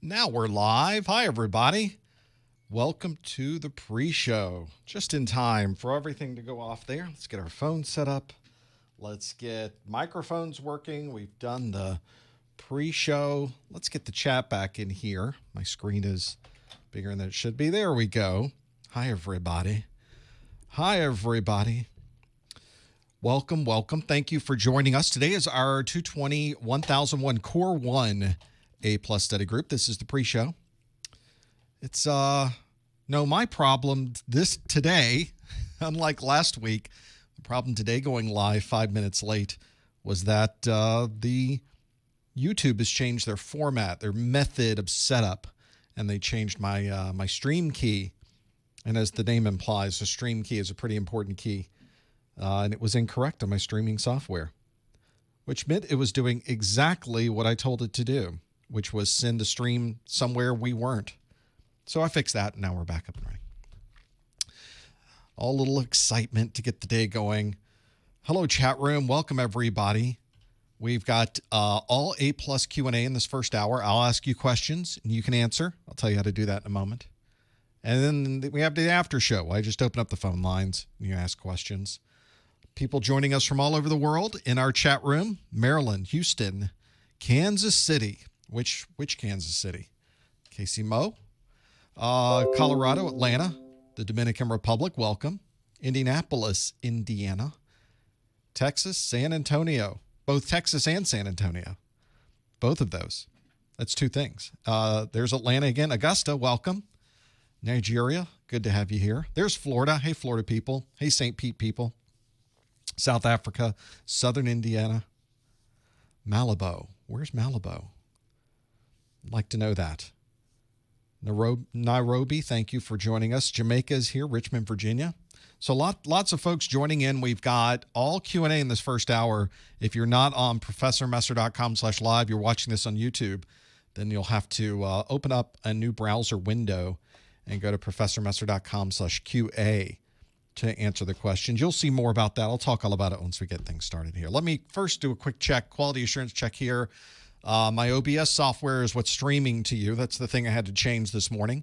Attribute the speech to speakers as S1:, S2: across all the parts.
S1: Now we're live. Hi, everybody. Welcome to the pre-show. Just in time for everything to go off there. Let's get our phone set up. Let's get microphones working. We've done the pre-show. Let's get the chat back in here. My screen is bigger than it should be. There we go. Hi, everybody. Hi, everybody. Welcome, welcome. Thank you for joining us. Today is our 220-1001 Core 1 A+ study group. This is the pre-show. It's, my problem today, unlike last week, the problem today going live 5 minutes late was that the YouTube has changed their format, their method of setup, and they changed my my stream key. And as the name implies, the stream key is a pretty important key. And it was incorrect on my streaming software, which meant it was doing exactly what I told it to do, which was send a stream somewhere we weren't. So I fixed that, and now we're back up and running. All a little excitement to get the day going. Hello, chat room. Welcome, everybody. We've got all A+ Q&A in this first hour. I'll ask you questions, and you can answer. I'll tell you how to do that in a moment. And then we have the after show. I just open up the phone lines, and you ask questions. People joining us from all over the world in our chat room: Maryland, Houston, Kansas City. Which Kansas City? Casey Mo. Colorado, Atlanta, the Dominican Republic, welcome. Indianapolis, Indiana. Texas, San Antonio. Both Texas and San Antonio. Both of those. That's two things. There's Atlanta again. Augusta, welcome. Nigeria, good to have you here. There's Florida. Hey, Florida people. Hey, St. Pete people. South Africa, Southern Indiana. Malibu. Where's Malibu? I'd like to know that. Nairobi, thank you for joining us. Jamaica is here, Richmond, Virginia. So lots of folks joining in. We've got all Q&A in this first hour. If you're not on professormesser.com/live, you're watching this on YouTube, then you'll have to open up a new browser window and go to professormesser.com/QA to answer the questions. You'll see more about that. I'll talk all about it once we get things started here. Let me first do a quick check, quality assurance check here. My OBS software is what's streaming to you. That's the thing I had to change this morning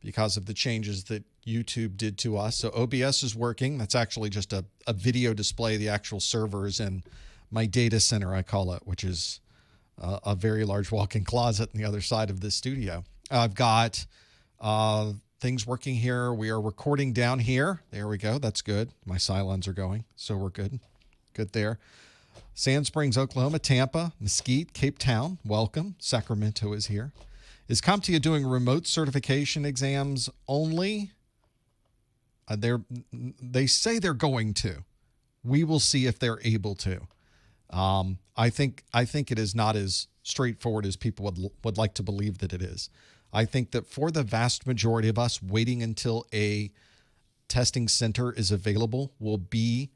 S1: because of the changes that YouTube did to us. So OBS is working. That's actually just a video display. The actual server is in my data center, I call it, which is a very large walk-in closet on the other side of this studio. I've got things working here. We are recording down here. There we go. That's good. My Cylons are going, so we're good. Good there. Sand Springs, Oklahoma, Tampa, Mesquite, Cape Town, welcome. Sacramento is here. Is CompTIA doing remote certification exams only? They say they're going to. We will see if they're able to. I think it is not as straightforward as people would like to believe that it is. I think that for the vast majority of us, waiting until a testing center is available will be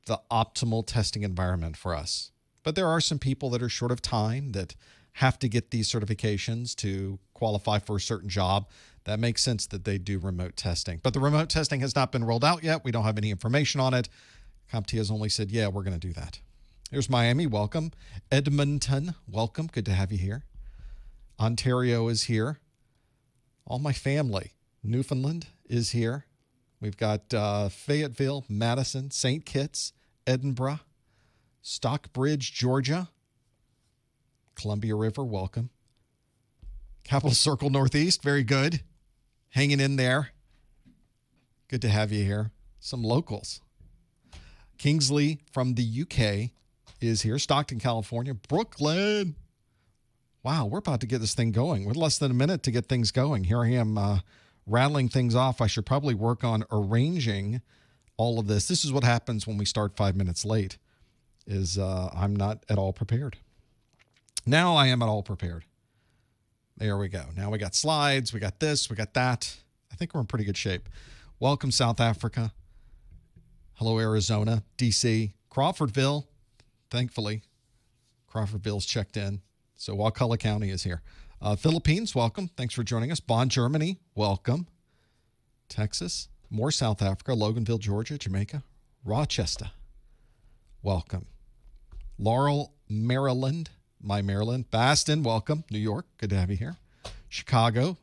S1: the optimal testing environment for us. But there are some people that are short of time that have to get these certifications to qualify for a certain job. That makes sense that they do remote testing. But the remote testing has not been rolled out yet. We don't have any information on it. CompTIA has only said, yeah, we're going to do that. Here's Miami, welcome. Edmonton, welcome. Good to have you here. Ontario is here. All my family. Newfoundland is here. We've got Fayetteville, Madison, St. Kitts, Edinburgh, Stockbridge, Georgia. Columbia River, welcome. Capital Circle Northeast, very good. Hanging in there. Good to have you here. Some locals. Kingsley from the UK is here. Stockton, California. Brooklyn. Wow, we're about to get this thing going. With less than a minute to get things going. Here I am rattling things off. I should probably work on arranging all of this. This is what happens when we start 5 minutes late, is I'm not at all prepared. Now I am at all prepared. There we go. Now we got slides. We got this. We got that. I think we're in pretty good shape. Welcome, South Africa. Hello, Arizona, D.C., Crawfordville. Thankfully, Crawfordville's checked in. So Wakulla County is here. Philippines, welcome. Thanks for joining us. Bonn, Germany, welcome. Texas, more South Africa, Loganville, Georgia, Jamaica, Rochester, welcome. Laurel, Maryland, my Maryland. Baston, welcome. New York, good to have you here. Chicago.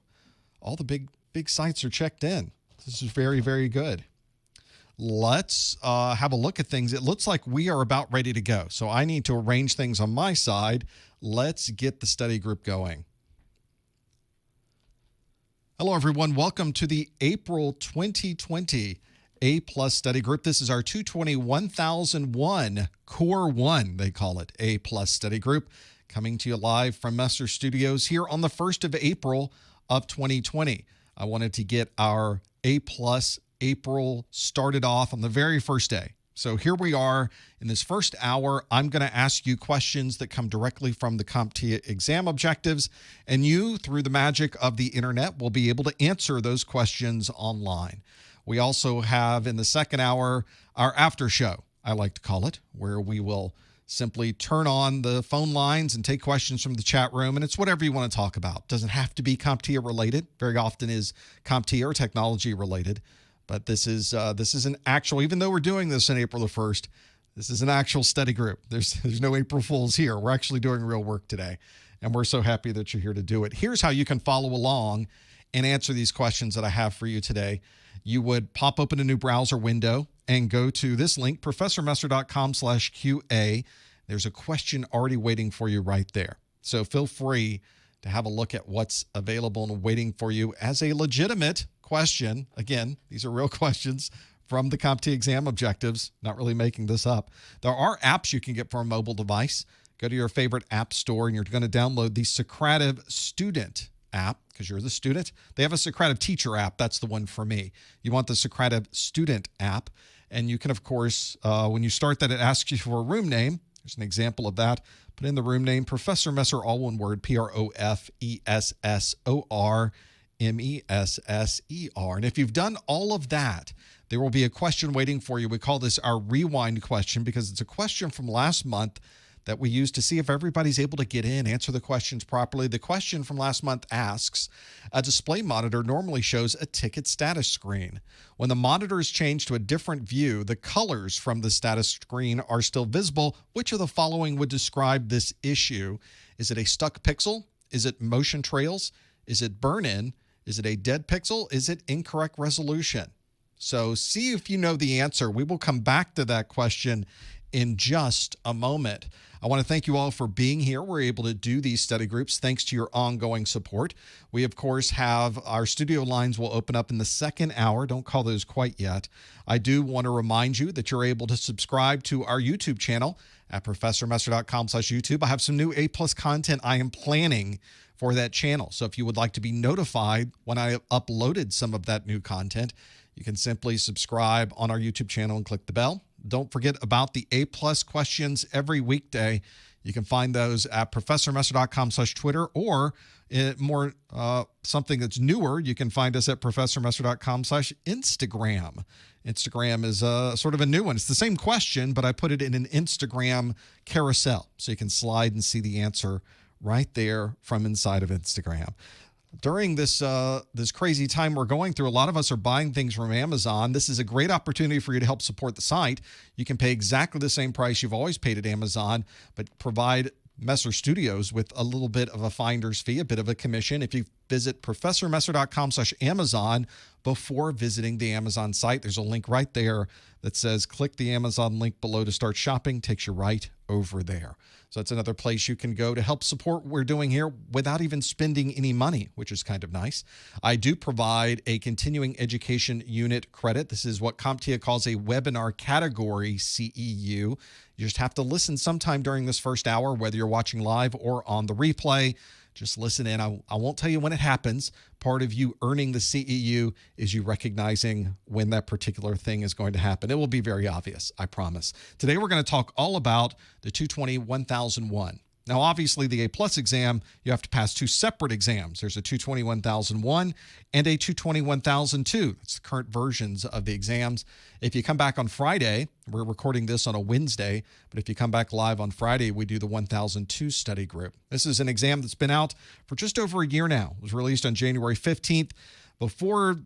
S1: All the big sites are checked in. This is very, very good. Let's have a look at things. It looks like we are about ready to go. So I need to arrange things on my side. Let's get the study group going. Hello, everyone. Welcome to the April 2020 A+ study group. This is our 220-1001 Core 1, they call it, A+ study group, coming to you live from Messer Studios here on the 1st of April of 2020. I wanted to get our A+ April started off on the very first day. So here we are in this first hour. I'm going to ask you questions that come directly from the CompTIA exam objectives, and you, through the magic of the internet, will be able to answer those questions online. We also have in the second hour our after show, I like to call it, where we will simply turn on the phone lines and take questions from the chat room, and it's whatever you want to talk about. Doesn't have to be CompTIA related. Very often is CompTIA or technology related. But this is an actual, even though we're doing this on April the 1st, this is an actual study group. There's no April Fools here. We're actually doing real work today, and we're so happy that you're here to do it. Here's how you can follow along and answer these questions that I have for you today. You would pop open a new browser window and go to this link, professormesser.com/QA. There's a question already waiting for you right there. So feel free to have a look at what's available and waiting for you as a legitimate question. Again, these are real questions from the CompTIA exam objectives, not really making this up. There are apps you can get for a mobile device. Go to your favorite app store and you're going to download the Socrative student app because you're the student. They have a Socrative teacher app. That's the one for me. You want the Socrative student app. And you can, of course, when you start that, it asks you for a room name. There's an example of that. Put in the room name, Professor Messer, all one word, PROFESSORMESSER. And if you've done all of that, there will be a question waiting for you. We call this our rewind question because it's a question from last month that we use to see if everybody's able to get in, answer the questions properly. The question from last month asks, a display monitor normally shows a ticket status screen. When the monitor is changed to a different view, the colors from the status screen are still visible. Which of the following would describe this issue? Is it a stuck pixel? Is it motion trails? Is it burn-in? Is it a dead pixel? Is it incorrect resolution? So see if you know the answer. We will come back to that question in just a moment. I want to thank you all for being here. We're able to do these study groups thanks to your ongoing support. We, of course, have our studio lines will open up in the second hour. Don't call those quite yet. I do want to remind you that you're able to subscribe to our YouTube channel at professormesser.com/YouTube. I have some new A+ content I am planning for that channel. So if you would like to be notified when I uploaded some of that new content, you can simply subscribe on our YouTube channel and click the bell. Don't forget about the A+ questions every weekday. You can find those at professormesser.com/Twitter or more something that's newer, you can find us at professormesser.com/Instagram. Instagram is sort of a new one. It's the same question, but I put it in an Instagram carousel. So you can slide and see the answer right there from inside of Instagram. During this crazy time we're going through, a lot of us are buying things from Amazon. This is a great opportunity for you to help support the site. You can pay exactly the same price you've always paid at Amazon, but provide Messer Studios with a little bit of a finder's fee, a bit of a commission. If you visit professormesser.com/Amazon before visiting the Amazon site, there's a link right there that says click the Amazon link below to start shopping. Takes you right over there. So it's another place you can go to help support what we're doing here without even spending any money, which is kind of nice. I do provide a continuing education unit credit. This is what CompTIA calls a webinar category CEU. You just have to listen sometime during this first hour, whether you're watching live or on the replay. Just listen in. I won't tell you when it happens. Part of you earning the CEU is you recognizing when that particular thing is going to happen. It will be very obvious, I promise. Today, we're going to talk all about the 220-1001. Now, obviously, the A+ exam, you have to pass two separate exams. There's a 220-1001 and a 220-1002. That's the current versions of the exams. If you come back on Friday, we're recording this on a Wednesday, but if you come back live on Friday, we do the 1002 study group. This is an exam that's been out for just over a year now. It was released on January 15th. Before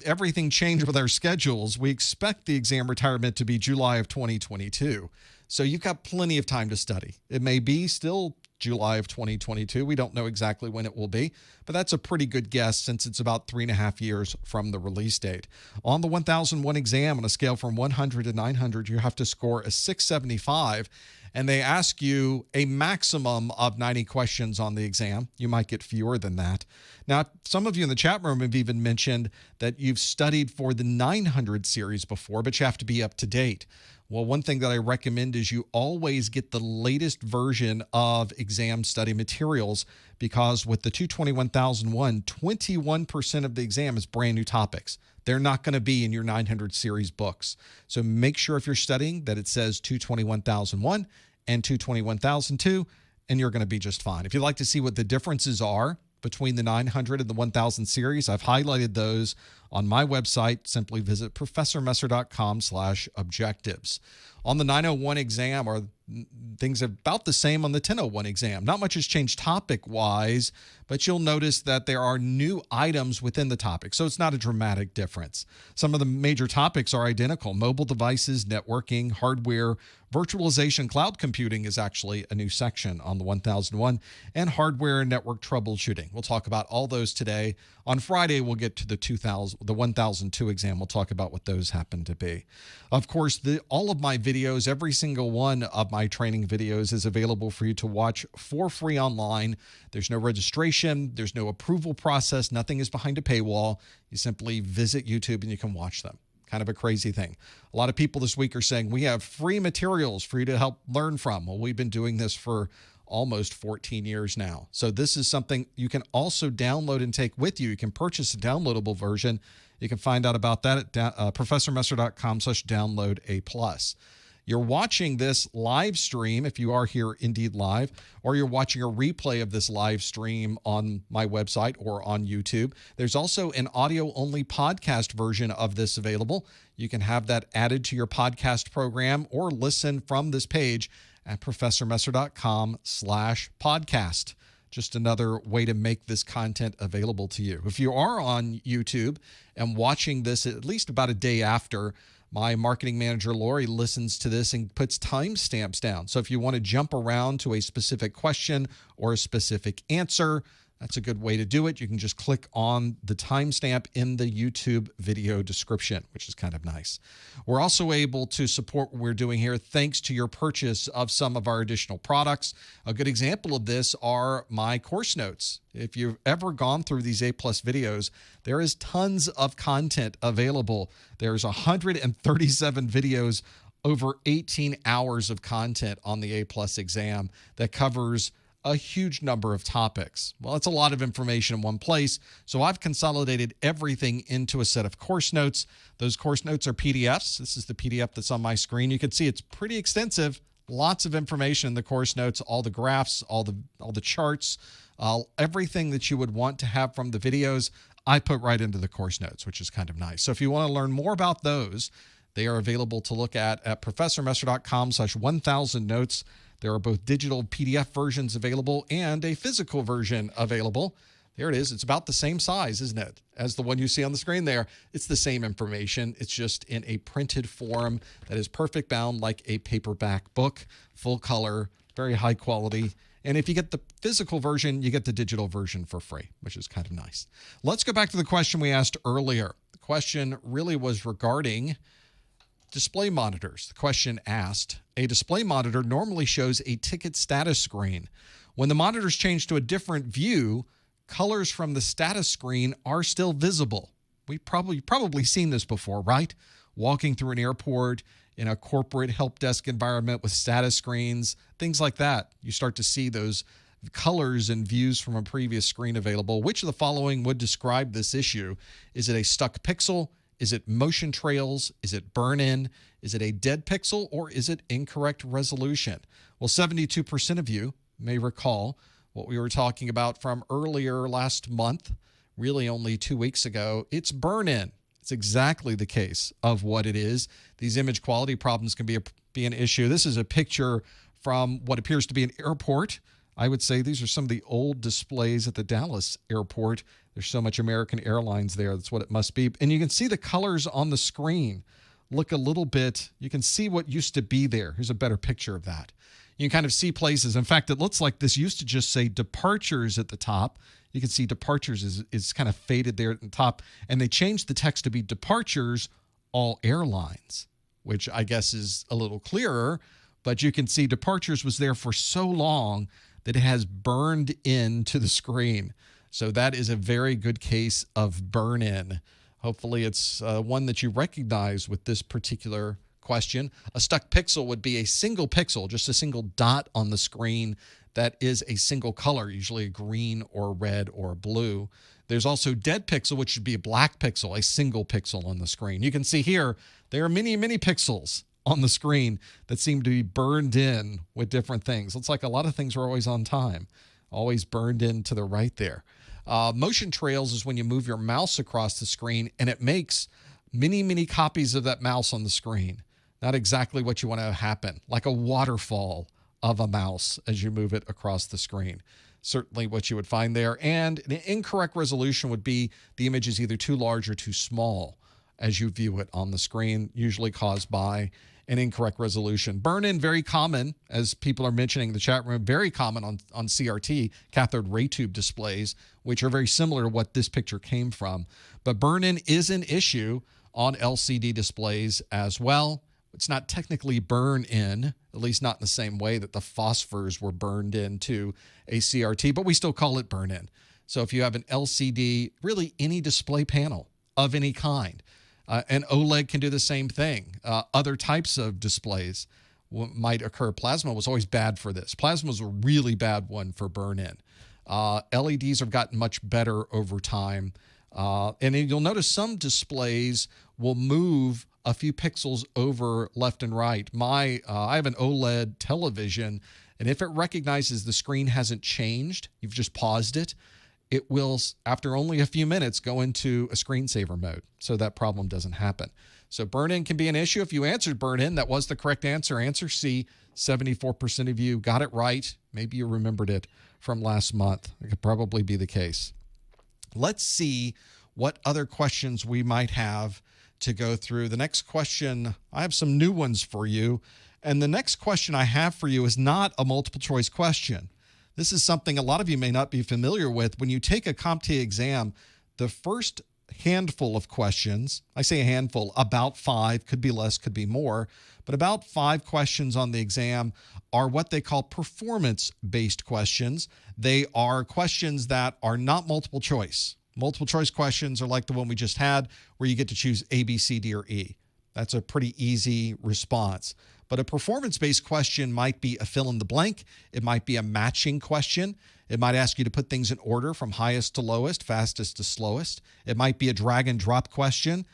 S1: everything changed with our schedules, we expect the exam retirement to be July of 2022. So you've got plenty of time to study. It may be still July of 2022. We don't know exactly when it will be, but that's a pretty good guess since it's about 3.5 years from the release date. On the 1001 exam, on a scale from 100 to 900, you have to score a 675, and they ask you a maximum of 90 questions on the exam. You might get fewer than that. Now, some of you in the chat room have even mentioned that you've studied for the 900 series before, but you have to be up to date. Well, one thing that I recommend is you always get the latest version of exam study materials, because with the 220-1001, 21% of the exam is brand new topics. They're not going to be in your 900 series books. So make sure if you're studying that it says 220-1001 and 220-1002, and you're going to be just fine. If you'd like to see what the differences are between the 900 and the 1000 series, I've highlighted those on my website. Simply visit professormesser.com/objectives. On the 901 exam, are things about the same on the 1001 exam. Not much has changed topic-wise, but you'll notice that there are new items within the topic, so it's not a dramatic difference. Some of the major topics are identical. Mobile devices, networking, hardware, virtualization, cloud computing is actually a new section on the 1001, and hardware and network troubleshooting. We'll talk about all those today. On Friday, we'll get to the 1002 exam. We'll talk about what those happen to be. Of course, all of my videos, every single one of my training videos is available for you to watch for free online. There's no registration. There's no approval process. Nothing is behind a paywall. You simply visit YouTube and you can watch them. Kind of a crazy thing. A lot of people this week are saying we have free materials for you to help learn from. Well, we've been doing this for almost 14 years now. So this is something you can also download and take with you. You can purchase a downloadable version. You can find out about that at professormesser.com/download-a+. You're watching this live stream if you are here indeed live, or you're watching a replay of this live stream on my website or on YouTube. There's also an audio-only podcast version of this available. You can have that added to your podcast program or listen from this page at professormesser.com/podcast. Just another way to make this content available to you. If you are on YouTube and watching this at least about a day after, my marketing manager, Lori, listens to this and puts timestamps down. So if you want to jump around to a specific question or a specific answer, that's a good way to do it. You can just click on the timestamp in the YouTube video description, which is kind of nice. We're also able to support what we're doing here thanks to your purchase of some of our additional products. A good example of this are my course notes. If you've ever gone through these A+ videos, there is tons of content available. There's 137 videos, over 18 hours of content on the A+ exam that covers a huge number of topics. Well, it's a lot of information in one place, so I've consolidated everything into a set of course notes. Those course notes are PDFs. This is the PDF that's on my screen. You can see it's pretty extensive. Lots of information in the course notes, all the graphs, all the charts, everything that you would want to have from the videos, I put right into the course notes, which is kind of nice. So if you want to learn more about those, they are available to look at professormesser.com/1000notes. There are both digital PDF versions available and a physical version available. There it is. It's about the same size, isn't it, as the one you see on the screen there. It's the same information. It's just in a printed form that is perfect bound like a paperback book, full color, very high quality. And if you get the physical version, you get the digital version for free, which is kind of nice. Let's go back to the question we asked earlier. The question really was regarding display monitors. The question asked, a display monitor normally shows a ticket status screen. When the monitors change to a different view, colors from the status screen are still visible. We've probably seen this before, right? Walking through an airport, in a corporate help desk environment with status screens, things like that. You start to see those colors and views from a previous screen available. Which of the following would describe this issue? Is it a stuck pixel? Is it motion trails? Is it burn-in? Is it a dead pixel? Or is it incorrect resolution? Well, 72% of you may recall what we were talking about from earlier last month, really only 2 weeks ago. It's burn-in. It's exactly the case of what it is. These image quality problems can be an issue. This is a picture from what appears to be an airport. I would say these are some of the old displays at the Dallas airport. There's so much American Airlines there. That's what it must be. And you can see the colors on the screen. Look a little bit. You can see what used to be there. Here's a better picture of that. You can kind of see places. In fact, it looks like this used to just say departures at the top. You can see departures is kind of faded there at the top. And they changed the text to be departures all airlines, which I guess is a little clearer. But you can see departures was there for so long that it has burned into the screen. So that is a very good case of burn-in. Hopefully it's one that you recognize with this particular question. A stuck pixel would be a single pixel, just a single dot on the screen that is a single color, usually a green or red or blue. There's also dead pixel, which should be a black pixel, a single pixel on the screen. You can see here there are many, many pixels on the screen that seem to be burned in with different things. Looks like a lot of things are always on time, always burned in to the right there. Motion trails is when you move your mouse across the screen and it makes many, many copies of that mouse on the screen. Not exactly what you want to happen, like a waterfall of a mouse as you move it across the screen. Certainly what you would find there. And an incorrect resolution would be the image is either too large or too small as you view it on the screen, usually caused by an incorrect resolution. Burn-in, very common, as people are mentioning in the chat room, very common on CRT, cathode ray tube displays, which are very similar to what this picture came from. But burn-in is an issue on LCD displays as well. It's not technically burn-in, at least not in the same way that the phosphors were burned into a CRT, but we still call it burn-in. So if you have an LCD, really any display panel of any kind, an OLED can do the same thing. Other types of displays might occur. Plasma was always bad for this. Plasma was a really bad one for burn-in. LEDs have gotten much better over time. And you'll notice some displays will move a few pixels over left and right. I have an OLED television, and if it recognizes the screen hasn't changed, you've just paused it, it will, after only a few minutes, go into a screensaver mode, so that problem doesn't happen. So burn-in can be an issue. If you answered burn-in, that was the correct answer. Answer C, 74% of you got it right. Maybe you remembered it from last month. It could probably be the case. Let's see what other questions we might have to go through. The next question, I have some new ones for you. And the next question I have for you is not a multiple choice question. This is something a lot of you may not be familiar with. When you take a CompTIA exam, the first handful of questions, I say a handful, about 5, could be less, could be more, but about 5 questions on the exam are what they call performance-based questions. They are questions that are not multiple choice. Multiple choice questions are like the one we just had, where you get to choose A, B, C, D, or E. That's a pretty easy response. But a performance-based question might be a fill in the blank. It might be a matching question. It might ask you to put things in order from highest to lowest, fastest to slowest. It might be a drag and drop question.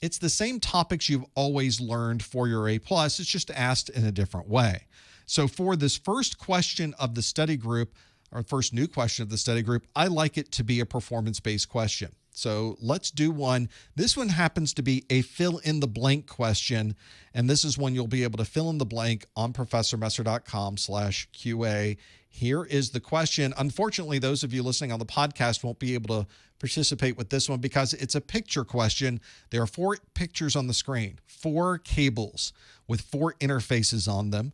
S1: It's the same topics you've always learned for your A+. It's just asked in a different way. So for this first question of the study group, or first new question of the study group, I like it to be a performance-based question. So let's do one. This one happens to be a fill-in-the-blank question, and this is one you'll be able to fill in the blank on professormesser.com/QA. Here is the question. Unfortunately, those of you listening on the podcast won't be able to participate with this one because it's a picture question. There are 4 pictures on the screen, 4 cables with 4 interfaces on them,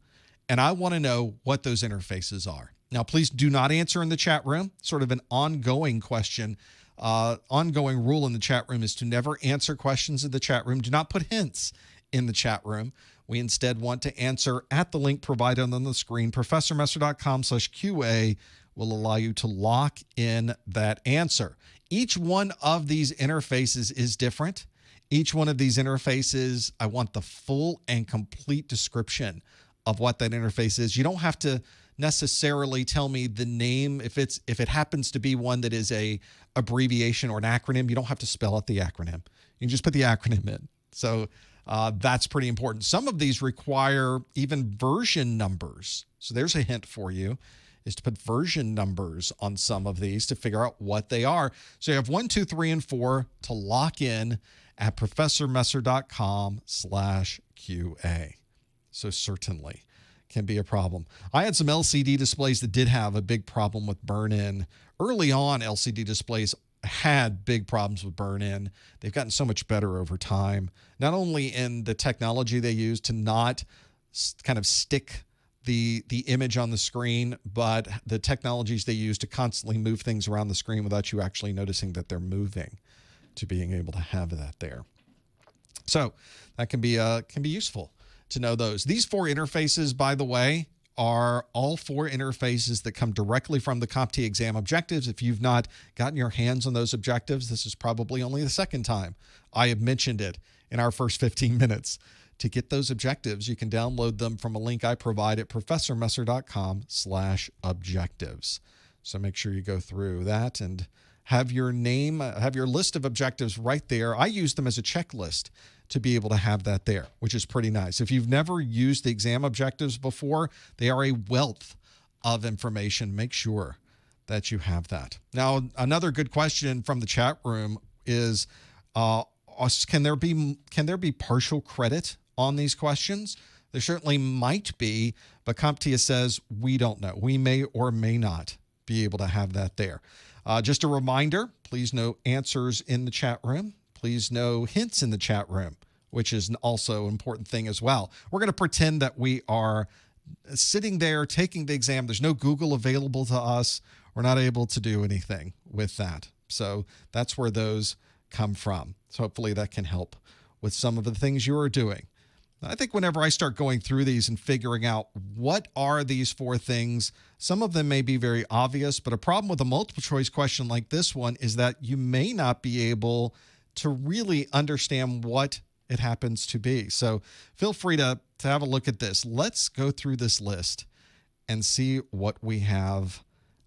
S1: and I want to know what those interfaces are. Now, please do not answer in the chat room. Sort of an ongoing question. Ongoing rule in the chat room is to never answer questions in the chat room. Do not put hints in the chat room. We instead want to answer at the link provided on the screen. ProfessorMesser.com/QA will allow you to lock in that answer. Each one of these interfaces is different. Each one of these interfaces, I want the full and complete description of what that interface is. You don't have to necessarily tell me the name. If it happens to be one that is a abbreviation or an acronym, you don't have to spell out the acronym. You can just put the acronym in. So that's pretty important. Some of these require even version numbers. So there's a hint for you, is to put version numbers on some of these to figure out what they are. So you have 1, 2, 3, and 4 to lock in at professormesser.com/QA. So certainly can be a problem. I had some LCD displays that did have a big problem with burn-in. Early on, LCD displays had big problems with burn-in. They've gotten so much better over time, not only in the technology they use to not kind of stick the image on the screen, but the technologies they use to constantly move things around the screen without you actually noticing that they're moving, to being able to have that there. So that can be useful to know those. These 4 interfaces, by the way, are all 4 interfaces that come directly from the CompTIA exam objectives. If you've not gotten your hands on those objectives, this is probably only the second time I have mentioned it in our first 15 minutes. To get those objectives, you can download them from a link I provide at professormesser.com/objectives. So make sure you go through that and have your name, have your list of objectives right there. I use them as a checklist to be able to have that there, which is pretty nice. If you've never used the exam objectives before, they are a wealth of information. Make sure that you have that. Now, another good question from the chat room is, can there be partial credit on these questions? There certainly might be, but CompTIA says we don't know. We may or may not be able to have that there. Just a reminder, please no answers in the chat room. Please no hints in the chat room, which is also an important thing as well. We're going to pretend that we are sitting there taking the exam. There's no Google available to us. We're not able to do anything with that. So that's where those come from. So hopefully that can help with some of the things you are doing. I think whenever I start going through these and figuring out what are these 4 things, some of them may be very obvious, but a problem with a multiple choice question like this one is that you may not be able to really understand what it happens to be. So feel free to have a look at this. Let's go through this list and see what we have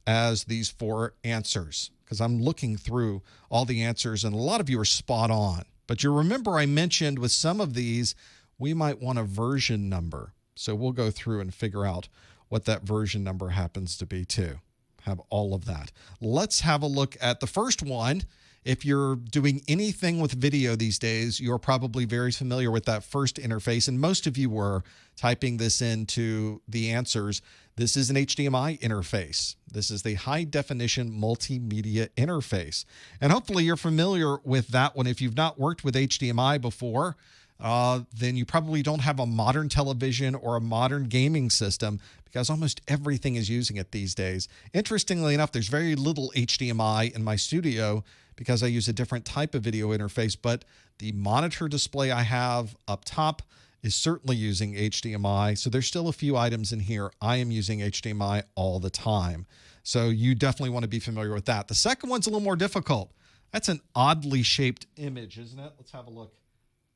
S1: as these 4 answers, because I'm looking through all the answers and a lot of you are spot on. But you remember I mentioned with some of these, we might want a version number. So we'll go through and figure out what that version number happens to be too. Have all of that. Let's have a look at the first one. If you're doing anything with video these days, you're probably very familiar with that first interface, and most of you were typing this into the answers. This is an HDMI interface. This is the high definition multimedia interface. And hopefully you're familiar with that one. If you've not worked with HDMI before, then you probably don't have a modern television or a modern gaming system, because almost everything is using it these days. Interestingly enough, there's very little HDMI in my studio because I use a different type of video interface, but the monitor display I have up top is certainly using HDMI. So there's still a few items in here I am using HDMI all the time. So you definitely want to be familiar with that. The second one's a little more difficult. That's an oddly shaped image, isn't it? Let's have a look.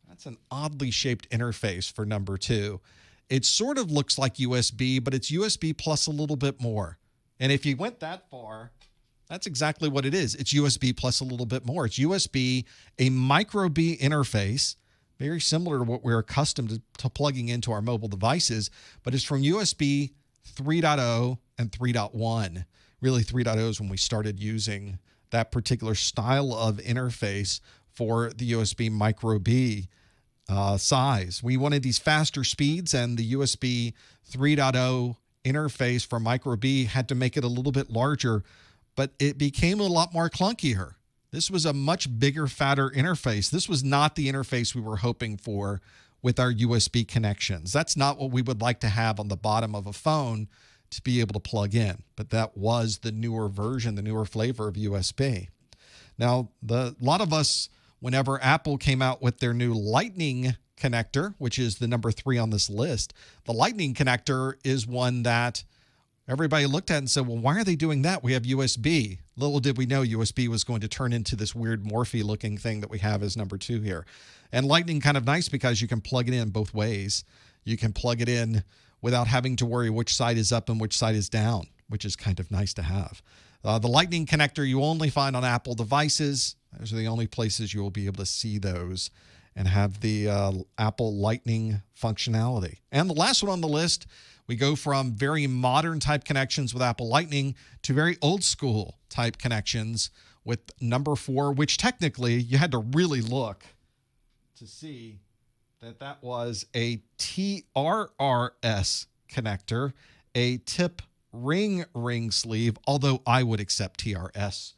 S1: That's an oddly shaped interface for number 2. It sort of looks like USB, but it's USB plus a little bit more. And if you went that far, that's exactly what it is. It's USB plus a little bit more. It's USB, a micro B interface, very similar to what we're accustomed to plugging into our mobile devices, but it's from USB 3.0 and 3.1. Really, 3.0 is when we started using that particular style of interface for the USB micro B size. We wanted these faster speeds, and the USB 3.0 interface for micro B had to make it a little bit larger, but it became a lot more clunkier. This was a much bigger, fatter interface. This was not the interface we were hoping for with our USB connections. That's not what we would like to have on the bottom of a phone to be able to plug in, but that was the newer version, the newer flavor of USB. Now, a lot of us, whenever Apple came out with their new Lightning connector, which is the number 3 on this list, the Lightning connector is one that everybody looked at and said, well, why are they doing that? We have USB. Little did we know USB was going to turn into this weird Morphe-looking thing that we have as number 2 here. And Lightning kind of nice because you can plug it in both ways. You can plug it in without having to worry which side is up and which side is down, which is kind of nice to have. The Lightning connector you only find on Apple devices. Those are the only places you will be able to see those and have the Apple Lightning functionality. And the last one on the list, we go from very modern type connections with Apple Lightning to very old school type connections with number 4, which technically you had to really look to see that that was a TRRS connector, a tip ring sleeve, although I would accept TRS,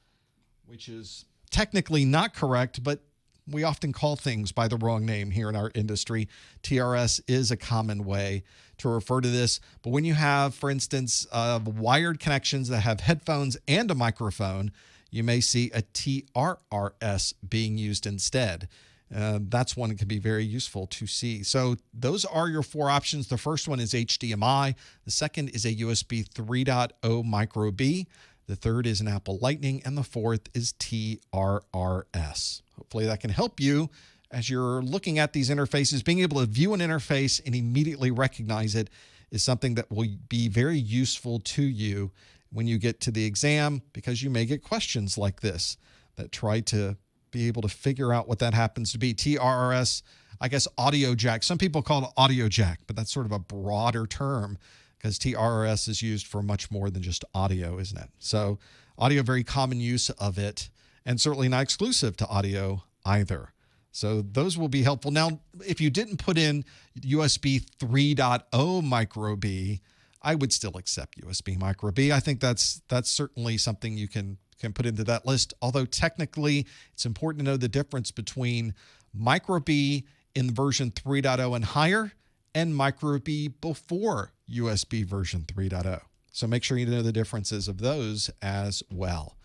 S1: which is technically not correct, but we often call things by the wrong name here in our industry. TRS is a common way to refer to this. But when you have, for instance, wired connections that have headphones and a microphone, you may see a TRRS being used instead. That's one that can be very useful to see. So those are your 4 options. The first one is HDMI. The second is a USB 3.0 micro B. The third is an Apple Lightning. And the fourth is TRRS. Hopefully that can help you as you're looking at these interfaces. Being able to view an interface and immediately recognize it is something that will be very useful to you when you get to the exam, because you may get questions like this that try to be able to figure out what that happens to be. TRRS, I guess audio jack. Some people call it audio jack, but that's sort of a broader term because TRRS is used for much more than just audio, isn't it? So audio, very common use of it, and certainly not exclusive to audio either. So those will be helpful. Now, if you didn't put in USB 3.0 micro B, I would still accept USB micro B. I think that's certainly something you can put into that list. Although technically, it's important to know the difference between micro B in version 3.0 and higher and micro B before USB version 3.0. So make sure you know the differences of those as well.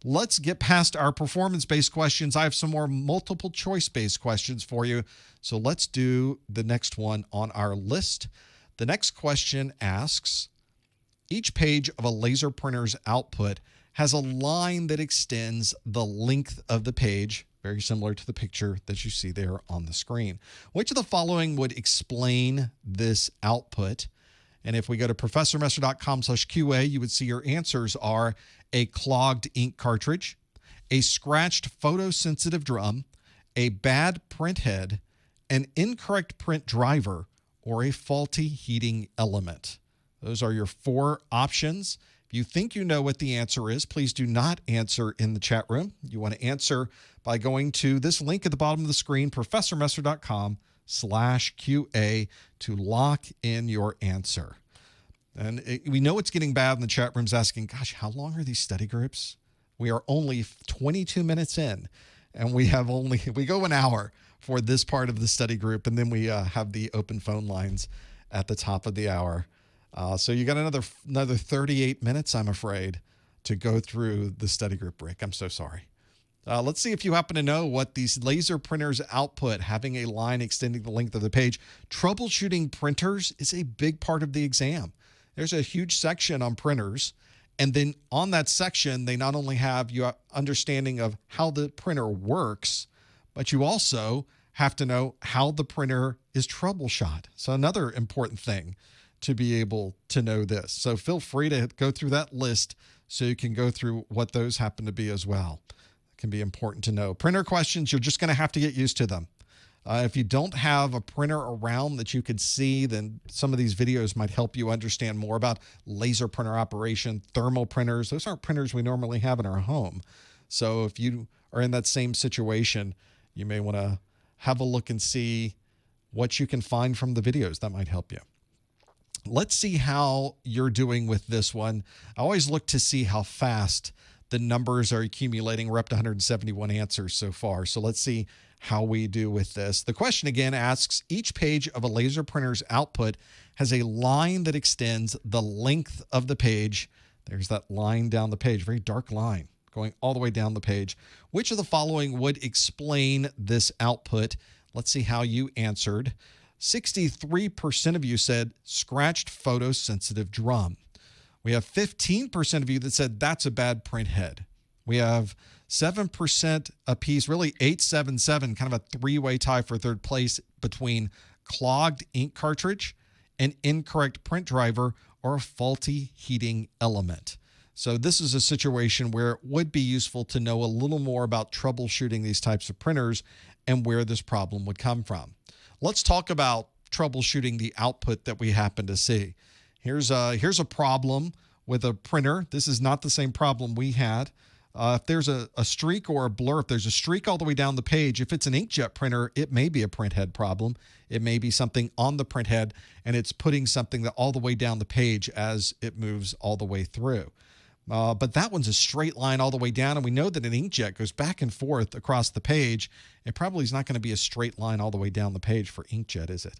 S1: Let's get past our performance-based questions. I have some more multiple choice-based questions for you. So let's do the next one on our list. The next question asks, each page of a laser printer's output has a line that extends the length of the page, very similar to the picture that you see there on the screen. Which of the following would explain this output? And if we go to professormesser.com/QA, you would see your answers are a clogged ink cartridge, a scratched photosensitive drum, a bad print head, an incorrect print driver, or a faulty heating element. Those are your 4 options. If you think you know what the answer is, please do not answer in the chat room. You want to answer by going to this link at the bottom of the screen, professormesser.com/QA, to lock in your answer. And we know it's getting bad in the chat rooms asking, gosh, how long are these study groups? We are only 22 minutes in, and we go an hour for this part of the study group, and then we have the open phone lines at the top of the hour. So you got another 38 minutes, I'm afraid, to go through the study group break. I'm so sorry. Let's see if you happen to know what these laser printers output, having a line extending the length of the page. Troubleshooting printers is a big part of the exam. There's a huge section on printers. And then on that section, they not only have your understanding of how the printer works, but you also have to know how the printer is troubleshot. So another important thing to be able to know this. So feel free to go through that list so you can go through what those happen to be as well. It can be important to know. Printer questions, you're just going to have to get used to them. If you don't have a printer around that you could see, then some of these videos might help you understand more about laser printer operation, thermal printers. Those aren't printers we normally have in our home. So if you are in that same situation, you may want to have a look and see what you can find from the videos. That might help you. Let's see how you're doing with this one. I always look to see how fast the numbers are accumulating. We're up to 171 answers so far. So let's see how we do with this. The question again asks, each page of a laser printer's output has a line that extends the length of the page. There's that line down the page, very dark line going all the way down the page. Which of the following would explain this output? Let's see how you answered. 63% of you said scratched photosensitive drum. We have 15% of you that said that's a bad print head. We have 7% apiece, really 877, kind of a 3-way tie for third place between clogged ink cartridge, an incorrect print driver, or a faulty heating element. So this is a situation where it would be useful to know a little more about troubleshooting these types of printers and where this problem would come from. Let's talk about troubleshooting the output that we happen to see. Here's a problem with a printer. This is not the same problem we had. If there's a streak or a blur, if there's a streak all the way down the page, if it's an inkjet printer, it may be a print head problem. It may be something on the print head, and it's putting something that all the way down the page as it moves all the way through. But that one's a straight line all the way down, and we know that an inkjet goes back and forth across the page. It probably is not going to be a straight line all the way down the page for inkjet, is it?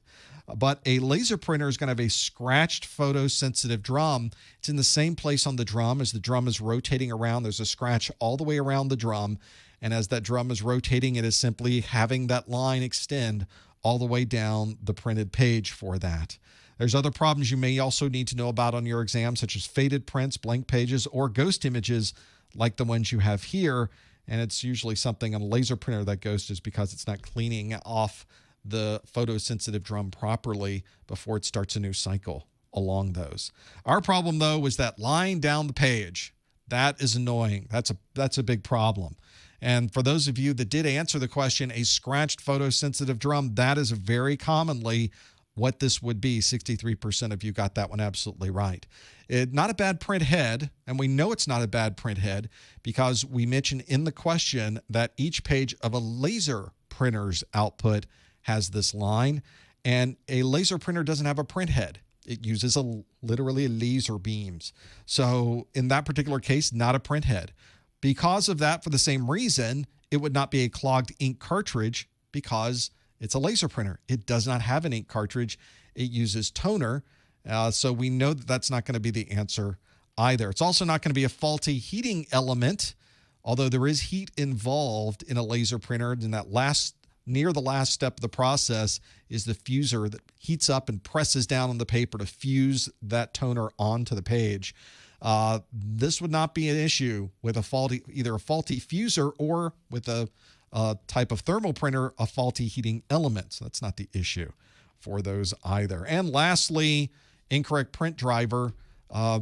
S1: But a laser printer is going to have a scratched photosensitive drum. It's in the same place on the drum as the drum is rotating around. There's a scratch all the way around the drum, and as that drum is rotating, it is simply having that line extend all the way down the printed page for that. There's other problems you may also need to know about on your exam, such as faded prints, blank pages, or ghost images like the ones you have here. And it's usually something on a laser printer that ghost is because it's not cleaning off the photosensitive drum properly before it starts a new cycle along those. Our problem, though, was that line down the page. That is annoying. That's a big problem. And for those of you that did answer the question, a scratched photosensitive drum, that is very commonly what this would be. 63% of you got that one absolutely right. Not a bad print head, and we know it's not a bad print head because we mentioned in the question that each page of a laser printer's output has this line, and a laser printer doesn't have a print head. It uses literally laser beams. So in that particular case, not a print head. Because of that, for the same reason, it would not be a clogged ink cartridge because it's a laser printer. It does not have an ink cartridge. It uses toner. So we know that that's not going to be the answer either. It's also not going to be a faulty heating element, although there is heat involved in a laser printer. And that near the last step of the process is the fuser that heats up and presses down on the paper to fuse that toner onto the page. This would not be an issue with either a faulty fuser or with a type of thermal printer, a faulty heating element. So that's not the issue for those either. And lastly, incorrect print driver.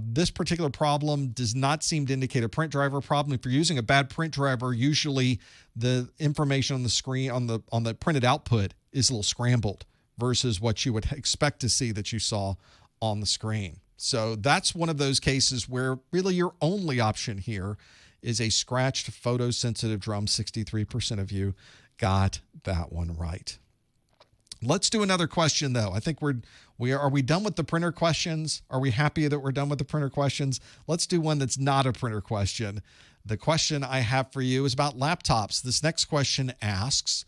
S1: This particular problem does not seem to indicate a print driver problem. If you're using a bad print driver, usually the information on the screen on the printed output is a little scrambled versus what you would expect to see that you saw on the screen. So that's one of those cases where really your only option here is a scratched photosensitive drum. 63% of you got that one right. Let's do another question, though. I think are we done with the printer questions? Are we happy that we're done with the printer questions? Let's do one that's not a printer question. The question I have for you is about laptops. This next question asks,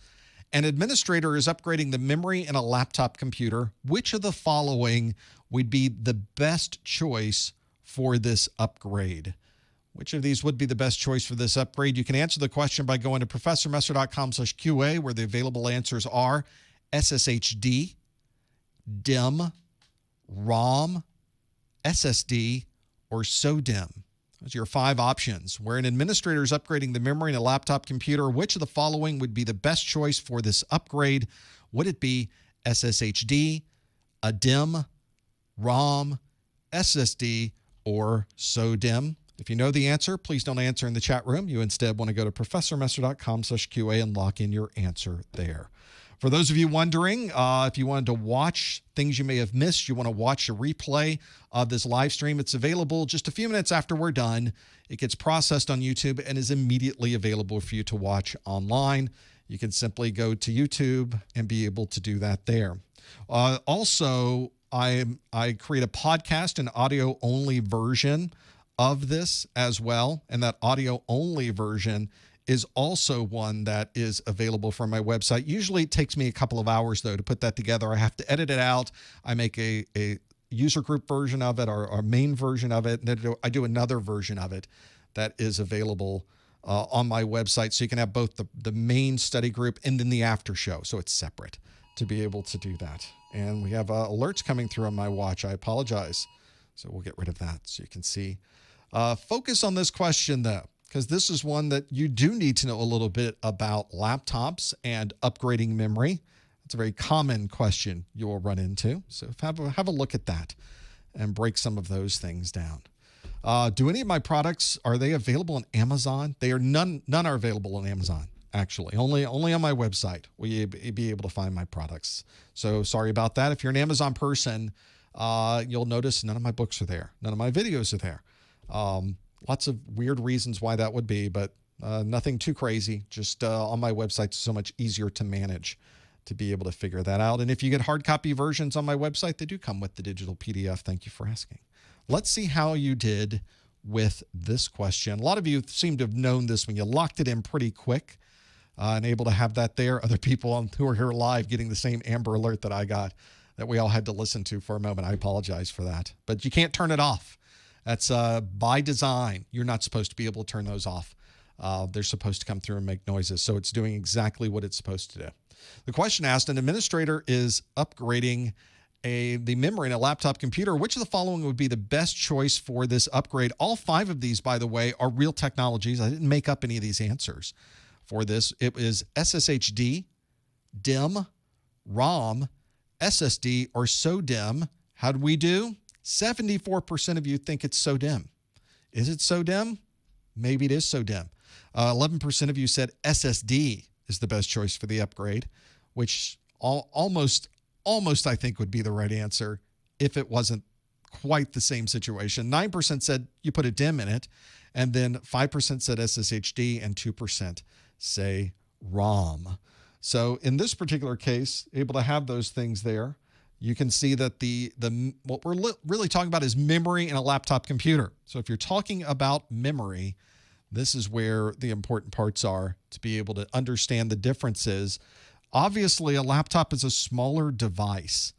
S1: an administrator is upgrading the memory in a laptop computer. Which of the following would be the best choice for this upgrade? Which of these would be the best choice for this upgrade? You can answer the question by going to professormesser.com/QA, where the available answers are SSHD, DIMM, ROM, SSD, or SODIMM. Those are your 5 options. Where an administrator is upgrading the memory in a laptop computer, which of the following would be the best choice for this upgrade? Would it be SSHD, a DIMM, ROM, SSD, or SODIMM? If you know the answer, please don't answer in the chat room. You instead want to go to professormesser.com/QA and lock in your answer there. For those of you wondering, if you wanted to watch things you may have missed, you want to watch a replay of this live stream, it's available just a few minutes after we're done. It gets processed on YouTube and is immediately available for you to watch online. You can simply go to YouTube and be able to do that there. Also, I create a podcast, an audio-only version of this as well, and that audio-only version is also one that is available from my website. Usually it takes me a couple of hours, though, to put that together. I have to edit it out. I make a user group version of it, or a main version of it, and then I do another version of it that is available on my website. So you can have both the main study group and then the after show. So it's separate to be able to do that. And we have alerts coming through on my watch. I apologize. So we'll get rid of that so you can see. Focus on this question, though, because this is one that you do need to know a little bit about laptops and upgrading memory. It's a very common question you will run into. So have a look at that and break some of those things down. Do any of my products, are they available on Amazon? They are none are available on Amazon, actually. Only on my website will you be able to find my products. So sorry about that. If you're an Amazon person, you'll notice none of my books are there. None of my videos are there. Lots of weird reasons why that would be, but nothing too crazy. Just on my website, it's so much easier to manage to be able to figure that out. And if you get hard copy versions on my website, they do come with the digital PDF. Thank you for asking. Let's see how you did with this question. A lot of you seem to have known this when you locked it in pretty quick and able to have that there. Other people who are here live getting the same Amber Alert that I got that we all had to listen to for a moment. I apologize for that. But you can't turn it off. That's by design. You're not supposed to be able to turn those off. They're supposed to come through and make noises. So it's doing exactly what it's supposed to do. The question asked, an administrator is upgrading the memory in a laptop computer. Which of the following would be the best choice for this upgrade? All 5 of these, by the way, are real technologies. I didn't make up any of these answers for this. It was SSHD, DIMM, ROM, SSD, or SODIMM. How did we do? 74% of you think it's SODIMM. Is it SODIMM? Maybe it is SODIMM. 11% of you said SSD is the best choice for the upgrade, which almost I think would be the right answer if it wasn't quite the same situation. 9% said you put a DIMM in it, and then 5% said SSHD, and 2% say ROM. So in this particular case, able to have those things there. You can see that what we're really talking about is memory in a laptop computer. So if you're talking about memory, this is where the important parts are to be able to understand the differences. Obviously, a laptop is a smaller device.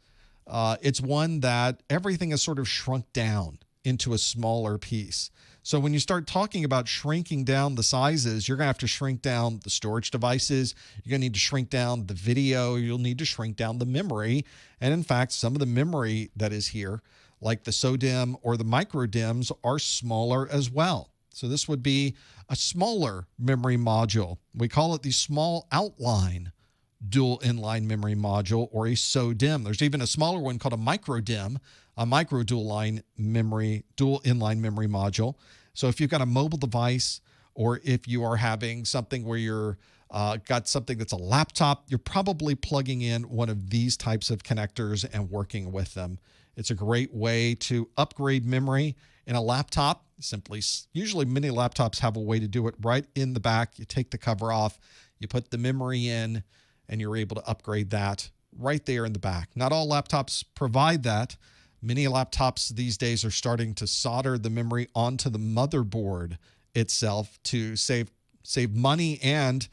S1: It's one that everything is sort of shrunk down into a smaller piece. So when you start talking about shrinking down the sizes, you're going to have to shrink down the storage devices. You're going to need to shrink down the video. You'll need to shrink down the memory. And in fact, some of the memory that is here, like the SODIMM or the micro DIMMs, are smaller as well. So this would be a smaller memory module. We call it the small outline dual inline memory module, or a SODIMM. There's even a smaller one called a micro DIMM, a micro dual inline memory module. So if you've got a mobile device, or if you are having something where you're got something that's a laptop, you're probably plugging in one of these types of connectors and working with them. It's a great way to upgrade memory in a laptop. Usually many laptops have a way to do it right in the back. You take the cover off, you put the memory in, and you're able to upgrade that right there in the back. Not all laptops provide that. Many laptops these days are starting to solder the memory onto the motherboard itself to save money and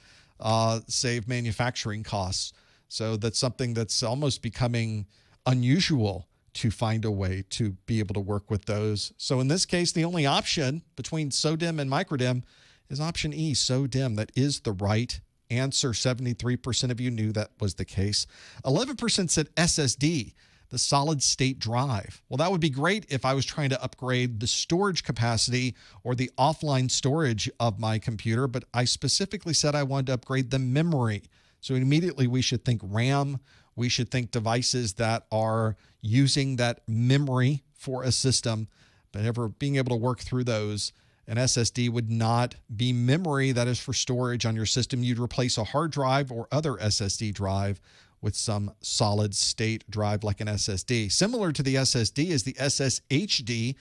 S1: save manufacturing costs. So that's something that's almost becoming unusual to find a way to be able to work with those. So in this case, the only option between SODIMM and microDIMM is option E, SODIMM. That is the right answer. 73% of you knew that was the case. 11% said SSD, the solid state drive. Well, that would be great if I was trying to upgrade the storage capacity or the offline storage of my computer, but I specifically said I wanted to upgrade the memory. So immediately we should think RAM. We should think devices that are using that memory for a system, but ever being able to work through those. An SSD would not be memory that is for storage on your system. You'd replace a hard drive or other SSD drive with some solid state drive like an SSD. Similar to the SSD is the SSHD,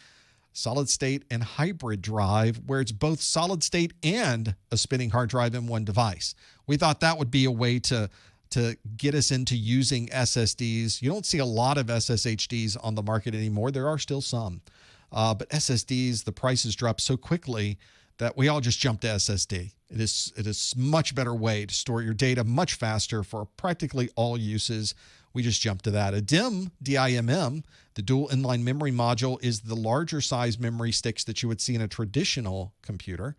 S1: solid state and hybrid drive, where it's both solid state and a spinning hard drive in one device. We thought that would be a way to get us into using SSDs. You don't see a lot of SSHDs on the market anymore. There are still some. But SSDs, the prices drop so quickly that we all just jump to SSD. It is a much better way to store your data much faster for practically all uses. We just jump to that. A DIMM, D-I-M-M, the dual inline memory module, is the larger size memory sticks that you would see in a traditional computer.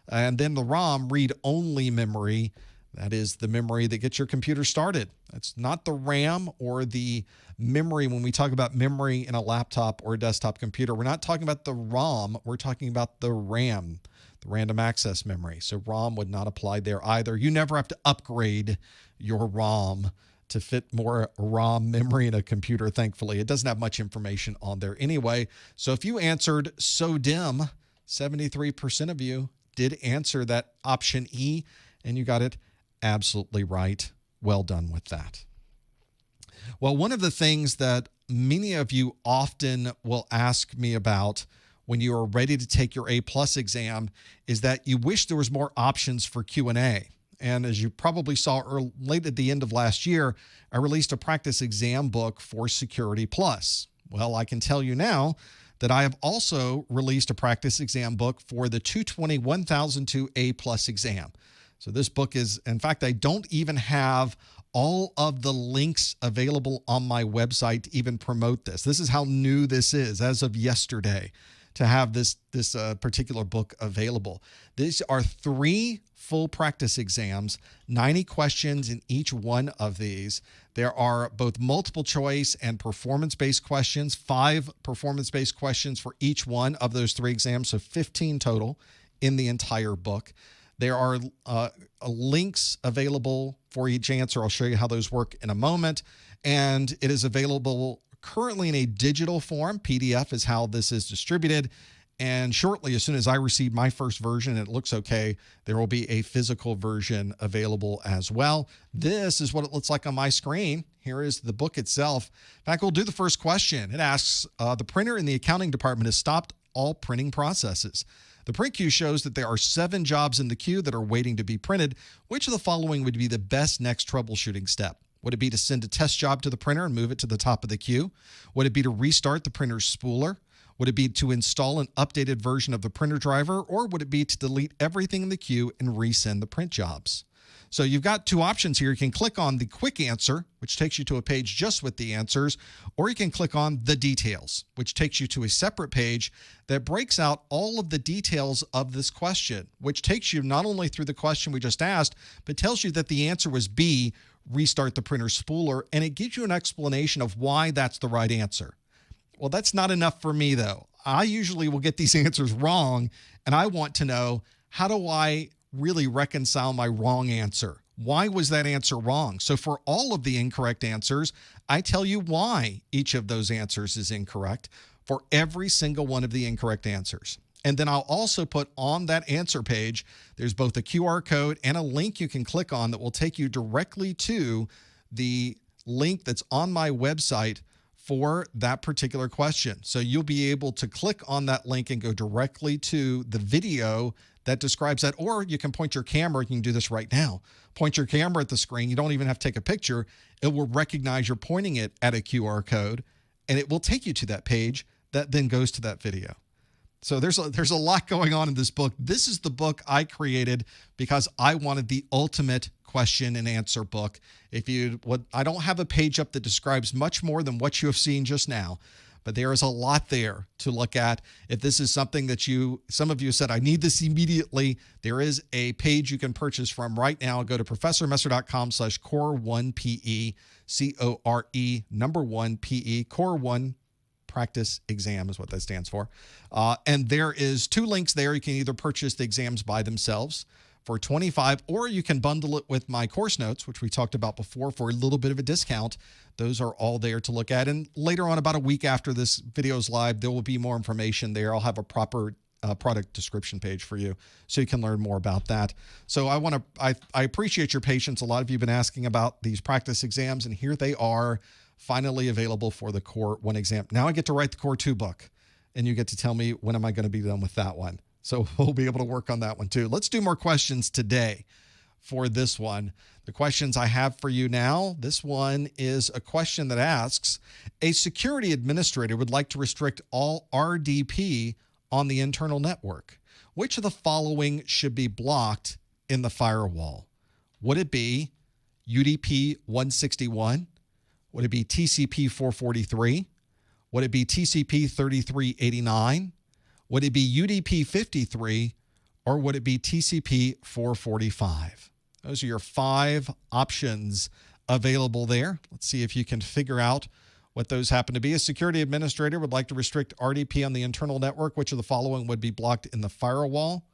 S1: And then the ROM, read-only memory, that is the memory that gets your computer started. That's not the RAM or the memory. When we talk about memory in a laptop or a desktop computer, we're not talking about the ROM. We're talking about the RAM, the random access memory. So ROM would not apply there either. You never have to upgrade your ROM to fit more ROM memory in a computer, thankfully. It doesn't have much information on there anyway. So if you answered SODIMM, 73% of you did answer that option E, and you got it absolutely right. Well done with that. Well, one of the things that many of you often will ask me about when you are ready to take your A+ exam is that you wish there was more options for Q&A. And as you probably saw late at the end of last year, I released a practice exam book for Security Plus. Well, I can tell you now that I have also released a practice exam book for the 220 1002 A+ exam. So this book is, in fact, I don't even have all of the links available on my website to even promote this. This is how new this is as of yesterday to have this particular book available. These are 3 full practice exams, 90 questions in each one of these. There are both multiple choice and performance-based questions, 5 performance-based questions for each one of those 3 exams, so 15 total in the entire book. There are links available for each answer. I'll show you how those work in a moment. And it is available currently in a digital form. PDF is how this is distributed. And shortly, as soon as I receive my first version and it looks okay, there will be a physical version available as well. This is what it looks like on my screen. Here is the book itself. In fact, we'll do the first question. It asks, the printer in the accounting department has stopped all printing processes. The print queue shows that there are 7 jobs in the queue that are waiting to be printed. Which of the following would be the best next troubleshooting step? Would it be to send a test job to the printer and move it to the top of the queue? Would it be to restart the printer's spooler? Would it be to install an updated version of the printer driver? Or would it be to delete everything in the queue and resend the print jobs? So you've got 2 options here. You can click on the quick answer, which takes you to a page just with the answers, or you can click on the details, which takes you to a separate page that breaks out all of the details of this question, which takes you not only through the question we just asked, but tells you that the answer was B, restart the printer spooler, and it gives you an explanation of why that's the right answer. Well, that's not enough for me, though. I usually will get these answers wrong, and I want to know, how do I really reconcile my wrong answer? Why was that answer wrong? So for all of the incorrect answers, I tell you why each of those answers is incorrect for every single one of the incorrect answers. And then I'll also put on that answer page, there's both a QR code and a link you can click on that will take you directly to the link that's on my website for that particular question. So you'll be able to click on that link and go directly to the video that describes that, or you can point your camera. You can do this right now. Point your camera at the screen. You don't even have to take a picture. It will recognize you're pointing it at a QR code, and it will take you to that page that then goes to that video. So there's a lot going on in this book. This is the book I created because I wanted the ultimate question and answer book. I don't have a page up that describes much more than what you have seen just now, but there is a lot there to look at. If this is something that some of you said, I need this immediately, there is a page you can purchase from right now. Go to professormesser.com/core1PE, CORE, number 1 PE, Core 1 Practice Exam is what that stands for. And there is 2 links there. You can either purchase the exams by themselves for $25, or you can bundle it with my course notes, which we talked about before, for a little bit of a discount. Those are all there to look at. And later on, about a week after this video is live, there will be more information there. I'll have a proper product description page for you so you can learn more about that. So I appreciate your patience. A lot of you have been asking about these practice exams, and here they are, finally available for the Core 1 exam. Now I get to write the Core 2 book, and you get to tell me when am I going to be done with that one. So we'll be able to work on that one too. Let's do more questions today for this one. The questions I have for you now, this one is a question that asks, a security administrator would like to restrict all RDP on the internal network. Which of the following should be blocked in the firewall? Would it be UDP 161? Would it be TCP 443? Would it be TCP 3389? Would it be UDP 53? Or would it be TCP 445? Those are your 5 options available there. Let's see if you can figure out what those happen to be. A security administrator would like to restrict RDP on the internal network. Which of the following would be blocked in the firewall?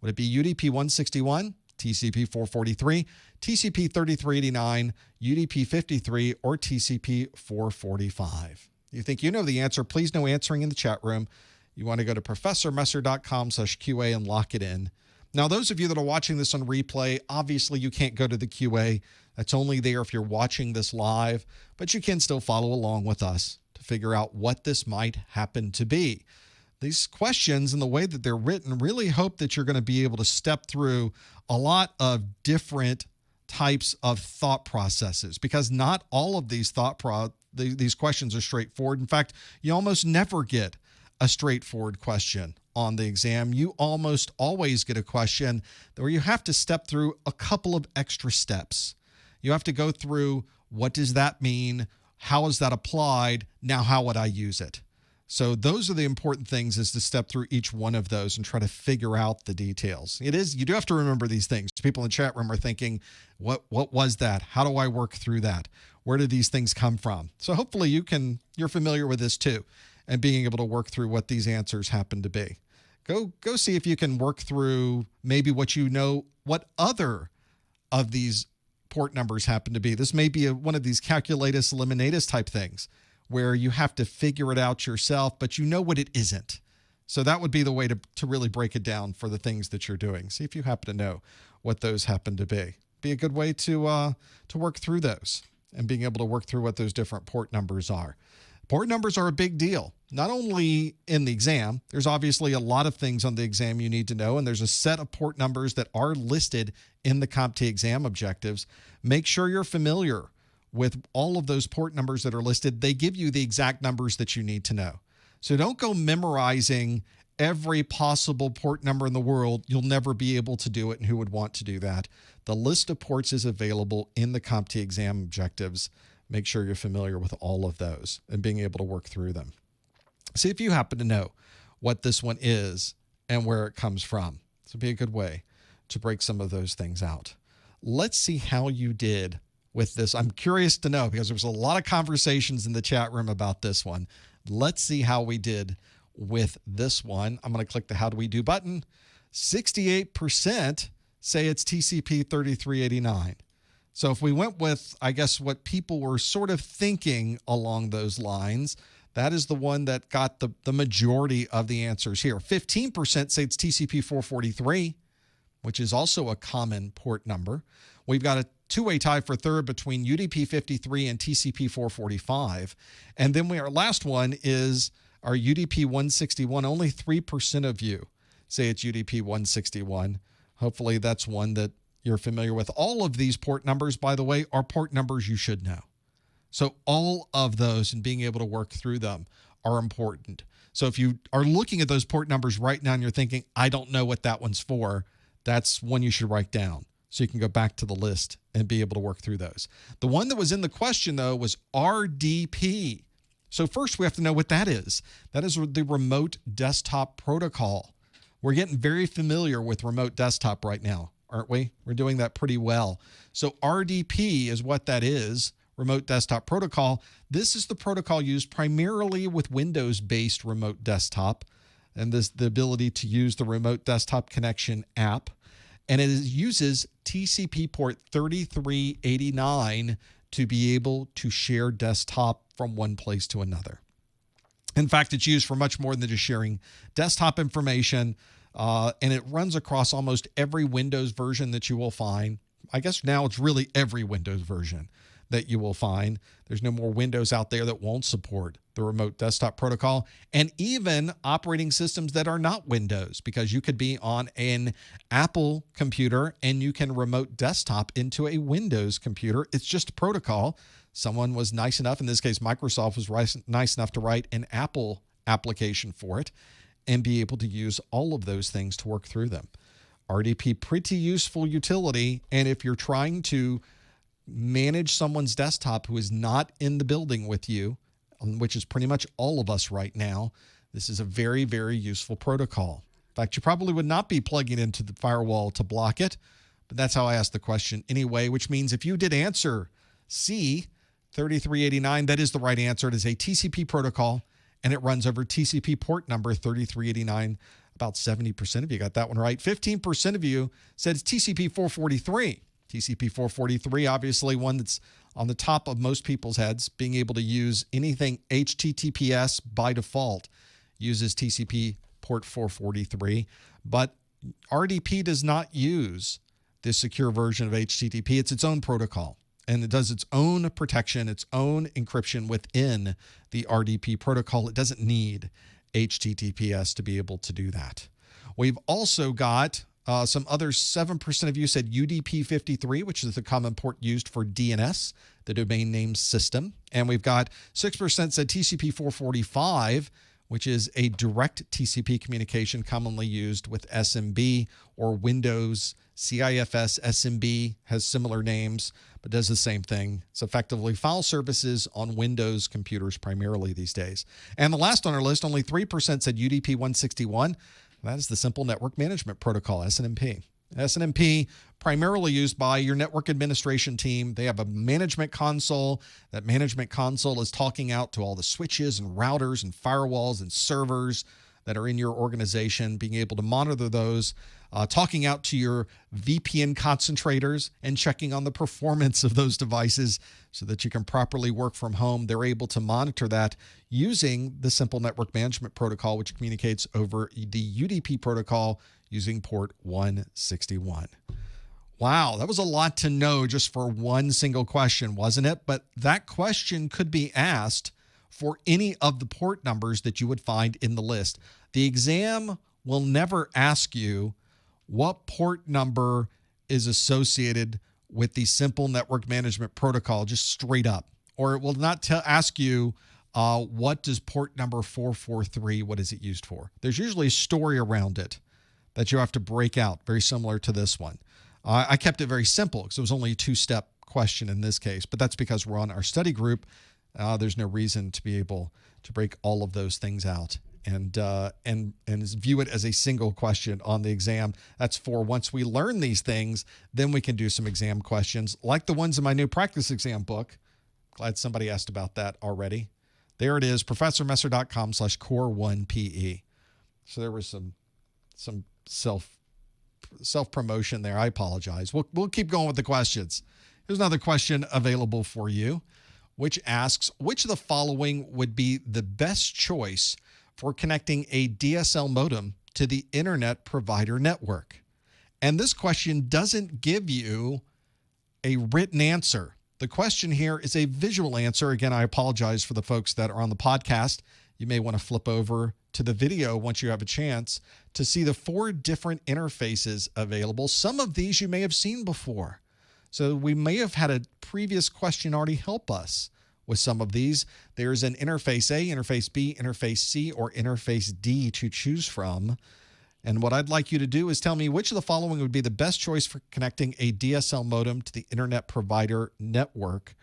S1: Would it be UDP 161, TCP 443, TCP 3389, UDP 53, or TCP 445? You think you know the answer? Please no answering in the chat room. You want to go to professormesser.com/QA and lock it in. Now, those of you that are watching this on replay, obviously you can't go to the QA. That's only there if you're watching this live, but you can still follow along with us to figure out what this might happen to be. These questions and the way that they're written really hope that you're going to be able to step through a lot of different types of thought processes, because not all of these these questions are straightforward. In fact, you almost never get a straightforward question on the exam. You almost always get a question where you have to step through a couple of extra steps. You have to go through, what does that mean? How is that applied? Now, how would I use it? So those are the important things, is to step through each one of those and try to figure out the details. You do have to remember these things. People in the chat room are thinking, what was that? How do I work through that? Where do these things come from? So hopefully you're familiar with this too, and being able to work through what these answers happen to be. Go see if you can work through maybe what other of these port numbers happen to be. This may be one of these calculatus eliminatus type things, where you have to figure it out yourself, but you know what it isn't. So that would be the way to really break it down for the things that you're doing. See if you happen to know what those happen to be. Be a good way to work through those, and being able to work through what those different port numbers are. Port numbers are a big deal, not only in the exam. There's obviously a lot of things on the exam you need to know, and there's a set of port numbers that are listed in the CompTIA exam objectives. Make sure you're familiar with all of those port numbers that are listed. They give you the exact numbers that you need to know. So don't go memorizing every possible port number in the world. You'll never be able to do it, and who would want to do that? The list of ports is available in the CompTIA exam objectives. Make sure you're familiar with all of those and being able to work through them. See if you happen to know what this one is and where it comes from. This would be a good way to break some of those things out. Let's see how you did with this. I'm curious to know, because there was a lot of conversations in the chat room about this one. Let's see how we did with this one. I'm going to click the How Do We Do button. 68% say it's TCP 3389. So if we went with, I guess, what people were sort of thinking along those lines, that is the one that got the majority of the answers here. 15% say it's TCP 443, which is also a common port number. We've got a two-way tie for third between UDP 53 and TCP 445. And then our last one is our UDP 161. Only 3% of you say it's UDP 161. Hopefully that's one that you're familiar with. All of these port numbers, by the way, are port numbers you should know. So all of those and being able to work through them are important. So if you are looking at those port numbers right now and you're thinking, I don't know what that one's for, that's one you should write down so you can go back to the list and be able to work through those. The one that was in the question, though, was RDP. So first we have to know what that is. That is the remote desktop protocol. We're getting very familiar with remote desktop right now, aren't we? We're doing that pretty well. So RDP is what that is, remote desktop protocol. This is the protocol used primarily with Windows-based remote desktop, and the ability to use the remote desktop connection app. And it uses TCP port 3389 to be able to share desktop from one place to another. In fact, it's used for much more than just sharing desktop information. And it runs across almost every Windows version that you will find. I guess now it's really every Windows version that you will find. There's no more Windows out there that won't support the remote desktop protocol, and even operating systems that are not Windows, because you could be on an Apple computer and you can remote desktop into a Windows computer. It's just a protocol. Someone was nice enough, in this case Microsoft was nice enough to write an Apple application for it and be able to use all of those things to work through them. RDP, pretty useful utility, and if you're trying to manage someone's desktop who is not in the building with you, which is pretty much all of us right now, this is a very, very useful protocol. In fact, you probably would not be plugging into the firewall to block it, but that's how I asked the question anyway, which means if you did answer C, 3389, that is the right answer. It is a TCP protocol, and it runs over TCP port number 3389. About 70% of you got that one right. 15% of you said it's TCP 443. TCP 443, obviously one that's on the top of most people's heads. Being able to use anything HTTPS by default uses TCP port 443. But RDP does not use this secure version of HTTP. It's its own protocol, and it does its own protection, its own encryption within the RDP protocol. It doesn't need HTTPS to be able to do that. We've also got some other 7% of you said UDP 53, which is the common port used for DNS, the domain name system. And we've got 6% said TCP 445, which is a direct TCP communication commonly used with SMB or Windows. CIFS SMB has similar names, but does the same thing. It's effectively file services on Windows computers primarily these days. And the last on our list, only 3% said UDP 161. That is the Simple Network Management Protocol, SNMP. SNMP, primarily used by your network administration team. They have a management console. That management console is talking out to all the switches and routers and firewalls and servers that are in your organization, being able to monitor those, talking out to your VPN concentrators and checking on the performance of those devices so that you can properly work from home. They're able to monitor that using the Simple Network Management Protocol, which communicates over the UDP protocol using port 161. Wow, that was a lot to know just for one single question, wasn't it? But that question could be asked for any of the port numbers that you would find in the list. The exam will never ask you what port number is associated with the Simple Network Management Protocol, just straight up. Or it will not ask you what does port number 443, what is it used for? There's usually a story around it that you have to break out, very similar to this one. I kept it very simple because it was only a two-step question in this case, but that's because we're on our study group. There's no reason to be able to break all of those things out and view it as a single question on the exam. That's for once we learn these things, then we can do some exam questions like the ones in my new practice exam book. Glad somebody asked about that already. There it is, professormesser.com/core1pe. So there was some self-promotion there. I apologize. We'll keep going with the questions. Here's another question available for you, which asks, which of the following would be the best choice for connecting a DSL modem to the internet provider network? And this question doesn't give you a written answer. The question here is a visual answer. Again, I apologize for the folks that are on the podcast. You may want to flip over to the video once you have a chance to see the 4 different interfaces available. Some of these you may have seen before. So we may have had a previous question already help us with some of these. There's an interface A, interface B, interface C, or interface D to choose from. And what I'd like you to do is tell me which of the following would be the best choice for connecting a DSL modem to the internet provider network.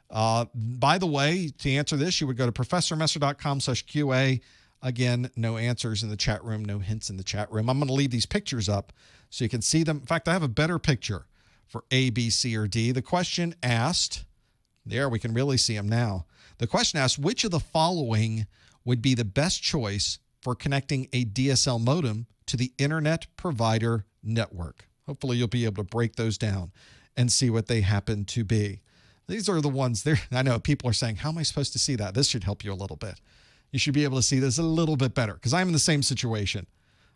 S1: By the way, to answer this, you would go to professormesser.com/QA. Again, no answers in the chat room, no hints in the chat room. I'm going to leave these pictures up so you can see them. In fact, I have a better picture for A, B, C, or D. The question asked, there, we can really see them now. The question asked, which of the following would be the best choice for connecting a DSL modem to the internet provider network? Hopefully you'll be able to break those down and see what they happen to be. These are the ones there. I know people are saying, how am I supposed to see that? This should help you a little bit. You should be able to see this a little bit better because I'm in the same situation.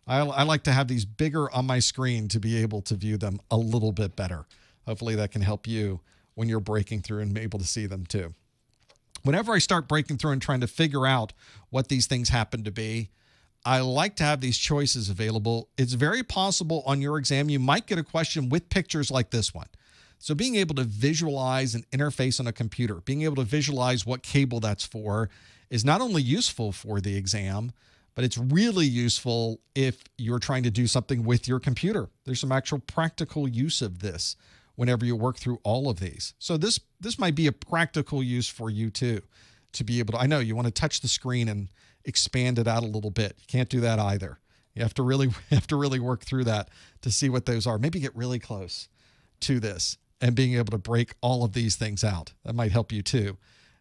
S1: I like to have these bigger on my screen to be able to view them a little bit better. Hopefully that can help you when you're breaking through and be able to see them too. Whenever I start breaking through and trying to figure out what these things happen to be, I like to have these choices available. It's very possible on your exam you might get a question with pictures like this one. So being able to visualize an interface on a computer, being able to visualize what cable that's for is not only useful for the exam, but it's really useful if you're trying to do something with your computer. There's some actual practical use of this whenever you work through all of these. So this might be a practical use for you too, to be able to, I know you want to touch the screen and expand it out a little bit. You can't do that either. You have to really work through that to see what those are. Maybe get really close to this and being able to break all of these things out. That might help you too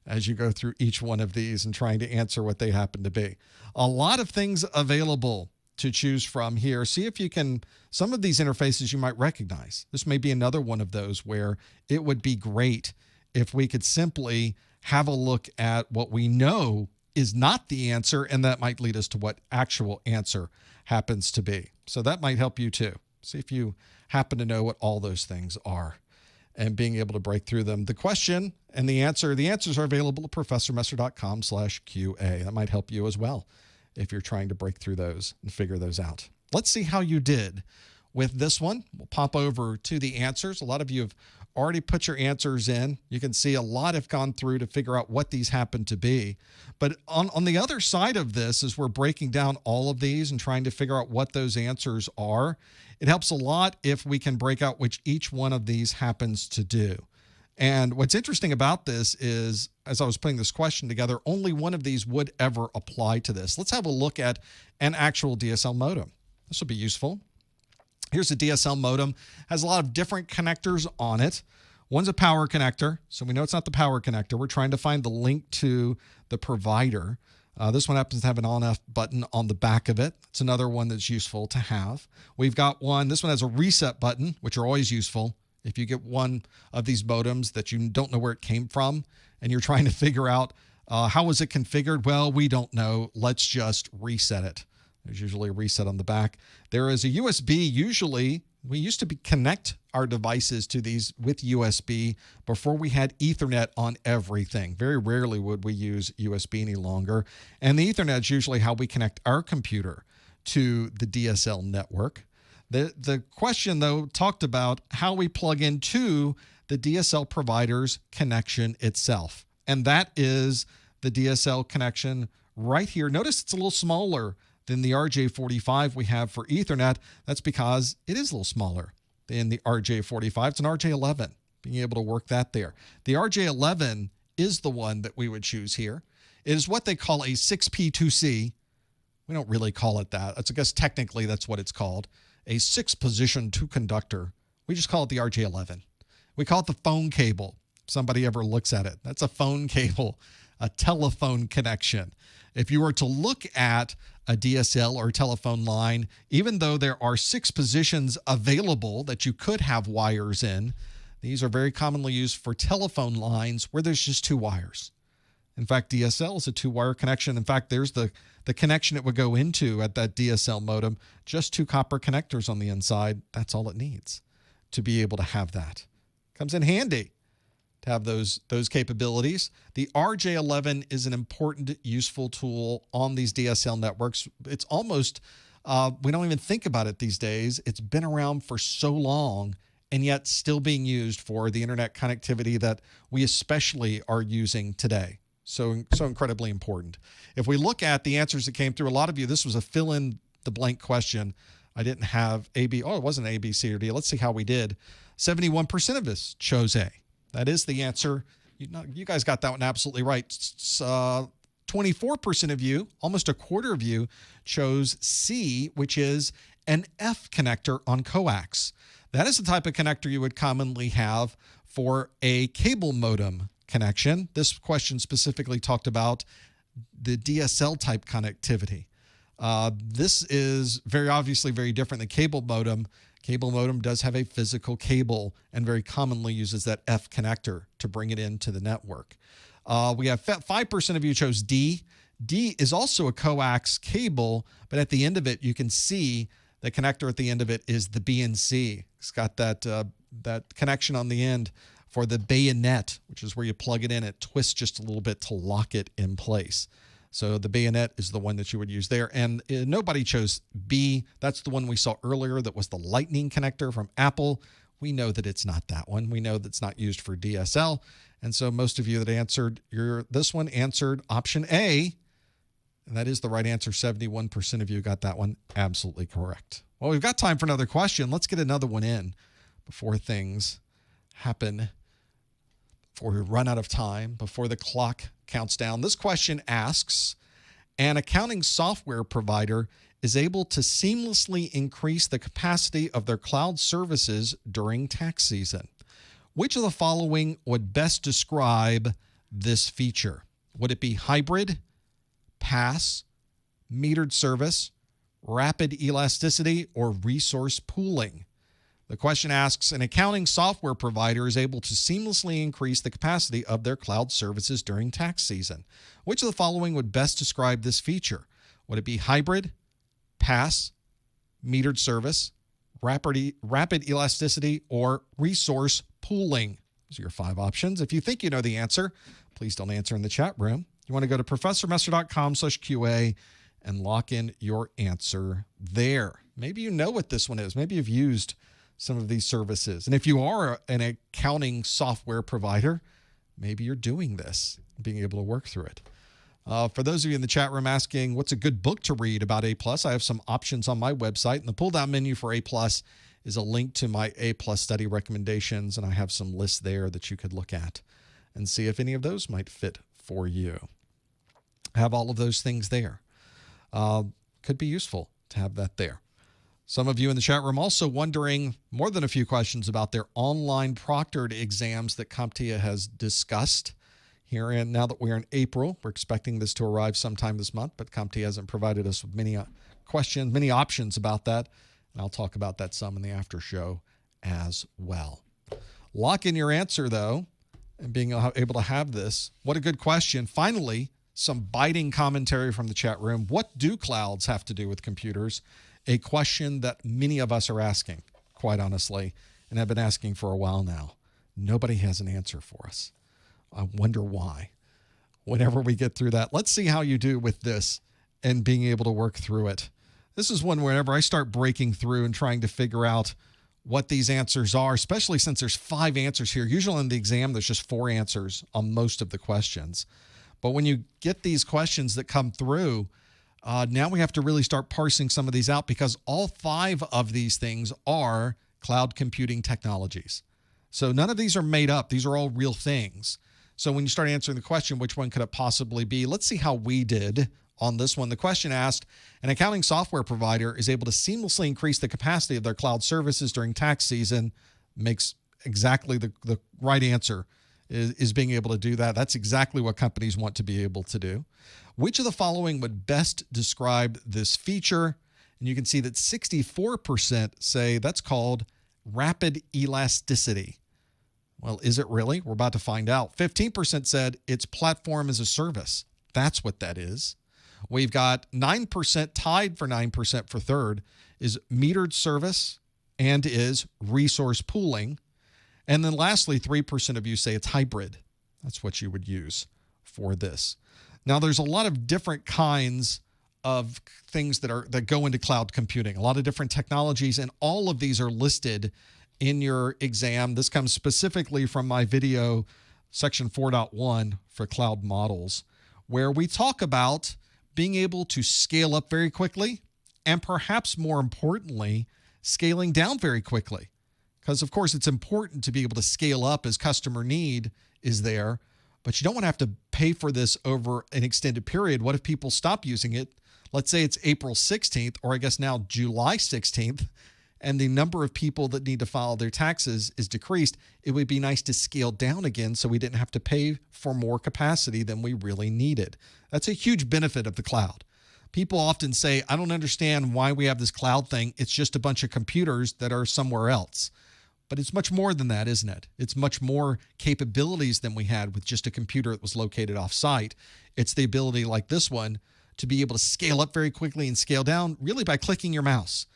S1: as you go through each one of these and trying to answer what they happen to be. A lot of things available to choose from here. See if you can, some of these interfaces you might recognize. This may be another one of those where it would be great if we could simply have a look at what we know is not the answer, and that might lead us to what actual answer happens to be. So that might help you too. See if you happen to know what all those things are and being able to break through them. The question and the answers are available at professormesser.com/QA. That might help you as well if you're trying to break through those and figure those out. Let's see how you did with this one. We'll pop over to the answers. A lot of you have already put your answers in. You can see a lot have gone through to figure out what these happen to be. But on the other side of this, as we're breaking down all of these and trying to figure out what those answers are, it helps a lot if we can break out which each one of these happens to do. And what's interesting about this is, as I was putting this question together, only one of these would ever apply to this. Let's have a look at an actual DSL modem. This will be useful. Here's a DSL modem. Has a lot of different connectors on it. One's a power connector, so we know it's not the power connector. We're trying to find the link to the provider. This one happens to have an on-off button on the back of it. It's another one that's useful to have. We've got one. This one has a reset button, which are always useful. If you get one of these modems that you don't know where it came from and you're trying to figure out how was it configured, well, we don't know. Let's just reset it. There's usually a reset on the back. There is a USB. Usually, we used to connect our devices to these with USB before we had Ethernet on everything. Very rarely would we use USB any longer. And the Ethernet is usually how we connect our computer to the DSL network. The question, though, talked about how we plug into the DSL provider's connection itself. And that is the DSL connection right here. Notice it's a little smaller than the RJ45 we have for Ethernet. That's because it is a little smaller than the RJ45. It's an RJ11, being able to work that there. The RJ11 is the one that we would choose here. It is what they call a 6P2C. We don't really call it that. I guess technically that's what it's called. A 6-position 2-conductor. We just call it the RJ11. We call it the phone cable. If somebody ever looks at it, that's a phone cable, a telephone connection. If you were to look at a DSL or telephone line, even though there are 6 positions available that you could have wires in, these are very commonly used for telephone lines where there's just 2 wires. In fact, DSL is a 2-wire connection. In fact, there's the connection it would go into at that DSL modem, just 2 copper connectors on the inside. That's all it needs to be able to have that. Comes in handy to have those capabilities. The RJ11 is an important, useful tool on these DSL networks. It's almost, we don't even think about it these days. It's been around for so long and yet still being used for the internet connectivity that we especially are using today. So incredibly important. If we look at the answers that came through, a lot of you, this was a fill-in-the-blank question. I didn't have A, B. Oh, it wasn't A, B, C, or D. Let's see how we did. 71% of us chose A. That is the answer. You guys got that one absolutely right. 24% of you, almost a quarter of you, chose C, which is an F connector on coax. That is the type of connector you would commonly have for a cable modem connection. This question specifically talked about the DSL type connectivity. This is very obviously very different than cable modem. Cable modem does have a physical cable and very commonly uses that F connector to bring it into the network. We have 5% of you chose D. D is also a coax cable, but at the end of it, you can see the connector at the end of it is the BNC. It's got that connection on the end for the bayonet, which is where you plug it in. It twists just a little bit to lock it in place. So the bayonet is the one that you would use there. And nobody chose B. That's the one we saw earlier that was the lightning connector from Apple. We know that it's not that one. We know that it's not used for DSL. And so most of you that answered this one answered option A. And that is the right answer. 71% of you got that one absolutely correct. Well, we've got time for another question. Let's get another one in before things happen, before we run out of time, before the clock counts down. This question asks, an accounting software provider is able to seamlessly increase the capacity of their cloud services during tax season. Which of the following would best describe this feature? Would it be hybrid, pass, metered service, rapid elasticity, or resource pooling? The question asks, an accounting software provider is able to seamlessly increase the capacity of their cloud services during tax season. Which of the following would best describe this feature? Would it be hybrid, pass, metered service, rapid elasticity, or resource pooling? Those are your 5 options. If you think you know the answer, please don't answer in the chat room. You want to go to professormesser.com/QA and lock in your answer there. Maybe you know what this one is. Maybe you've used some of these services. And if you are an accounting software provider, maybe you're doing this, being able to work through it. For those of you in the chat room asking, what's a good book to read about A+, I have some options on my website. And the pull-down menu for A+, is a link to my A+ study recommendations, and I have some lists there that you could look at and see if any of those might fit for you. I have all of those things there. Could be useful to have that there. Some of you in the chat room also wondering more than a few questions about their online proctored exams that CompTIA has discussed here. And now that we're in April, we're expecting this to arrive sometime this month, but CompTIA hasn't provided us with many questions, many options about that. And I'll talk about that some in the after show as well. Lock in your answer, though, and being able to have this. What a good question. Finally, some biting commentary from the chat room. What do clouds have to do with computers? A question that many of us are asking, quite honestly, and have been asking for a while now. Nobody has an answer for us. I wonder why. Whenever we get through that, let's see how you do with this and being able to work through it. This is one whenever I start breaking through and trying to figure out what these answers are, especially since there's 5 answers here. Usually in the exam, there's just 4 answers on most of the questions. But when you get these questions that come through, now we have to really start parsing some of these out because all 5 of these things are cloud computing technologies. So none of these are made up. These are all real things. So when you start answering the question, which one could it possibly be? Let's see how we did on this one. The question asked, an accounting software provider is able to seamlessly increase the capacity of their cloud services during tax season. Makes exactly the right answer is being able to do that. That's exactly what companies want to be able to do. Which of the following would best describe this feature? And you can see that 64% say that's called rapid elasticity. Well, is it really? We're about to find out. 15% said it's platform as a service. That's what that is. We've got 9% tied for 9% for third is metered service and is resource pooling. And then lastly, 3% of you say it's hybrid. That's what you would use for this. Now, there's a lot of different kinds of things that go into cloud computing, a lot of different technologies, and all of these are listed in your exam. This comes specifically from my video, section 4.1 for cloud models, where we talk about being able to scale up very quickly and perhaps more importantly, scaling down very quickly. Because, of course, it's important to be able to scale up as customer need is there, but you don't want to have to pay for this over an extended period. What if people stop using it? Let's say it's April 16th, or I guess now July 16th, and the number of people that need to file their taxes is decreased. It would be nice to scale down again so we didn't have to pay for more capacity than we really needed. That's a huge benefit of the cloud. People often say, I don't understand why we have this cloud thing. It's just a bunch of computers that are somewhere else. But it's much more than that, isn't it? It's much more capabilities than we had with just a computer that was located off-site. It's the ability like this one to be able to scale up very quickly and scale down really by clicking your mouse.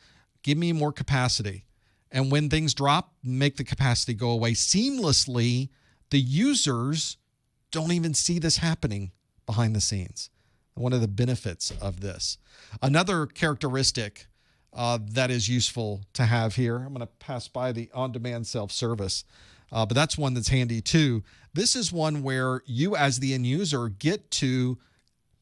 S1: Give me more capacity. And when things drop, make the capacity go away seamlessly. The users don't even see this happening behind the scenes. One of the benefits of this. Another characteristic that is useful to have here. I'm going to pass by the on-demand self-service, but that's one that's handy too. This is one where you as the end user get to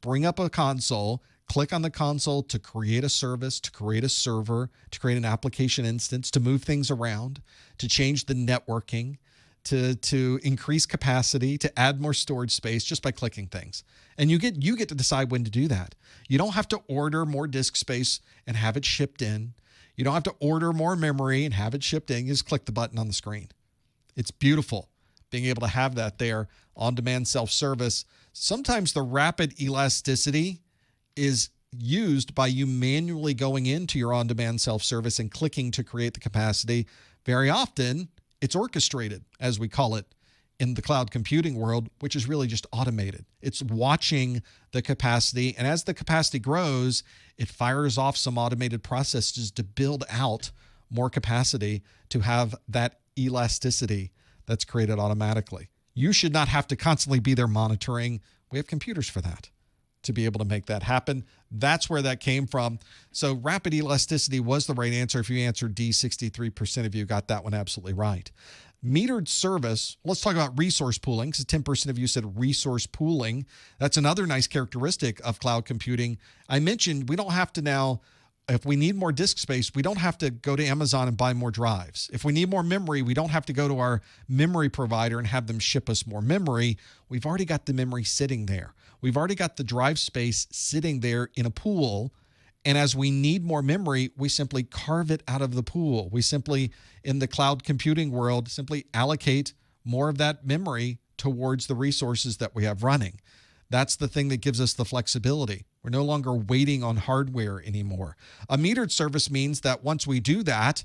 S1: bring up a console, click on the console to create a service, to create a server, to create an application instance, to move things around, to change the networking, to increase capacity, to add more storage space just by clicking things. And you get to decide when to do that. You don't have to order more disk space and have it shipped in. You don't have to order more memory and have it shipped in. You just click the button on the screen. It's beautiful being able to have that there. On-demand self-service. Sometimes the rapid elasticity is used by you manually going into your on-demand self-service and clicking to create the capacity. Very often, it's orchestrated, as we call it in the cloud computing world, which is really just automated. It's watching the capacity, and as the capacity grows, it fires off some automated processes to build out more capacity to have that elasticity that's created automatically. You should not have to constantly be there monitoring. We have computers for that. to be able to make that happen. That's where that came from. So rapid elasticity was the right answer. If you answered D, 63% of you got that one absolutely right. Metered service, let's talk about resource pooling, because 10% of you said resource pooling. That's another nice characteristic of cloud computing. I mentioned we don't have to now, if we need more disk space, we don't have to go to Amazon and buy more drives. If we need more memory, we don't have to go to our memory provider and have them ship us more memory. We've already got the memory sitting there. We've already got the drive space sitting there in a pool. And as we need more memory, we simply carve it out of the pool. We simply, in the cloud computing world, simply allocate more of that memory towards the resources that we have running. That's the thing that gives us the flexibility. We're no longer waiting on hardware anymore. A metered service means that once we do that,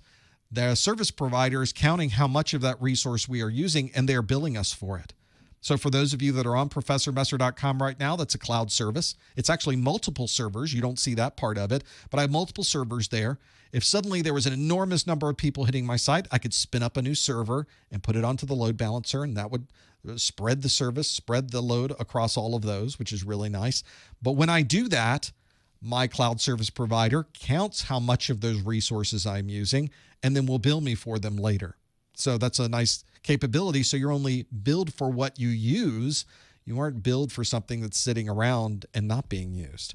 S1: the service provider is counting how much of that resource we are using, and they're billing us for it. So for those of you that are on ProfessorMesser.com right now, that's a cloud service. It's actually multiple servers. You don't see that part of it, but I have multiple servers there. If suddenly there was an enormous number of people hitting my site, I could spin up a new server and put it onto the load balancer, and that would spread the service, spread the load across all of those, which is really nice. But when I do that, my cloud service provider counts how much of those resources I'm using, and then will bill me for them later. So that's a nice capability. So you're only billed for what you use. You aren't billed for something that's sitting around and not being used.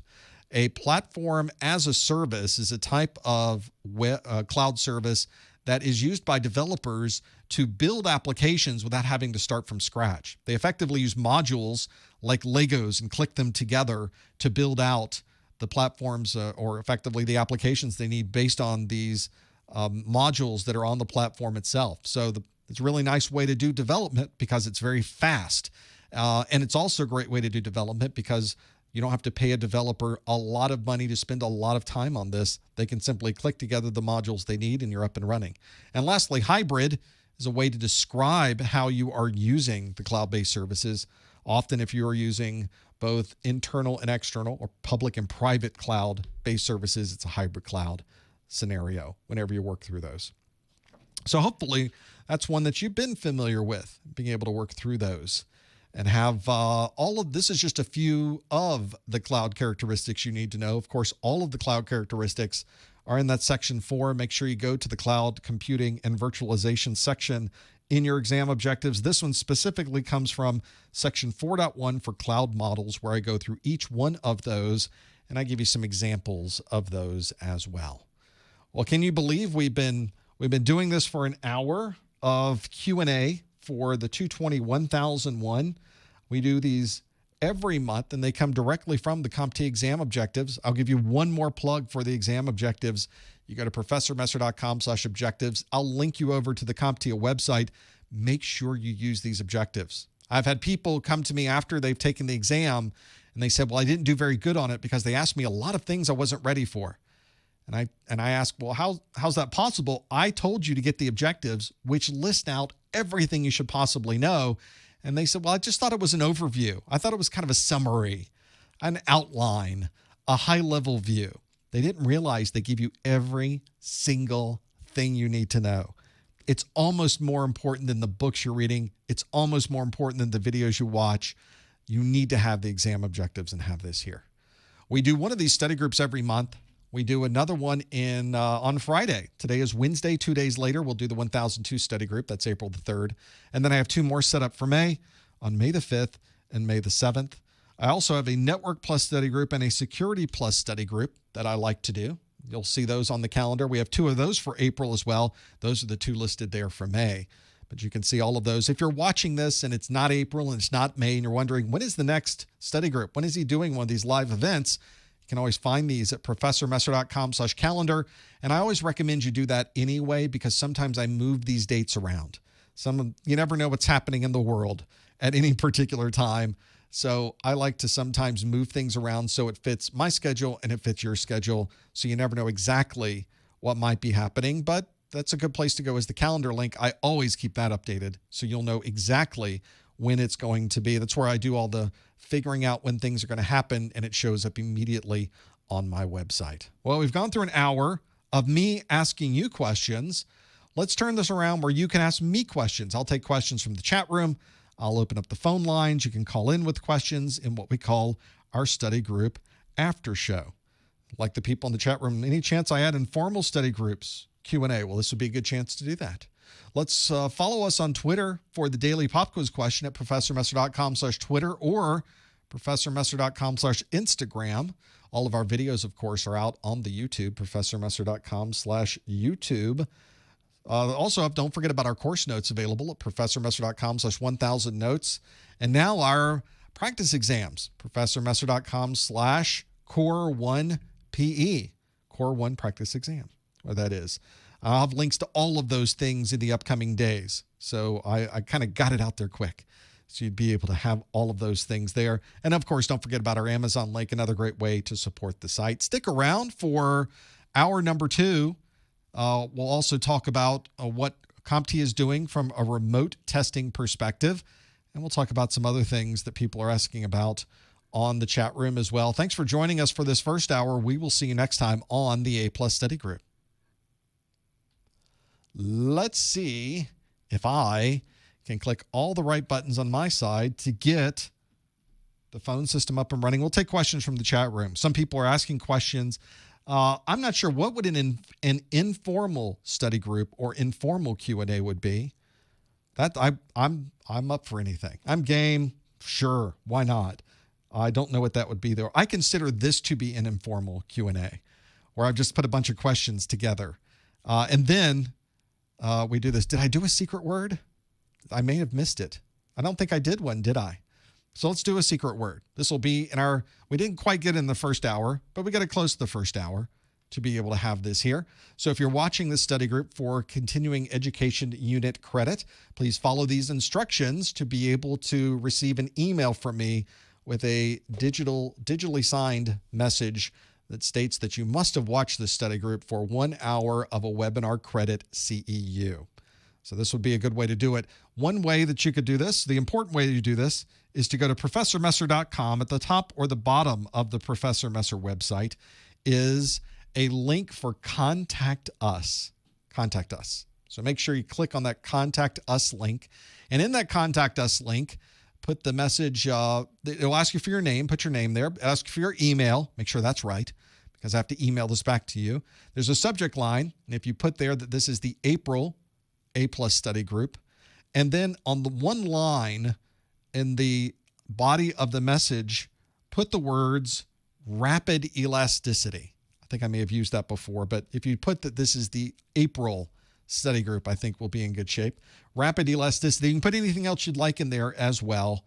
S1: A platform as a service is a type of cloud service that is used by developers to build applications without having to start from scratch. They effectively use modules like Legos and click them together to build out the platforms or effectively the applications they need based on these modules that are on the platform itself. So it's a really nice way to do development because it's very fast. And it's also a great way to do development because you don't have to pay a developer a lot of money to spend a lot of time on this. They can simply click together the modules they need and you're up and running. And lastly, hybrid is a way to describe how you are using the cloud-based services. Often if you are using both internal and external or public and private cloud-based services, it's a hybrid cloud scenario whenever you work through those. So hopefully that's one that you've been familiar with, being able to work through those and have all of this is just a few of the cloud characteristics you need to know. Of course, all of the cloud characteristics are in that section 4. Make sure you go to the cloud computing and virtualization section in your exam objectives. This one specifically comes from section 4.1 for cloud models, where I go through each one of those and I give you some examples of those as well. Well, can you believe we've been doing this for an hour of Q&A for the 220-1001. We do these every month, and they come directly from the CompTIA exam objectives. I'll give you one more plug for the exam objectives. You go to ProfessorMesser.com/objectives. I'll link you over to the CompTIA website. Make sure you use these objectives. I've had people come to me after they've taken the exam, and they said, well, I didn't do very good on it because they asked me a lot of things I wasn't ready for. And I asked, well, how's that possible? I told you to get the objectives, which list out everything you should possibly know. And they said, well, I just thought it was an overview. I thought it was kind of a summary, an outline, a high-level view. They didn't realize they give you every single thing you need to know. It's almost more important than the books you're reading. It's almost more important than the videos you watch. You need to have the exam objectives and have this here. We do one of these study groups every month. We do another one on Friday. Today is Wednesday. 2 days later, we'll do the 1002 study group. That's April the 3rd. And then I have 2 more set up for May, on May the 5th and May the 7th. I also have a Network Plus study group and a Security Plus study group that I like to do. You'll see those on the calendar. We have 2 of those for April as well. Those are the 2 listed there for May. But you can see all of those. If you're watching this and it's not April and it's not May and you're wondering, when is the next study group? When is he doing one of these live events? You can always find these at ProfessorMesser.com/calendar. And I always recommend you do that anyway, because sometimes I move these dates around. You never know what's happening in the world at any particular time. So I like to sometimes move things around so it fits my schedule and it fits your schedule. So you never know exactly what might be happening, but that's a good place to go is the calendar link. I always keep that updated so you'll know exactly when it's going to be. That's where I do all the figuring out when things are going to happen, and it shows up immediately on my website. Well, we've gone through an hour of me asking you questions. Let's turn this around where you can ask me questions. I'll take questions from the chat room. I'll open up the phone lines. You can call in with questions in what we call our study group after show. Like the people in the chat room, any chance I add informal study groups Q&A? Well, this would be a good chance to do that. Let's follow us on Twitter for the daily pop quiz question at professormesser.com/Twitter or professormesser.com/Instagram. All of our videos, of course, are out on the YouTube, professormesser.com/YouTube. Also, don't forget about our course notes available at professormesser.com/1000notes. And now our practice exams, professormesser.com/Core1PE, Core 1 practice exam, where that is. I'll have links to all of those things in the upcoming days. So I kind of got it out there quick. So you'd be able to have all of those things there. And of course, don't forget about our Amazon link, another great way to support the site. Stick around for hour number 2. We'll also talk about what CompTIA is doing from a remote testing perspective. And we'll talk about some other things that people are asking about on the chat room as well. Thanks for joining us for this first hour. We will see you next time on the A+ Study Group. Let's see if I can click all the right buttons on my side to get the phone system up and running. We'll take questions from the chat room. Some people are asking questions. I'm not sure what would an informal study group or informal Q&A would be. That I'm up for anything. I'm game. Sure, why not? I don't know what that would be though. I consider this to be an informal Q&A, where I've just put a bunch of questions together, and then we do this. Did I do a secret word? I may have missed it. I don't think I did one, did I? So let's do a secret word. This will be in our, we didn't quite get in the first hour, but we got to close the first hour to be able to have this here. So if you're watching this study group for continuing education unit credit, please follow these instructions to be able to receive an email from me with a digitally signed message that states that you must have watched this study group for 1 hour of a webinar credit CEU. So this would be a good way to do it. One way that you could do this, the important way to do this, is to go to professormesser.com. At the top or the bottom of the Professor Messer website is a link for Contact Us. Contact Us. So make sure you click on that Contact Us link. And in that Contact Us link, put the message, it'll ask you for your name, put your name there, ask for your email, make sure that's right, because I have to email this back to you. There's a subject line, and if you put there that this is the April A+ study group, and then on the one line in the body of the message, put the words rapid elasticity. I think I may have used that before, but if you put that this is the April study group, I think we'll be in good shape. Rapid elasticity. You can put anything else you'd like in there as well.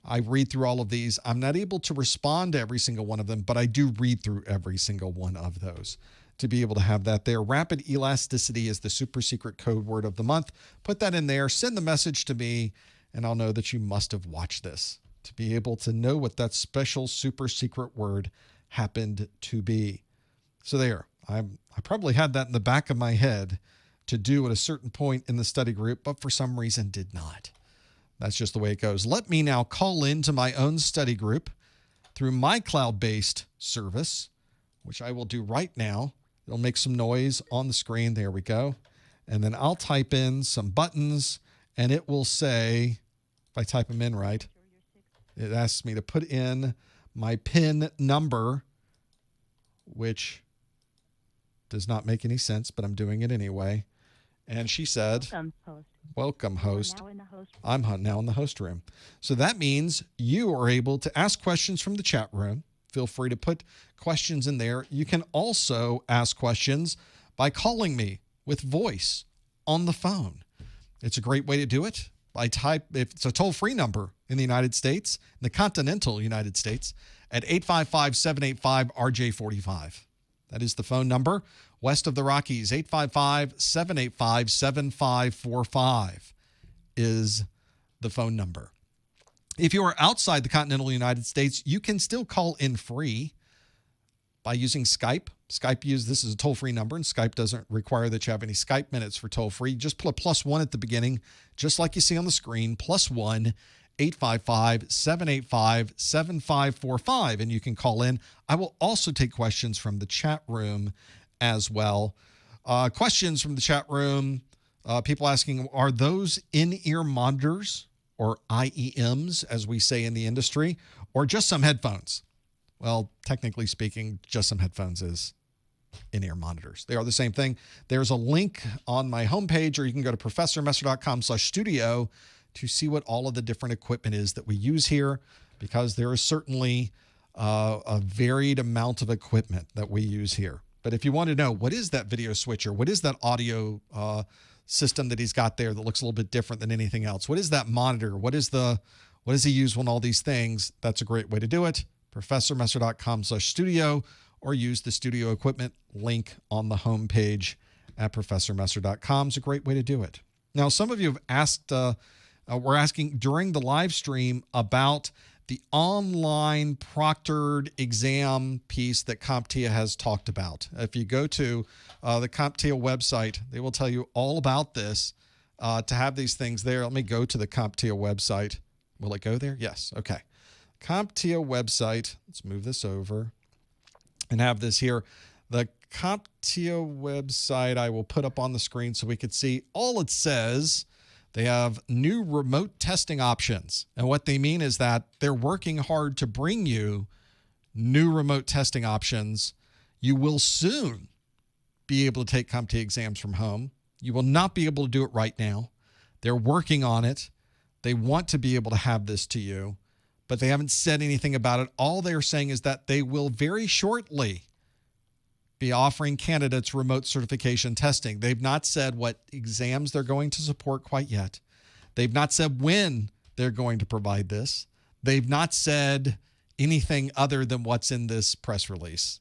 S1: I read through all of these. I'm not able to respond to every single one of them, but I do read through every single one of those to be able to have that there. Rapid elasticity is the super secret code word of the month. Put that in there, send the message to me, and I'll know that you must have watched this to be able to know what that special super secret word happened to be. So there, I probably had that in the back of my head to do at a certain point in the study group, but for some reason did not. That's just the way it goes. Let me now call into my own study group through my cloud-based service, which I will do right now. It'll make some noise on the screen. There we go. And then I'll type in some buttons, and it will say, if I type them in right, it asks me to put in my PIN number, which does not make any sense, but I'm doing it anyway. And she said, welcome, host. I'm now in the host room. So that means you are able to ask questions from the chat room. Feel free to put questions in there. You can also ask questions by calling me with voice on the phone. It's a great way to do it. It's a toll-free number in the United States, in the continental United States, at 855-785-RJ45. That is the phone number. West of the Rockies, 855-785-7545 is the phone number. If you are outside the continental United States, you can still call in free by using Skype. This is a toll-free number, and Skype doesn't require that you have any Skype minutes for toll-free. Just put a +1 at the beginning, just like you see on the screen, +1 855-785-7545, and you can call in. I will also take questions from the chat room as well. Questions from the chat room, people asking, are those in-ear monitors or IEMs, as we say in the industry, or just some headphones? Well, technically speaking, just some headphones is in-ear monitors. They are the same thing. There's a link on my homepage, or you can go to professormesser.com/studio to see what all of the different equipment is that we use here, because there is certainly a varied amount of equipment that we use here. But if you want to know, what is that video switcher? What is that audio system that he's got there that looks a little bit different than anything else? What is that monitor? What does he use on all these things? That's a great way to do it. professormesser.com/studio, or use the studio equipment link on the homepage at professormesser.com. It's a great way to do it. Now, some of you have asked, we're asking during the live stream about the online proctored exam piece that CompTIA has talked about. If you go to the CompTIA website, they will tell you all about this to have these things there. Let me go to the CompTIA website. Will it go there? Yes. Okay. CompTIA website. Let's move this over and have this here. The CompTIA website I will put up on the screen so we could see. All it says, they have new remote testing options. And what they mean is that they're working hard to bring you new remote testing options. You will soon be able to take CompTIA exams from home. You will not be able to do it right now. They're working on it. They want to be able to have this to you, but they haven't said anything about it. All they're saying is that they will very shortly be offering candidates remote certification testing. They've not said what exams they're going to support quite yet. They've not said when they're going to provide this. They've not said anything other than what's in this press release,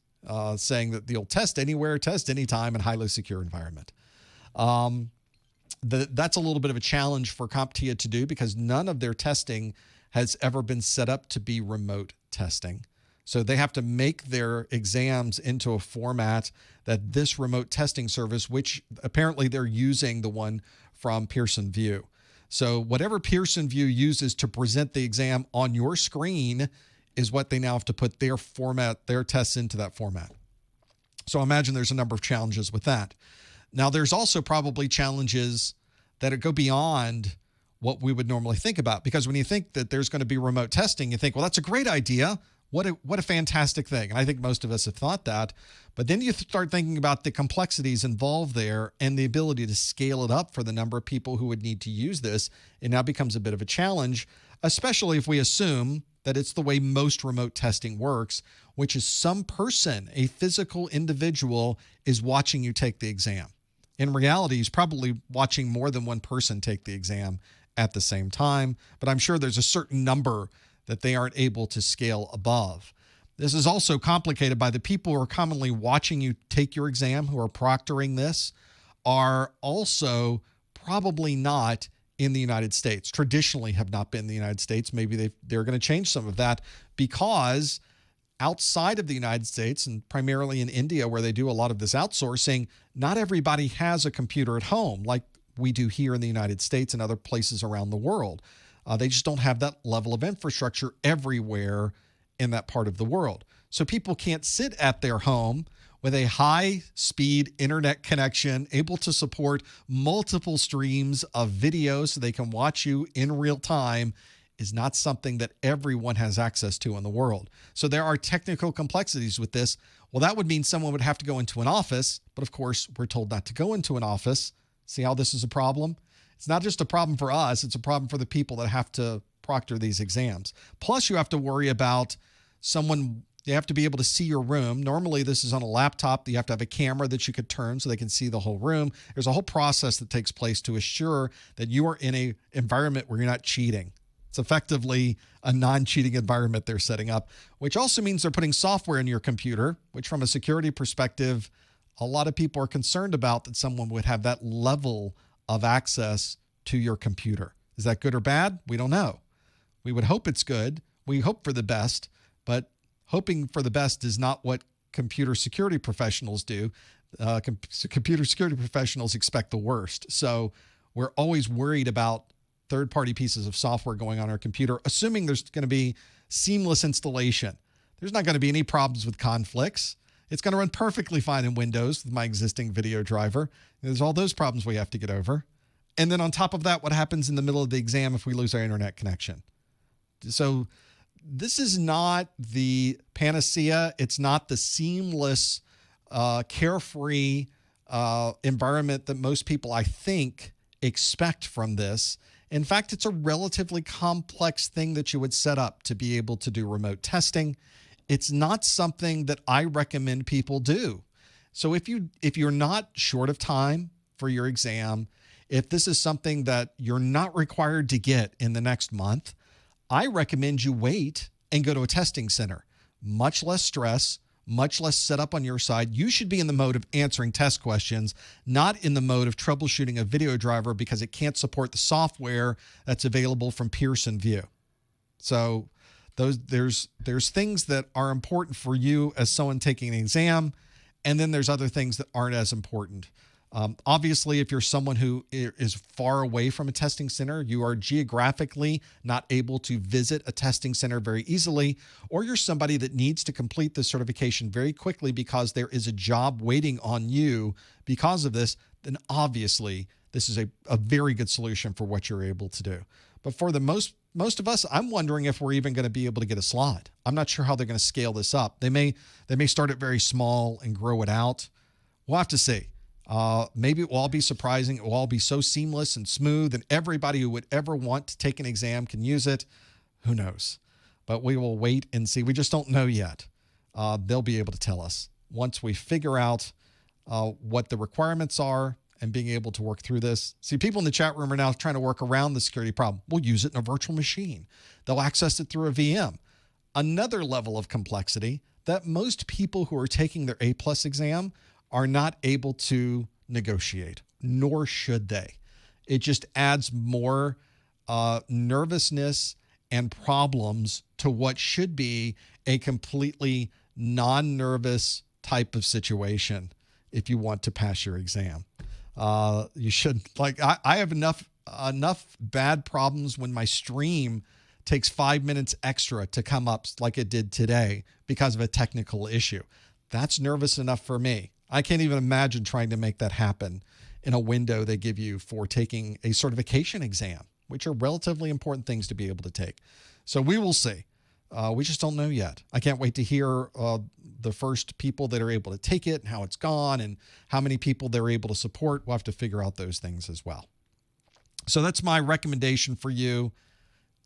S1: saying that they'll test anywhere, test anytime, in highly secure environment. That's a little bit of a challenge for CompTIA to do, because none of their testing has ever been set up to be remote testing. So they have to make their exams into a format that this remote testing service, which apparently they're using the one from Pearson VUE. So whatever Pearson VUE uses to present the exam on your screen is what they now have to put their format, their tests into that format. So I imagine there's a number of challenges with that. Now, there's also probably challenges that go beyond what we would normally think about, because when you think that there's going to be remote testing, you think, well, that's a great idea. What a fantastic thing. And I think most of us have thought that. But then you start thinking about the complexities involved there and the ability to scale it up for the number of people who would need to use this. It now becomes a bit of a challenge, especially if we assume that it's the way most remote testing works, which is some person, a physical individual, is watching you take the exam. In reality, he's probably watching more than one person take the exam at the same time, but I'm sure there's a certain number that they aren't able to scale above. This is also complicated by the people who are commonly watching you take your exam, who are proctoring this, are also probably not in the United States, traditionally have not been in the United States. Maybe they're going to change some of that, because outside of the United States, and primarily in India, where they do a lot of this outsourcing, not everybody has a computer at home like we do here in the United States and other places around the world. They just don't have that level of infrastructure everywhere in that part of the world. So people can't sit at their home with a high-speed internet connection, able to support multiple streams of video so they can watch you in real time, is not something that everyone has access to in the world. So there are technical complexities with this. Well, that would mean someone would have to go into an office, but of course, we're told not to go into an office. See how this is a problem? It's not just a problem for us, it's a problem for the people that have to proctor these exams. Plus, you have to worry about someone, you have to be able to see your room. Normally, this is on a laptop. You have to have a camera that you could turn so they can see the whole room. There's a whole process that takes place to assure that you are in an environment where you're not cheating. It's effectively a non-cheating environment they're setting up, which also means they're putting software in your computer, which from a security perspective, a lot of people are concerned about, that someone would have that level of access to your computer. Is that good or bad? We don't know. We would hope it's good. We hope for the best, but hoping for the best is not what computer security professionals do. Computer security professionals expect the worst. So we're always worried about third-party pieces of software going on our computer, assuming there's going to be seamless installation. There's not going to be any problems with conflicts. It's going to run perfectly fine in Windows with my existing video driver. There's all those problems we have to get over. And then on top of that, what happens in the middle of the exam if we lose our internet connection? So this is not the panacea. It's not the seamless, carefree environment that most people, I think, expect from this. In fact, it's a relatively complex thing that you would set up to be able to do remote testing. It's not something that I recommend people do. So if you're not short of time for your exam, if this is something that you're not required to get in the next month, I recommend you wait and go to a testing center. Much less stress, much less setup on your side. You should be in the mode of answering test questions, not in the mode of troubleshooting a video driver because it can't support the software that's available from Pearson VUE. So there's things that are important for you as someone taking an exam, and then there's other things that aren't as important. Obviously, if you're someone who is far away from a testing center, you are geographically not able to visit a testing center very easily, or you're somebody that needs to complete this certification very quickly because there is a job waiting on you because of this, then obviously this is a very good solution for what you're able to do. But for the most of us, I'm wondering if we're even going to be able to get a slot. I'm not sure how they're going to scale this up. They may start it very small and grow it out. We'll have to see. Maybe it will all be surprising. It will all be so seamless and smooth, and everybody who would ever want to take an exam can use it. Who knows? But we will wait and see. We just don't know yet. They'll be able to tell us once we figure out what the requirements are and being able to work through this. See, people in the chat room are now trying to work around the security problem. We'll use it in a virtual machine. They'll access it through a VM. Another level of complexity that most people who are taking their A+ exam are not able to negotiate, nor should they. It just adds more nervousness and problems to what should be a completely non-nervous type of situation if you want to pass your exam. You should, like, I have enough bad problems when my stream takes 5 minutes extra to come up like it did today because of a technical issue. That's nervous enough for me. I can't even imagine trying to make that happen in a window they give you for taking a certification exam, which are relatively important things to be able to take. So we will see. We just don't know yet. I can't wait to hear the first people that are able to take it and how it's gone and how many people they're able to support. We'll have to figure out those things as well. So that's my recommendation for you.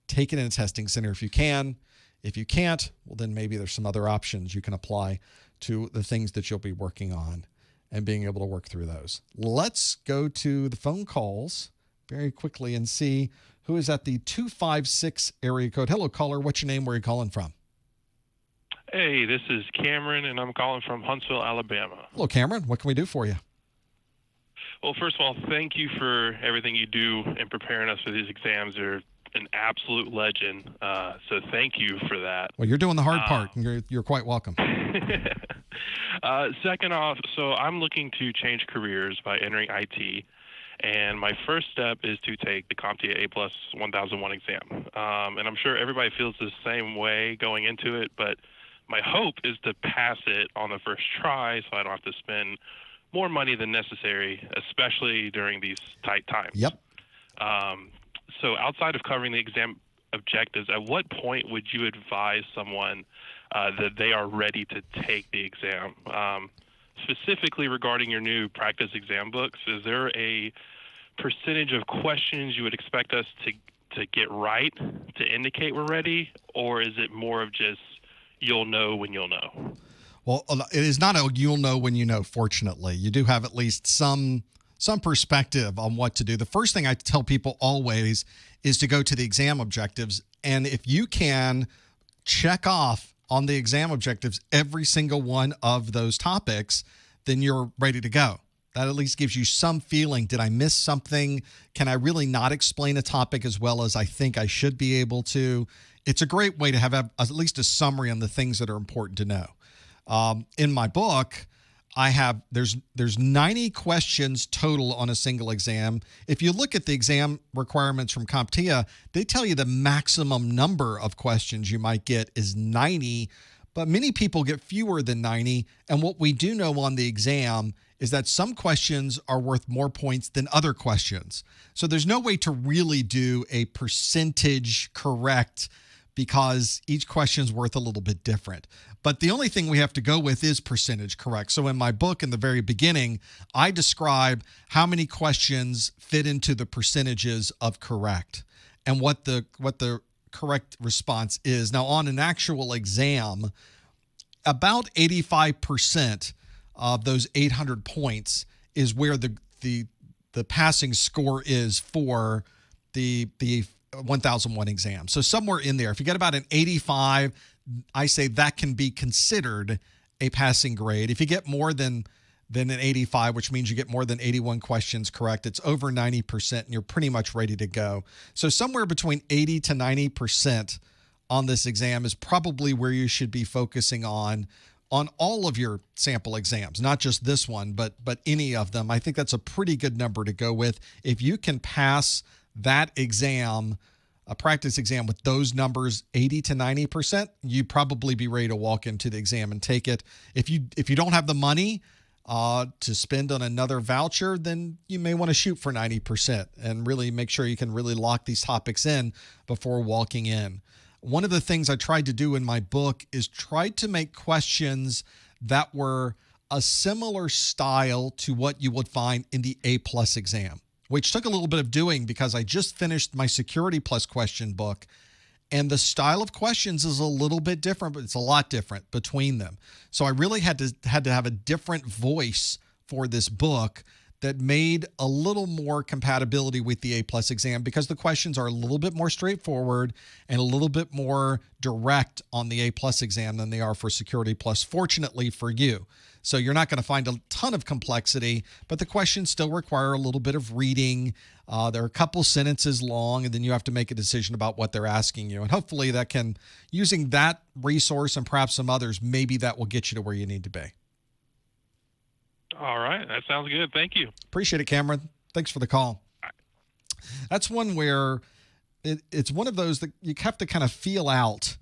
S1: Take it in a testing center if you can. If you can't, well, then maybe there's some other options you can apply to the things that you'll be working on and being able to work through those. Let's go to the phone calls very quickly and see who is at the 256 area code. Hello, caller. What's your name? Where are you calling from?
S2: Hey, this is Cameron, and I'm calling from Huntsville, Alabama.
S1: Hello, Cameron. What can we do for you?
S2: Well, first of all, thank you for everything you do in preparing us for these exams. You're an absolute legend, so thank you for that.
S1: Well, you're doing the hard part, and you're quite welcome.
S2: Second off, so I'm looking to change careers by entering IT, and my first step is to take the CompTIA A+ 1001 exam. And I'm sure everybody feels the same way going into it, but my hope is to pass it on the first try so I don't have to spend more money than necessary, especially during these tight times.
S1: Yep.
S2: So outside of covering the exam objectives, at what point would you advise someone that they are ready to take the exam? Specifically regarding your new practice exam books, is there a percentage of questions you would expect us to get right to indicate we're ready, or is it more of just you'll know when you'll know?
S1: Well, it is not a you'll know when you know, fortunately. You do have at least some perspective on what to do. The first thing I tell people always is to go to the exam objectives. And if you can check off on the exam objectives every single one of those topics, then you're ready to go. That at least gives you some feeling. Did I miss something? Can I really not explain a topic as well as I think I should be able to? It's a great way to have at least a summary on the things that are important to know. In my book, there's 90 questions total on a single exam. If you look at the exam requirements from CompTIA, they tell you the maximum number of questions you might get is 90, but many people get fewer than 90. And what we do know on the exam is that some questions are worth more points than other questions. So there's no way to really do a percentage correct because each question is worth a little bit different. But the only thing we have to go with is percentage correct. So in my book, in the very beginning, I describe how many questions fit into the percentages of correct and what the correct response is. Now, on an actual exam, about 85% of those 800 points is where the passing score is for the 1001 exam. So somewhere in there, if you get about an 85, I say that can be considered a passing grade. If you get more than an 85, which means you get more than 81 questions correct, it's over 90% and you're pretty much ready to go. So somewhere between 80 to 90% on this exam is probably where you should be focusing on all of your sample exams, not just this one, but any of them. I think that's a pretty good number to go with. If you can pass that exam, a practice exam with those numbers, 80 to 90%, you'd probably be ready to walk into the exam and take it. If you don't have the money to spend on another voucher, then you may want to shoot for 90% and really make sure you can really lock these topics in before walking in. One of the things I tried to do in my book is try to make questions that were a similar style to what you would find in the A+ exam, which took a little bit of doing because I just finished my Security Plus question book, and the style of questions is a little bit different, but it's a lot different between them. So I really had to have a different voice for this book that made a little more compatibility with the A+ exam because the questions are a little bit more straightforward and a little bit more direct on the A+ exam than they are for Security Plus, fortunately for you. So you're not going to find a ton of complexity, but the questions still require a little bit of reading. They're a couple sentences long, and then you have to make a decision about what they're asking you. And hopefully that can, using that resource and perhaps some others, maybe that will get you to where you need to be.
S2: All right. That sounds good. Thank you.
S1: Appreciate it, Cameron. Thanks for the call. That's one where it's one of those that you have to kind of feel out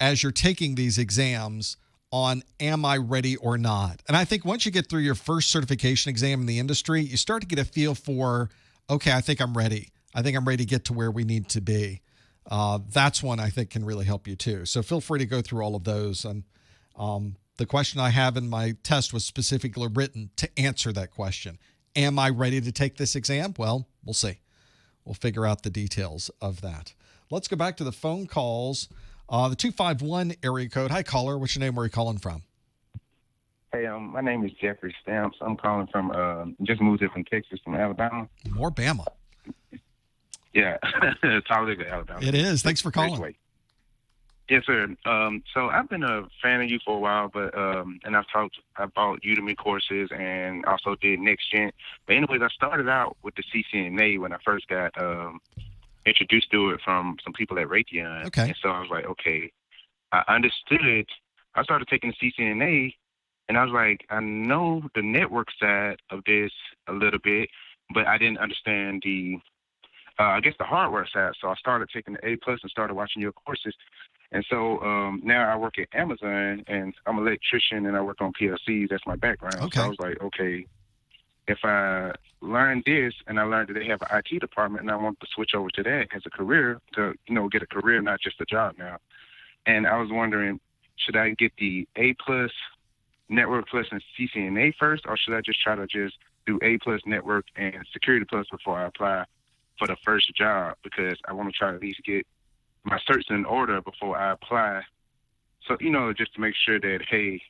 S1: as you're taking these exams on am I ready or not. And I think once you get through your first certification exam in the industry, you start to get a feel for, okay, I think I'm ready. I think I'm ready to get to where we need to be. That's one I think can really help you too. So feel free to go through all of those. And the question I have in my test was specifically written to answer that question. Am I ready to take this exam? Well, we'll see. We'll figure out the details of that. Let's go back to the phone calls. The 251 area code. Hi, caller. What's your name? Where are you calling from?
S3: Hey, my name is Jeffrey Stamps. I'm calling from, just moved here from Texas, from Alabama.
S1: More Bama.
S3: Yeah, Talladega, Alabama.
S1: It is. Thanks for calling.
S3: Raceway. Yes, sir. So I've been a fan of you for a while, but and I bought Udemy courses and also did Next Gen. But anyways, I started out with the CCNA when I first got introduced to it from some people at Raytheon.
S1: Okay.
S3: And so I was like, okay, I understood. I started taking the CCNA, and I was like, I know the network side of this a little bit, but I didn't understand the hardware side. So I started taking the A+ and started watching your courses. And so now I work at Amazon, and I'm an electrician, and I work on PLCs. That's my background.
S1: Okay.
S3: So I was like, okay, if I learned this and I learned that they have an IT department and I want to switch over to that as a career to, get a career, not just a job now. And I was wondering, should I get the A+, Network Plus, and CCNA first, or should I just try to just do A+, Network, and Security Plus before I apply for the first job? Because I want to try to at least get my certs in order before I apply. So, just to make sure that, hey,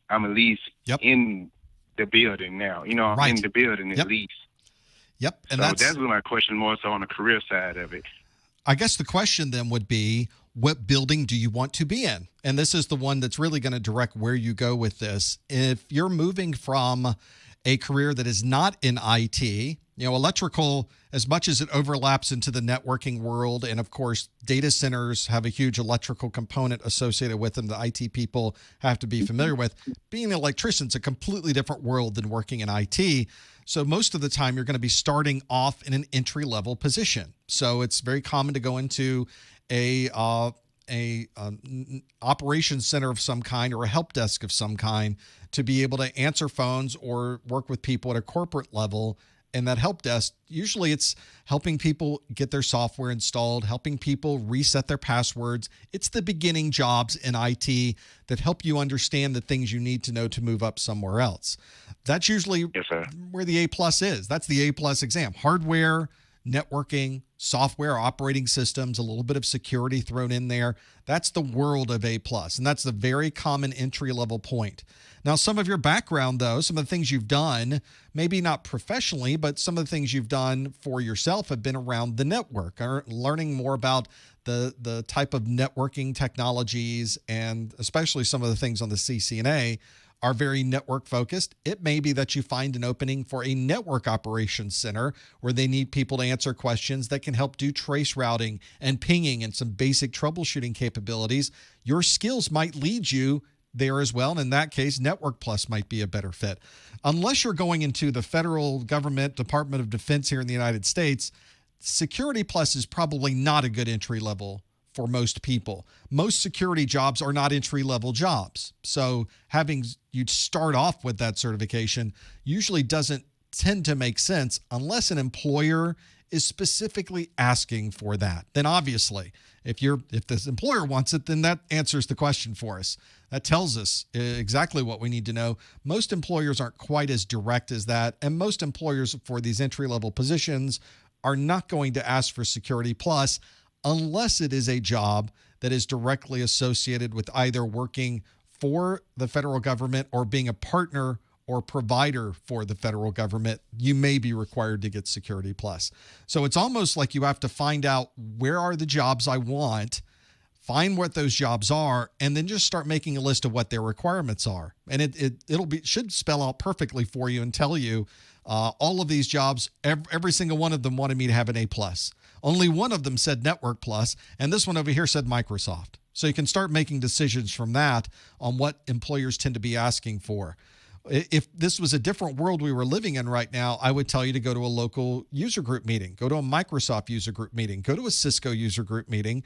S3: I'm at least in the building now. I'm
S1: Right.
S3: in the building at least.
S1: Yep. And
S3: so
S1: that's
S3: my question more so on the career side of it.
S1: I guess the question then would be, what building do you want to be in? And this is the one that's really going to direct where you go with this. If you're moving from a career that is not in IT, electrical, as much as it overlaps into the networking world, and of course, data centers have a huge electrical component associated with them that IT people have to be familiar with. Being an electrician is a completely different world than working in IT. So most of the time, you're going to be starting off in an entry-level position. So it's very common to go into a operations center of some kind or a help desk of some kind to be able to answer phones or work with people at a corporate level And that help desk, usually it's helping people get their software installed, helping people reset their passwords. It's the beginning jobs in IT that help you understand the things you need to know to move up somewhere else. That's usually where the A+ is. That's the A+ exam. Hardware, networking, software, operating systems, a little bit of security thrown in there. That's the world of A+, and that's the very common entry-level point. Now, some of your background, though, some of the things you've done, maybe not professionally, but some of the things you've done for yourself have been around the network, or learning more about the type of networking technologies, and especially some of the things on the CCNA are very network focused. It may be that you find an opening for a network operations center where they need people to answer questions that can help do trace routing and pinging and some basic troubleshooting capabilities. Your skills might lead you there as well. And in that case, Network Plus might be a better fit. Unless you're going into the federal government, Department of Defense here in the United States, Security Plus is probably not a good entry level for most people. Most security jobs are not entry-level jobs. So having you start off with that certification usually doesn't tend to make sense unless an employer is specifically asking for that. Then obviously, if this employer wants it, then that answers the question for us. That tells us exactly what we need to know. Most employers aren't quite as direct as that, and most employers for these entry-level positions are not going to ask for Security Plus unless it is a job that is directly associated with either working for the federal government or being a partner or provider for the federal government. You may be required to get Security Plus. So it's almost like you have to find out where are the jobs I want, find what those jobs are, and then just start making a list of what their requirements are. And it should spell out perfectly for you and tell you all of these jobs, every single one of them wanted me to have an A+. Only one of them said Network Plus, and this one over here said Microsoft. So you can start making decisions from that on what employers tend to be asking for. If this was a different world we were living in right now, I would tell you to go to a local user group meeting, go to a Microsoft user group meeting, go to a Cisco user group meeting,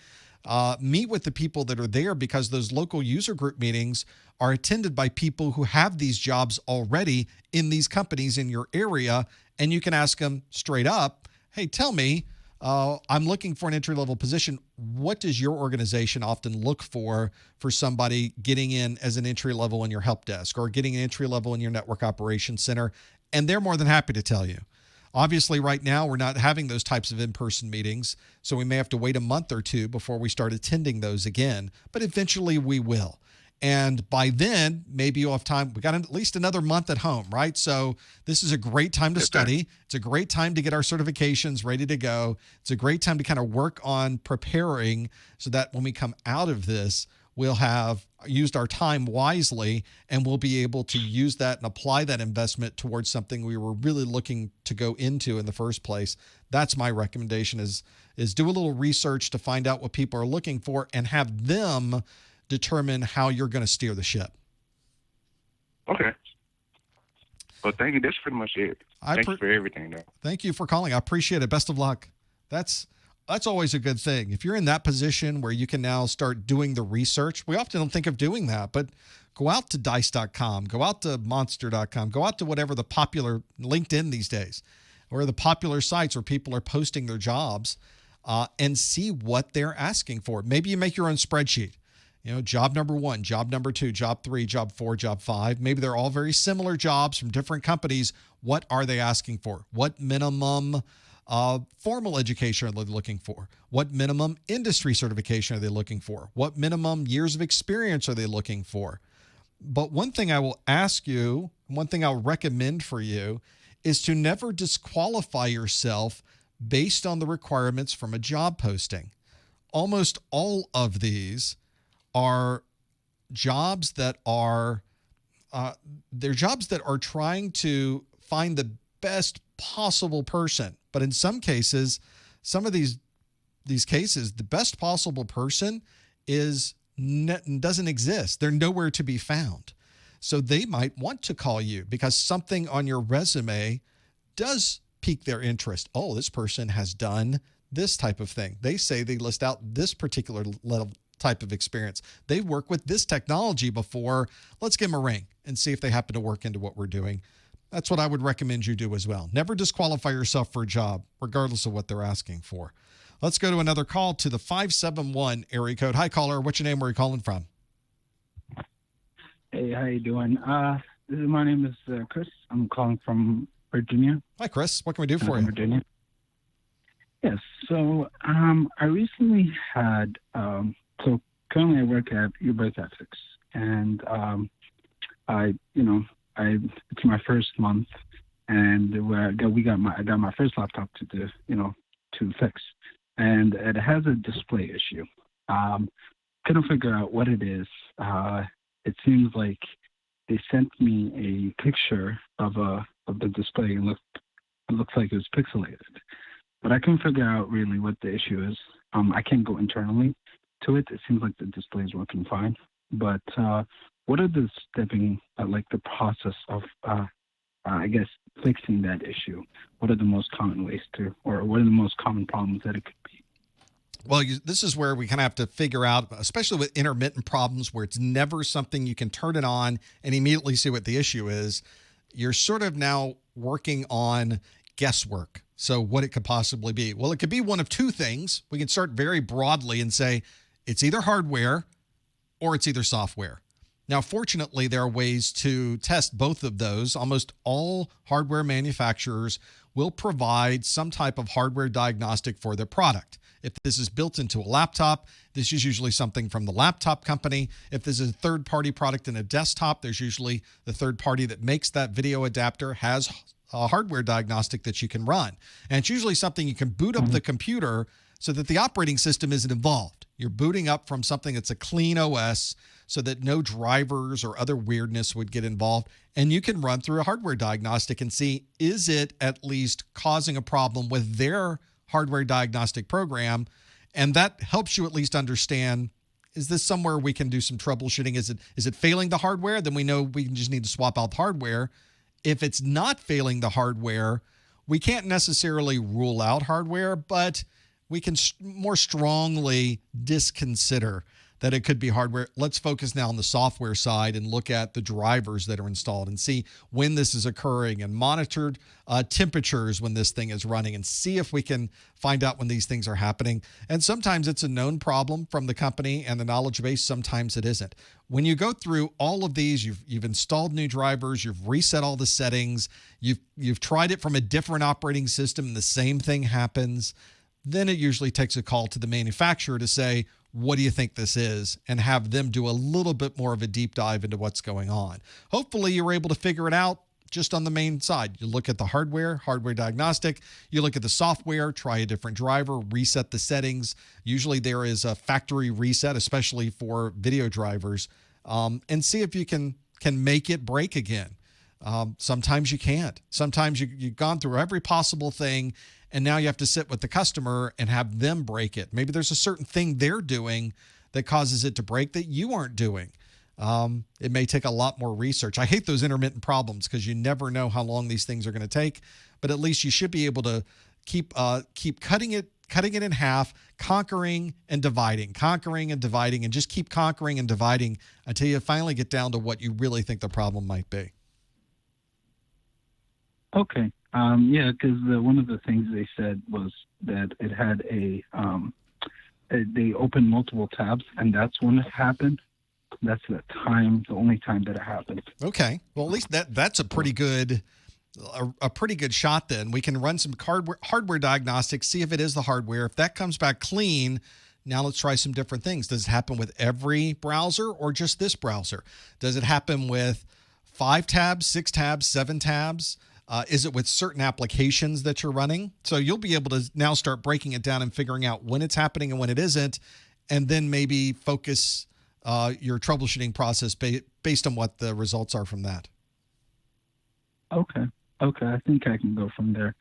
S1: meet with the people that are there, because those local user group meetings are attended by people who have these jobs already in these companies in your area, and you can ask them straight up, hey, tell me, I'm looking for an entry-level position. What does your organization often look for somebody getting in as an entry level in your help desk or getting an entry level in your network operations center? And they're more than happy to tell you. Obviously, right now, we're not having those types of in-person meetings, so we may have to wait a month or two before we start attending those again, but eventually we will. And by then, maybe you'll have time. We got at least another month at home, right? So this is a great time to study. It's a great time to get our certifications ready to go. It's a great time to kind of work on preparing so that when we come out of this, we'll have used our time wisely, and we'll be able to use that and apply that investment towards something we were really looking to go into in the first place. That's my recommendation is do a little research to find out what people are looking for and have them determine how you're going to steer the ship.
S3: Okay. Well, thank you. That's pretty much it. Thank you for everything, though.
S1: Thank you for calling. I appreciate it. Best of luck. That's always a good thing. If you're in that position where you can now start doing the research, we often don't think of doing that, but go out to dice.com, go out to monster.com, go out to whatever the popular LinkedIn these days, or the popular sites where people are posting their jobs, and see what they're asking for. Maybe you make your own spreadsheet. You know, job number 1, job number 2, job 3, job 4, job 5. Maybe they're all very similar jobs from different companies. What are they asking for? What minimum formal education are they looking for? What minimum industry certification are they looking for? What minimum years of experience are they looking for? But one thing I will ask you, one thing I'll recommend for you, is to never disqualify yourself based on the requirements from a job posting. Almost all of these are jobs that are they're jobs that are trying to find the best possible person. But in some cases, some of these cases, the best possible person doesn't exist. They're nowhere to be found. So they might want to call you because something on your resume does pique their interest. Oh, this person has done this type of thing. They say they list out this particular level type of experience. They've worked with this technology before. Let's give them a ring and see if they happen to work into what we're doing. That's what I would recommend you do as well. Never disqualify yourself for a job, regardless of what they're asking for. Let's go to another call to the 571 area code. Hi, caller. What's your name? Where are you calling from?
S4: Hey, how you doing? My name is Chris. I'm calling from Virginia.
S1: Hi, Chris. What can we do for you?
S4: Virginia. Yes. So I recently had so currently I work at Uber Ethics, and it's my first month, and I got my first laptop to fix, and it has a display issue. Couldn't figure out what it is. It seems like they sent me a picture of the display, and it looks like it was pixelated, but I couldn't figure out really what the issue is. I can't go internally to it. It seems like the display is working fine, but what are the the process of fixing that issue? What are the most common ways or what are the most common problems that it could be?
S1: Well, this is where we kind of have to figure out, especially with intermittent problems where it's never something you can turn it on and immediately see what the issue is. You're sort of now working on guesswork. So what it could possibly be? Well, it could be one of two things. We can start very broadly and say it's either hardware or it's either software. Now, fortunately, there are ways to test both of those. Almost all hardware manufacturers will provide some type of hardware diagnostic for their product. If this is built into a laptop, this is usually something from the laptop company. If this is a third-party product in a desktop, there's usually the third party that makes that video adapter has a hardware diagnostic that you can run. And it's usually something you can boot up the computer so that the operating system isn't involved. You're booting up from something that's a clean OS so that no drivers or other weirdness would get involved. And you can run through a hardware diagnostic and see, is it at least causing a problem with their hardware diagnostic program? And that helps you at least understand, is this somewhere we can do some troubleshooting? Is it failing the hardware? Then we know we just need to swap out the hardware. If it's not failing the hardware, we can't necessarily rule out hardware, but we can more strongly disconsider that it could be hardware. Let's focus now on the software side and look at the drivers that are installed and see when this is occurring and monitored temperatures when this thing is running and see if we can find out when these things are happening. And sometimes it's a known problem from the company and the knowledge base. Sometimes it isn't. When you go through all of these, you've installed new drivers, you've reset all the settings, you've tried it from a different operating system and the same thing happens, then it usually takes a call to the manufacturer to say, what do you think this is? And have them do a little bit more of a deep dive into what's going on. Hopefully you're able to figure it out just on the main side. You look at the hardware diagnostic, you look at the software, try a different driver, reset the settings. Usually there is a factory reset, especially for video drivers, and see if you can make it break again. Sometimes you can't. Sometimes you've gone through every possible thing, and now you have to sit with the customer and have them break it. Maybe there's a certain thing they're doing that causes it to break that you aren't doing. It may take a lot more research. I hate those intermittent problems because you never know how long these things are going to take, but at least you should be able to keep cutting it in half, conquering and dividing, and just keep conquering and dividing until you finally get down to what you really think the problem might be.
S4: Okay. Yeah, because one of the things they said was that it had they opened multiple tabs, and that's when it happened. That's the only time that it happened.
S1: Okay. Well, at least that's a pretty good shot then. We can run some hardware diagnostics, see if it is the hardware. If that comes back clean, now let's try some different things. Does it happen with every browser or just this browser? Does it happen with 5 tabs, 6 tabs, 7 tabs? Is it with certain applications that you're running? So you'll be able to now start breaking it down and figuring out when it's happening and when it isn't, and then maybe focus your troubleshooting process based on what the results are from that.
S4: Okay. I think I can go from there.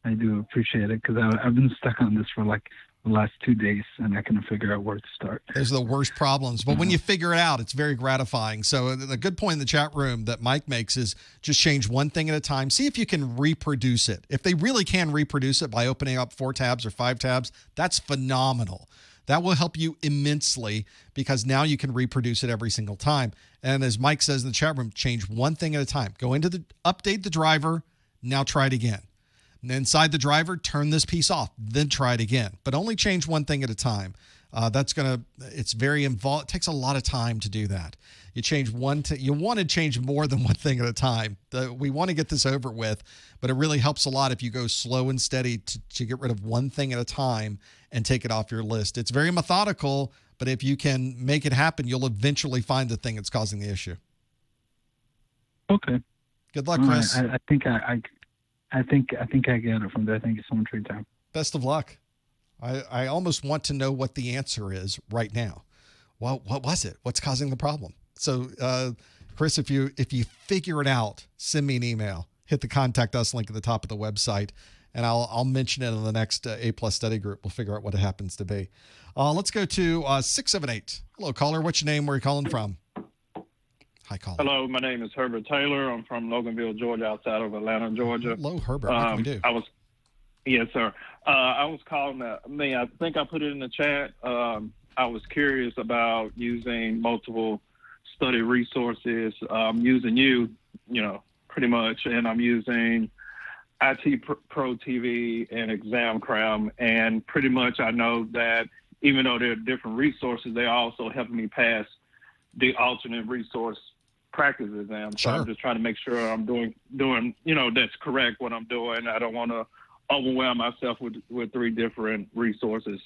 S4: I do appreciate it because I've been stuck on this for like the last 2 days and I couldn't figure out where to start.
S1: Those are the worst problems. But when you figure it out, it's very gratifying. So the good point in the chat room that Mike makes is just change one thing at a time. See if you can reproduce it. If they really can reproduce it by opening up 4 tabs or 5 tabs, that's phenomenal. That will help you immensely because now you can reproduce it every single time. And as Mike says in the chat room, change one thing at a time. Go into update the driver. Now try it again. And inside the driver, turn this piece off, then try it again. But only change one thing at a time. It's very involved. It takes a lot of time to do that. You change you want to change more than one thing at a time. We want to get this over with, but it really helps a lot if you go slow and steady to get rid of one thing at a time and take it off your list. It's very methodical, but if you can make it happen, you'll eventually find the thing that's causing the issue.
S4: Okay.
S1: Good luck, Chris.
S4: I think I get it from there. Thank you so much for your time.
S1: Best of luck. I almost want to know what the answer is right now. Well, what was it? What's causing the problem? So, Chris, if you figure it out, send me an email. Hit the contact us link at the top of the website, and I'll mention it in the next A+ study group. We'll figure out what it happens to be. Let's go to 678. Hello, caller. What's your name? Where are you calling from? Hi, caller.
S5: Hello, my name is Herbert Taylor. I'm from Loganville, Georgia, outside of Atlanta, Georgia.
S1: Hello, Herbert. What can we do?
S5: Yes, sir. I was calling. I think I put it in the chat. I was curious about using multiple study resources. I'm using you pretty much, and I'm using IT Pro TV and ExamCram, and pretty much I know that even though they're different resources, they also help me pass the alternate resource practice exam. So
S1: Sure.
S5: I'm just trying to make sure I'm doing that's correct what I'm doing. I don't want to overwhelm myself with 3 different resources.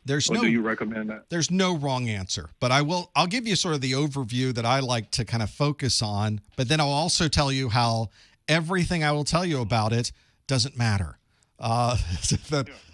S5: Do you recommend that?
S1: There's no wrong answer, but I'll give you sort of the overview that I like to kind of focus on, but then I'll also tell you how everything I will tell you about it doesn't matter.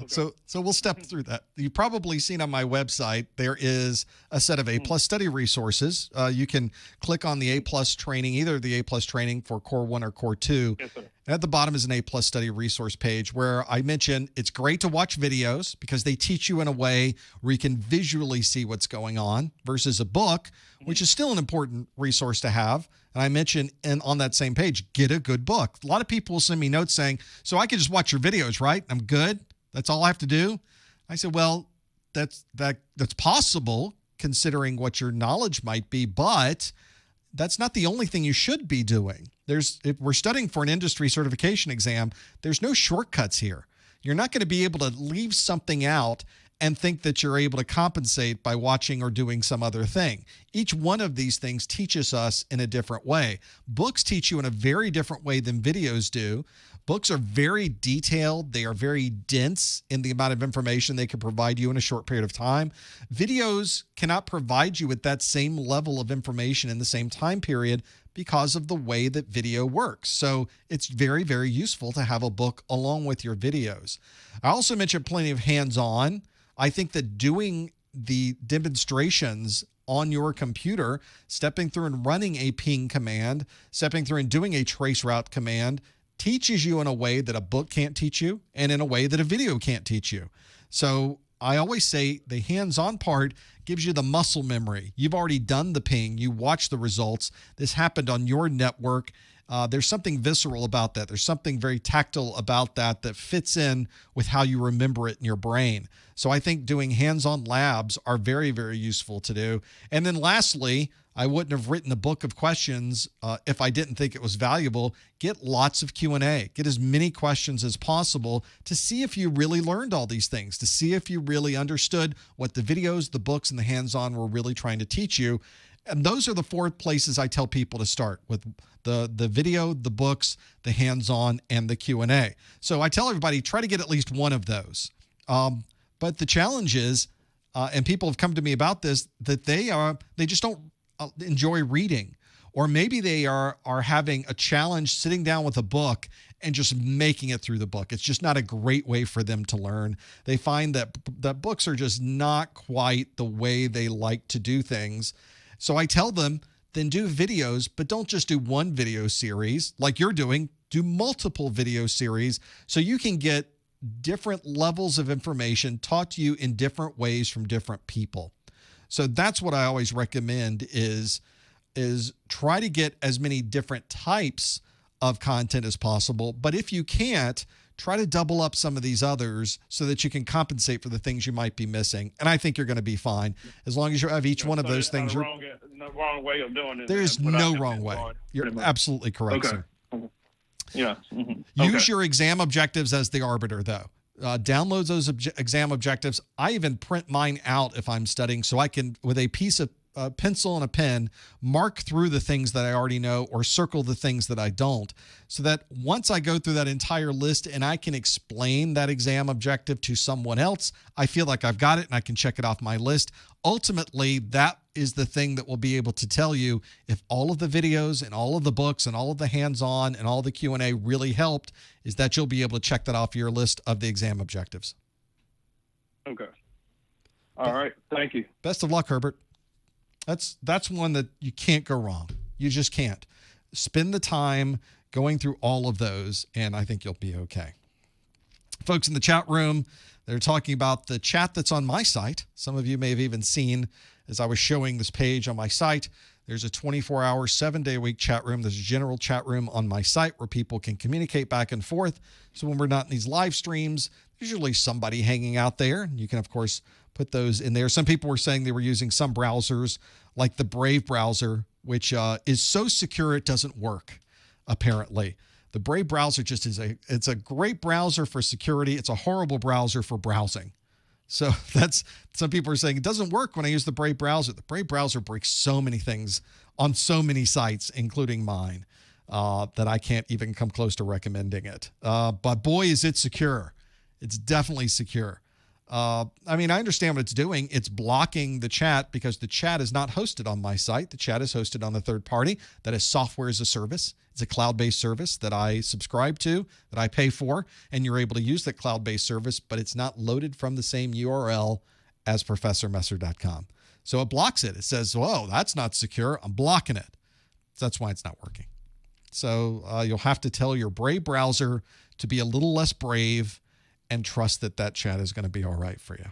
S1: So we'll step through that. You've probably seen on my website, there is a set of A+ study resources. You can click on the A+ training, either the A+ training for Core 1 or Core 2.
S5: Yes, sir.
S1: And at the bottom is an A+ study resource page where I mention it's great to watch videos because they teach you in a way where you can visually see what's going on versus a book, which is still an important resource to have. And I mentioned on that same page, get a good book. A lot of people will send me notes saying, so I can just watch your videos, right? I'm good. That's all I have to do. I said, well, that's possible considering what your knowledge might be, but that's not the only thing you should be doing. If we're studying for an industry certification exam, there's no shortcuts here. You're not going to be able to leave something out and think that you're able to compensate by watching or doing some other thing. Each one of these things teaches us in a different way. Books teach you in a very different way than videos do. Books are very detailed. They are very dense in the amount of information they can provide you in a short period of time. Videos cannot provide you with that same level of information in the same time period because of the way that video works. So it's very, very useful to have a book along with your videos. I also mentioned plenty of hands-on. I think that doing the demonstrations on your computer, stepping through and running a ping command, stepping through and doing a trace route command teaches you in a way that a book can't teach you and in a way that a video can't teach you. So I always say the hands-on part gives you the muscle memory. You've already done the ping. You watch the results. This happened on your network. There's something visceral about that. There's something very tactile about that fits in with how you remember it in your brain. So I think doing hands-on labs are very, very useful to do. And then lastly, I wouldn't have written a book of questions if I didn't think it was valuable. Get lots of Q&A. Get as many questions as possible to see if you really learned all these things, to see if you really understood what the videos, the books, and the hands-on were really trying to teach you. And those are the 4 places I tell people to start with: the video, the books, the hands-on, and the Q&A. So I tell everybody, try to get at least one of those. But the challenge is, and people have come to me about this, that they just don't enjoy reading, or maybe they are having a challenge sitting down with a book and just making it through the book. It's just not a great way for them to learn. They find that books are just not quite the way they like to do things. So I tell them, then do videos, but don't just do one video series like you're doing. do multiple video series so you can get different levels of information taught to you in different ways from different people. So that's what I always recommend is try to get as many different types of content as possible. But if you can't, try to double up some of these others so that you can compensate for the things you might be missing. And I think you're going to be fine. As long as you have each one of those things.
S5: No wrong way of doing it.
S1: There's no wrong way. You're absolutely correct, sir.
S5: Yeah.
S1: Use your exam objectives as the arbiter, though. Download those exam objectives. I even print mine out if I'm studying so I can, with a piece of pencil and a pen, mark through the things that I already know or circle the things that I don't, so that once I go through that entire list and I can explain that exam objective to someone else, I feel like I've got it and I can check it off my list. Ultimately, that is the thing that will be able to tell you if all of the videos and all of the books and all of the hands-on and all the Q&A really helped, is that you'll be able to check that off your list of the exam objectives.
S5: Okay. All right. Thank you.
S1: Best of luck, Herbert. That's one that you can't go wrong. You just can't. Spend the time going through all of those, and I think you'll be okay. Folks in the chat room, they're talking about the chat that's on my site. Some of you may have even seen, as I was showing this page on my site, there's a 24-hour, 7-day-a-week chat room. There's a general chat room on my site where people can communicate back and forth. So when we're not in these live streams, there's usually somebody hanging out there. You can, of course, put those in there. Some people were saying they were using some browsers like the Brave browser, which is so secure it doesn't work, apparently. The Brave browser just it's a great browser for security. It's a horrible browser for browsing. So that's, some people are saying it doesn't work when I use the Brave browser. The Brave browser breaks so many things on so many sites, including mine, that I can't even come close to recommending it. But boy, is it secure. It's definitely secure. I mean, I understand what it's doing. It's blocking the chat because the chat is not hosted on my site. The chat is hosted on the third party. That is software as a service. It's a cloud-based service that I subscribe to, that I pay for, and you're able to use that cloud-based service, but it's not loaded from the same URL as ProfessorMesser.com. So it blocks it. It says, whoa, that's not secure. I'm blocking it. So that's why it's not working. So you'll have to tell your Brave browser to be a little less brave and trust that that chat is going to be all right for you.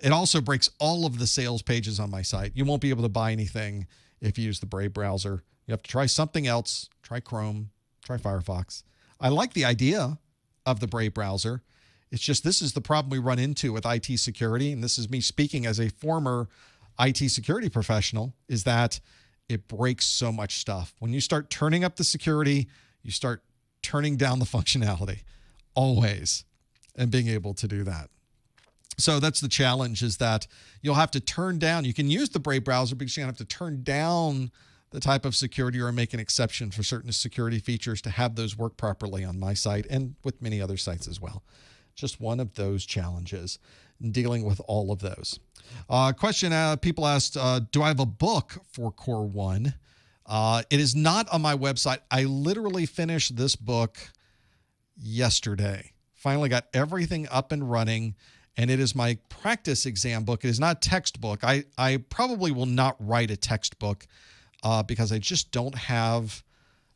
S1: It also breaks all of the sales pages on my site. You won't be able to buy anything if you use the Brave browser. You have to try something else. Try Chrome. Try Firefox. I like the idea of the Brave browser. It's just this is the problem we run into with IT security, and this is me speaking as a former IT security professional, is that it breaks so much stuff. When you start turning up the security, you start turning down the functionality, always, and being able to do that. So that's the challenge, is that you'll have to turn down, you can use the Brave browser, because you're going to have to turn down the type of security or make an exception for certain security features to have those work properly on my site and with many other sites as well. Just one of those challenges in dealing with all of those. Question people asked, do I have a book for Core 1? It is not on my website. I literally finished this book yesterday. Finally got everything up and running, and it is my practice exam book. It is not a textbook. I probably will not write a textbook because I just don't have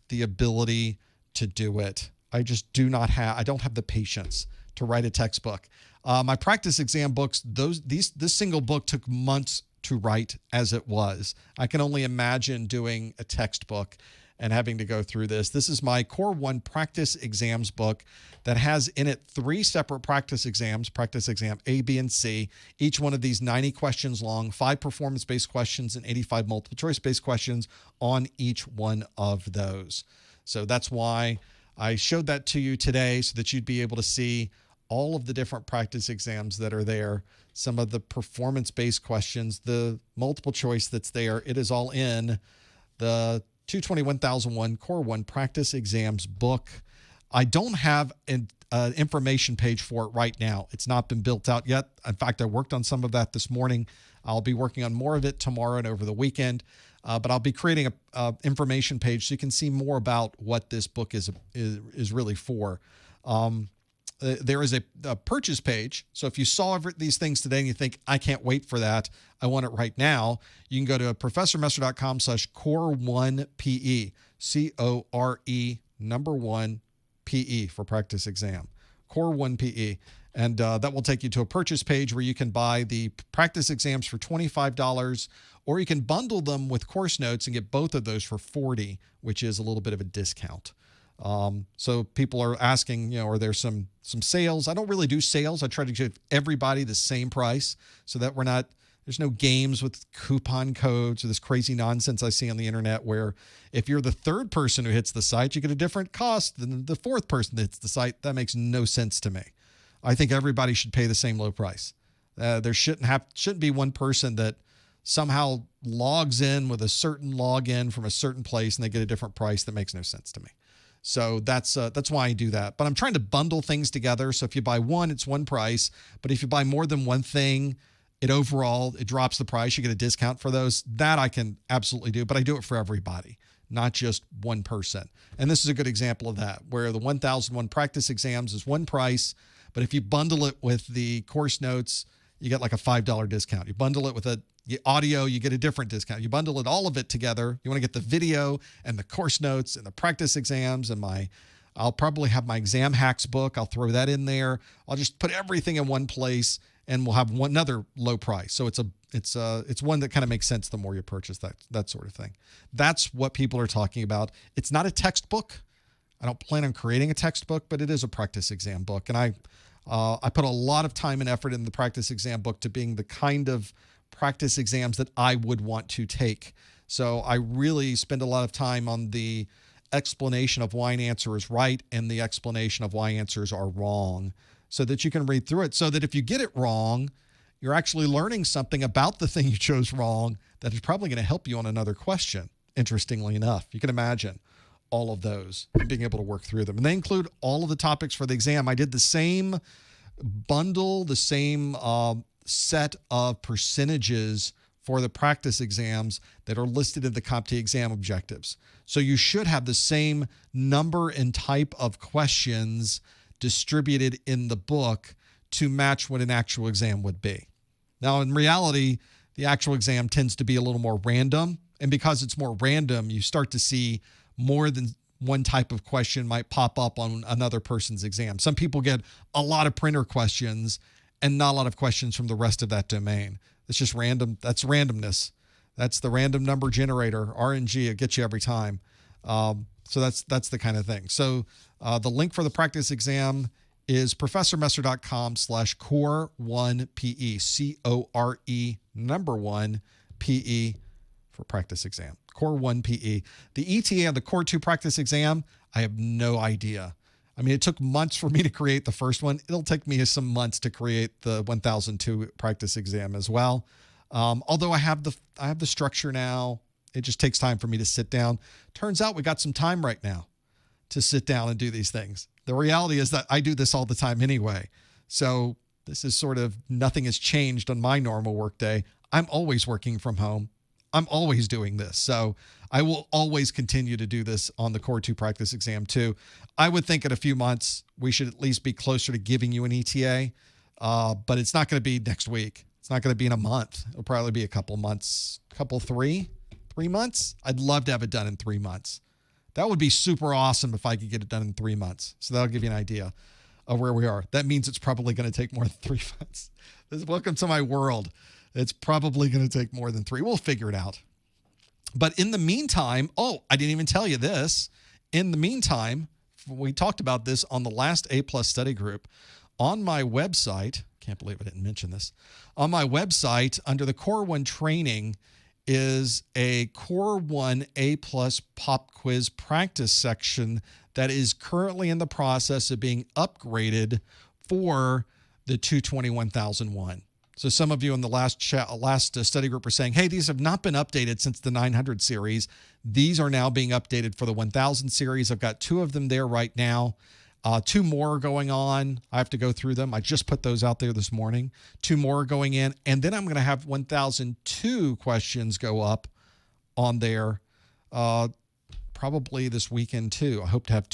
S1: the ability to do it. I just do not have, I don't have the patience to write a textbook. My practice exam books, this single book took months to write as it was. I can only imagine doing a textbook and having to go through this. This is my Core 1 practice exams book that has in it 3 separate practice exams, practice exam A, B, and C. Each one of these 90 questions long, 5 performance-based questions and 85 multiple choice-based questions on each one of those. So that's why I showed that to you today, so that you'd be able to see all of the different practice exams that are there, some of the performance-based questions, the multiple choice that's there. It is all in the 220-1001 Core 1 Practice Exams book. I don't have an information page for it right now. It's not been built out yet. In fact, I worked on some of that this morning. I'll be working on more of it tomorrow and over the weekend. But I'll be creating a information page so you can see more about what this book is really for. There is a purchase page. So if you saw these things today and you think, I can't wait for that, I want it right now, you can go to ProfessorMesser.com/Core1PE, CORE number 1 PE for practice exam. Core 1 PE. And that will take you to a purchase page where you can buy the practice exams for $25, or you can bundle them with course notes and get both of those for $40, which is a little bit of a discount. So people are asking, are there some sales? I don't really do sales. I try to give everybody the same price so that there's no games with coupon codes or this crazy nonsense I see on the internet where if you're the third person who hits the site, you get a different cost than the fourth person that hits the site. That makes no sense to me. I think everybody should pay the same low price. There shouldn't be one person that somehow logs in with a certain login from a certain place and they get a different price. That makes no sense to me. So that's why I do that. But I'm trying to bundle things together. So if you buy one, it's one price. But if you buy more than one thing, it drops the price. You get a discount for those. That I can absolutely do. But I do it for everybody, not just one person. And this is a good example of that, where the 1001 practice exams is one price. But if you bundle it with the course notes, you get like a $5 discount. You bundle it with the audio, you get a different discount. You bundle all of it together. You want to get the video and the course notes and the practice exams and I'll probably have my exam hacks book. I'll throw that in there. I'll just put everything in one place and we'll have another low price. So it's one that kind of makes sense the more you purchase that sort of thing. That's what people are talking about. It's not a textbook. I don't plan on creating a textbook, but it is a practice exam book. And I put a lot of time and effort in the practice exam book to being the kind of practice exams that I would want to take. So I really spend a lot of time on the explanation of why an answer is right and the explanation of why answers are wrong so that you can read through it. So that if you get it wrong, you're actually learning something about the thing you chose wrong that is probably going to help you on another question, interestingly enough. You can imagine all of those and being able to work through them. And they include all of the topics for the exam. I did the same bundle, the same set of percentages for the practice exams that are listed in the CompTIA exam objectives. So you should have the same number and type of questions distributed in the book to match what an actual exam would be. Now, in reality, the actual exam tends to be a little more random. And because it's more random, you start to see more than one type of question might pop up on another person's exam. Some people get a lot of printer questions and not a lot of questions from the rest of that domain. It's just random. That's randomness. That's the random number generator, RNG. It gets you every time. So that's the kind of thing. So the link for the practice exam is professormesser.com/core1PE, CORE number 1 PE for practice exam. Core 1 PE. The ETA on the Core 2 practice exam, I have no idea. I mean, it took months for me to create the first one. It'll take me some months to create the 1002 practice exam as well. Although I have the structure now. It just takes time for me to sit down. Turns out we got some time right now to sit down and do these things. The reality is that I do this all the time anyway. So this is sort of nothing has changed on my normal workday. I'm always working from home. I'm always doing this. So I will always continue to do this on the Core 2 practice exam too. I would think in a few months, we should at least be closer to giving you an ETA, but it's not going to be next week. It's not going to be in a month. It'll probably be a couple months, three months. I'd love to have it done in 3 months. That would be super awesome if I could get it done in 3 months. So that'll give you an idea of where we are. That means it's probably going to take more than 3 months. Welcome to my world. It's probably going to take more than 3. We'll figure it out. But in the meantime, I didn't even tell you this. In the meantime, we talked about this on the last A+ study group. On my website, can't believe I didn't mention this. On my website, under the Core 1 training, is a Core 1 A+ pop quiz practice section that is currently in the process of being upgraded for the 221,001. So some of you in the last study group are saying, hey, these have not been updated since the 900 series. These are now being updated for the 1000 series. I've got 2 of them there right now. 2 more are going on. I have to go through them. I just put those out there this morning. 2 more are going in. And then I'm going to have 1002 questions go up on there probably this weekend too. I hope to have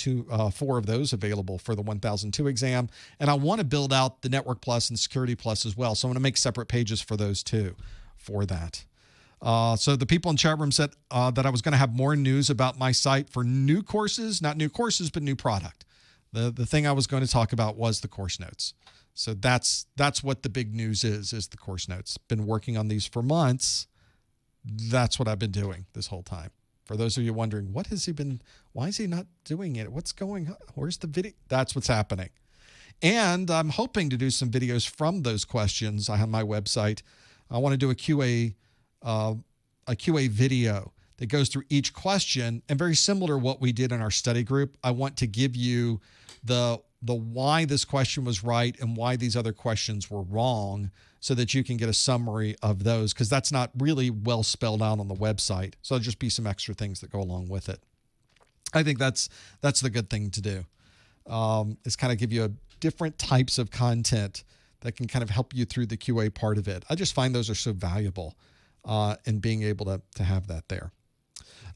S1: 4 of those available for the 1002 exam. And I want to build out the Network Plus and Security Plus as well. So I'm going to make separate pages for those too for that. So the people in chat room said that I was going to have more news about my site for new courses, not new courses, but new product. The thing I was going to talk about was the course notes. So that's what the big news is the course notes. Been working on these for months. That's what I've been doing this whole time. For those of you wondering, why is he not doing it? What's going on? Where's the video? That's what's happening. And I'm hoping to do some videos from those questions. I have my website. I want to do a QA video that goes through each question, and very similar to what we did in our study group. I want to give you the why this question was right and why these other questions were wrong, so that you can get a summary of those, because that's not really well spelled out on the website. So there'll just be some extra things that go along with it. I think that's the good thing to do, is kind of give you different types of content that can kind of help you through the QA part of it. I just find those are so valuable in being able to have that there.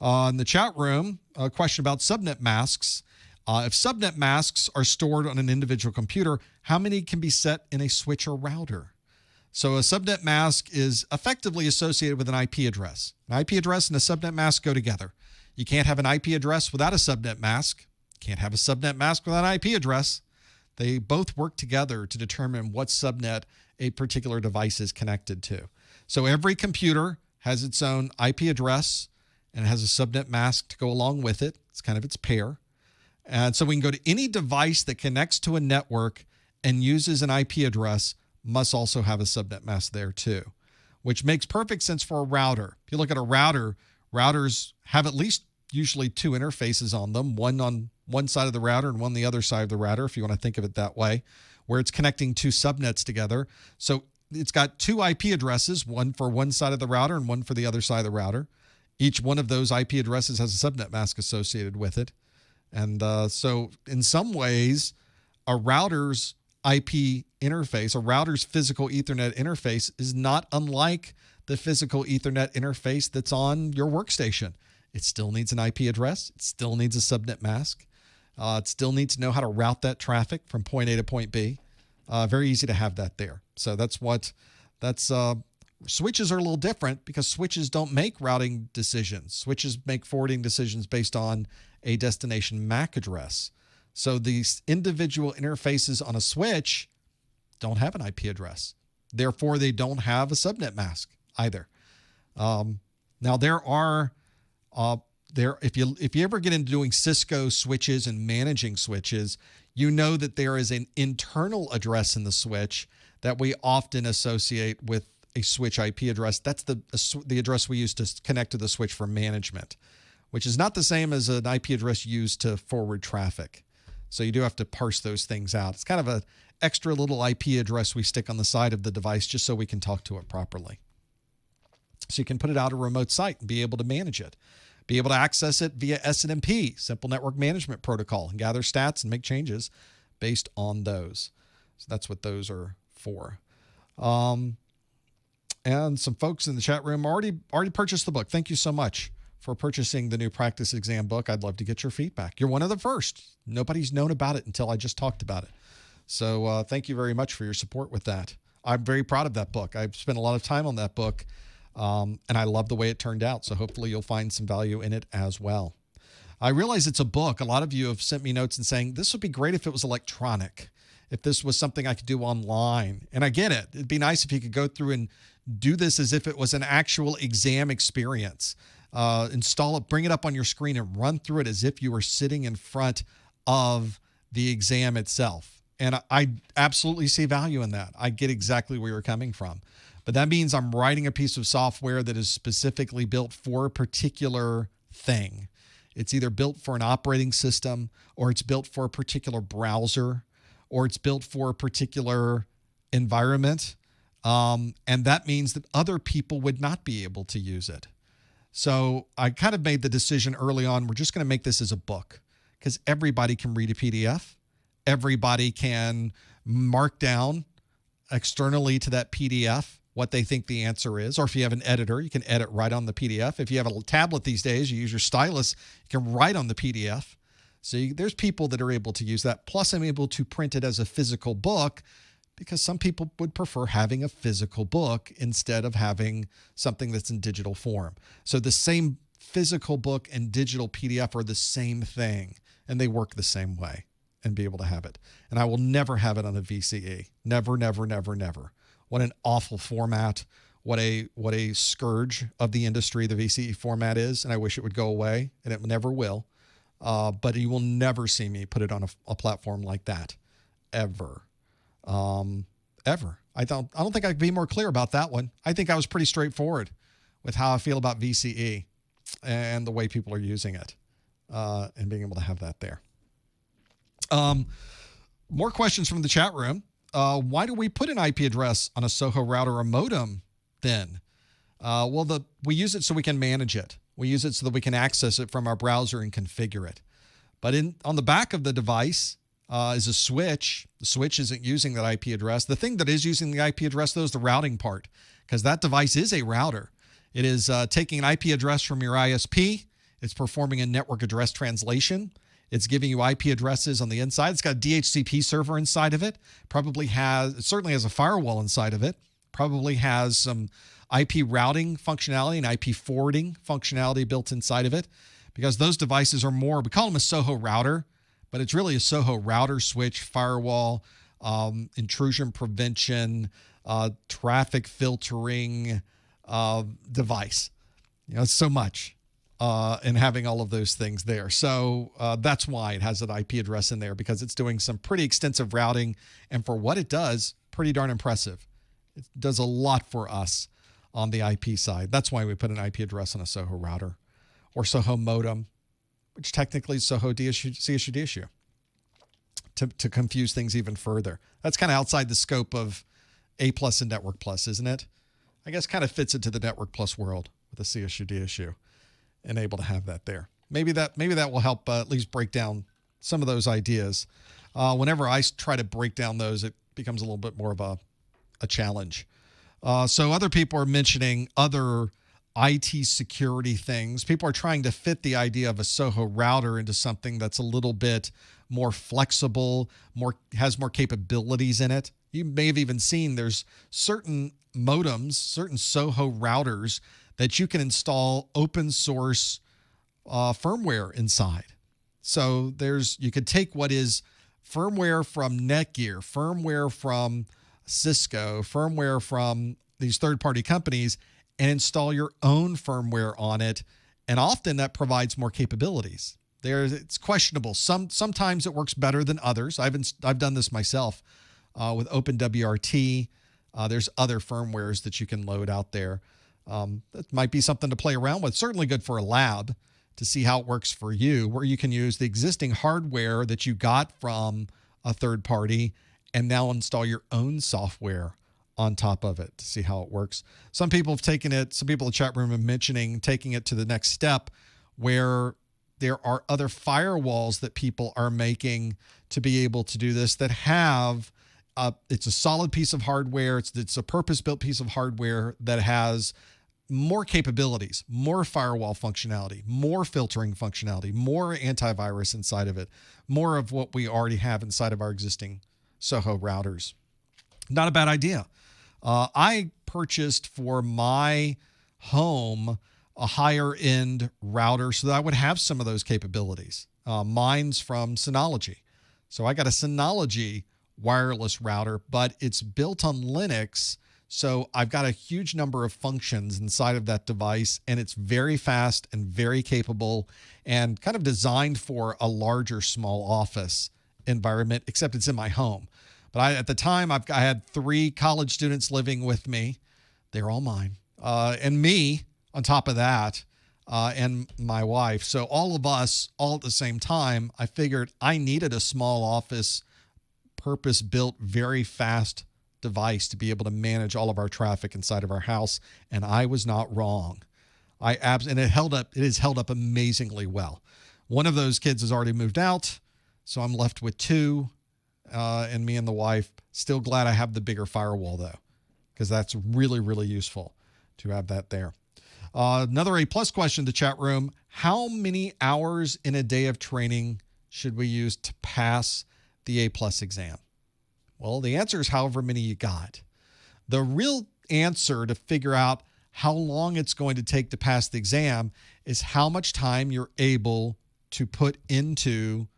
S1: In the chat room, a question about subnet masks. If subnet masks are stored on an individual computer, how many can be set in a switch or router? So a subnet mask is effectively associated with an IP address. An IP address and a subnet mask go together. You can't have an IP address without a subnet mask. Can't have a subnet mask without an IP address. They both work together to determine what subnet a particular device is connected to. So every computer has its own IP address and has a subnet mask to go along with it. It's kind of its pair. And so we can go to any device that connects to a network and uses an IP address must also have a subnet mask there too, which makes perfect sense for a router. If you look at a router, routers have at least usually two interfaces on them, one on one side of the router and one on the other side of the router, if you want to think of it that way, where it's connecting two subnets together. So it's got two IP addresses, one for one side of the router and one for the other side of the router. Each one of those IP addresses has a subnet mask associated with it. And so in some ways, a router's IP interface, a router's physical Ethernet interface is not unlike the physical Ethernet interface that's on your workstation. It still needs an IP address. It still needs a subnet mask. It still needs to know how to route that traffic from point A to point B. Very easy to have that there. So switches are a little different because switches don't make routing decisions. Switches make forwarding decisions based on a destination MAC address. So these individual interfaces on a switch don't have an IP address. Therefore, they don't have a subnet mask either. Now there are if you ever get into doing Cisco switches and managing switches, you know that there is an internal address in the switch that we often associate with a switch IP address. That's the address we use to connect to the switch for management, which is not the same as an IP address used to forward traffic. So you do have to parse those things out. It's kind of an extra little IP address we stick on the side of the device just so we can talk to it properly. So you can put it out a remote site and be able to manage it, be able to access it via SNMP, Simple Network Management Protocol, and gather stats and make changes based on those. So that's what those are for. And some folks in the chat room already purchased the book. Thank you so much for purchasing the new practice exam book. I'd love to get your feedback. You're one of the first. Nobody's known about it until I just talked about it. So thank you very much for your support with that. I'm very proud of that book. I've spent a lot of time on that book, and I love the way it turned out. So hopefully you'll find some value in it as well. I realize it's a book. A lot of you have sent me notes and saying, this would be great if it was electronic, if this was something I could do online. And I get it. It'd be nice if you could go through and do this as if it was an actual exam experience. Install it, bring it up on your screen and run through it as if you were sitting in front of the exam itself. And I absolutely see value in that. I get exactly where you're coming from. But that means I'm writing a piece of software that is specifically built for a particular thing. It's either built for an operating system, or it's built for a particular browser, or it's built for a particular environment. And that means that other people would not be able to use it. So I kind of made the decision early on, we're just going to make this as a book, because everybody can read a PDF. Everybody can mark down externally to that PDF what they think the answer is. Or if you have an editor, you can edit right on the PDF. If you have a tablet these days, you use your stylus, you can write on the PDF. So there's people that are able to use that. Plus, I'm able to print it as a physical book, because some people would prefer having a physical book instead of having something that's in digital form. So the same physical book and digital PDF are the same thing, and they work the same way, and be able to have it. And I will never have it on a VCE. Never, never, never, never. What an awful format. What a scourge of the industry the VCE format is, and I wish it would go away, and it never will. But you will never see me put it on a platform like that, ever. Ever. I don't think I could be more clear about that one. I think I was pretty straightforward with how I feel about VCE and the way people are using it, and being able to have that there. More questions from the chat room. Why do we put an IP address on a SOHO router or modem then? Well, we use it so we can manage it. We use it so that we can access it from our browser and configure it. But on the back of the device is a switch. The switch isn't using that IP address. The thing that is using the IP address, though, is the routing part, because that device is a router. It is taking an IP address from your ISP. It's performing a network address translation. It's giving you IP addresses on the inside. It's got a DHCP server inside of it. It certainly has a firewall inside of it. Probably has some IP routing functionality and IP forwarding functionality built inside of it, because those devices are more, we call them a SOHO router, but it's really a SOHO router, switch, firewall, intrusion prevention, traffic filtering device. It's so much. And having all of those things there. So that's why it has that IP address in there, because it's doing some pretty extensive routing. And for what it does, pretty darn impressive. It does a lot for us on the IP side. That's why we put an IP address on a SOHO router or SOHO modem, which technically is SOHO CSU DSU, to confuse things even further. That's kind of outside the scope of A+ and Network Plus, isn't it? I guess kind of fits into the Network Plus world with a CSU DSU. And able to have that there. Maybe that will help at least break down some of those ideas. Whenever I try to break down those, it becomes a little bit more of a challenge. So other people are mentioning other IT security things. People are trying to fit the idea of a SOHO router into something that's a little bit more flexible, has more capabilities in it. You may have even seen there's certain modems, certain SOHO routers that you can install open source firmware inside. So you could take what is firmware from Netgear, firmware from Cisco, firmware from these third-party companies, and install your own firmware on it. And often that provides more capabilities. It's questionable. Sometimes it works better than others. I've done this myself with OpenWRT. There's other firmwares that you can load out there. That might be something to play around with. Certainly good for a lab to see how it works for you, where you can use the existing hardware that you got from a third party and now install your own software on top of it to see how it works. Some people have taken it, some people in the chat room are mentioning taking it to the next step, where there are other firewalls that people are making to be able to do this that have it's a solid piece of hardware. It's a purpose-built piece of hardware that has more capabilities, more firewall functionality, more filtering functionality, more antivirus inside of it, more of what we already have inside of our existing SOHO routers. Not a bad idea. I purchased for my home a higher end router so that I would have some of those capabilities. Mine's from Synology. So I got a Synology wireless router, but it's built on Linux. So I've got a huge number of functions inside of that device, and it's very fast and very capable and kind of designed for a larger small office environment, except it's in my home. But at the time, I had 3 college students living with me. They're all mine. And me on top of that, and my wife. So all of us, all at the same time, I figured I needed a small office, purpose-built, very fast device to be able to manage all of our traffic inside of our house. And I was not wrong. And it has held up amazingly well. One of those kids has already moved out, so I'm left with 2. And me and the wife. Still glad I have the bigger firewall, though, because that's really, really useful to have that there. Another A+ question in the chat room. How many hours in a day of training should we use to pass the A+ exam? Well, the answer is however many you got. The real answer to figure out how long it's going to take to pass the exam is how much time you're able to put into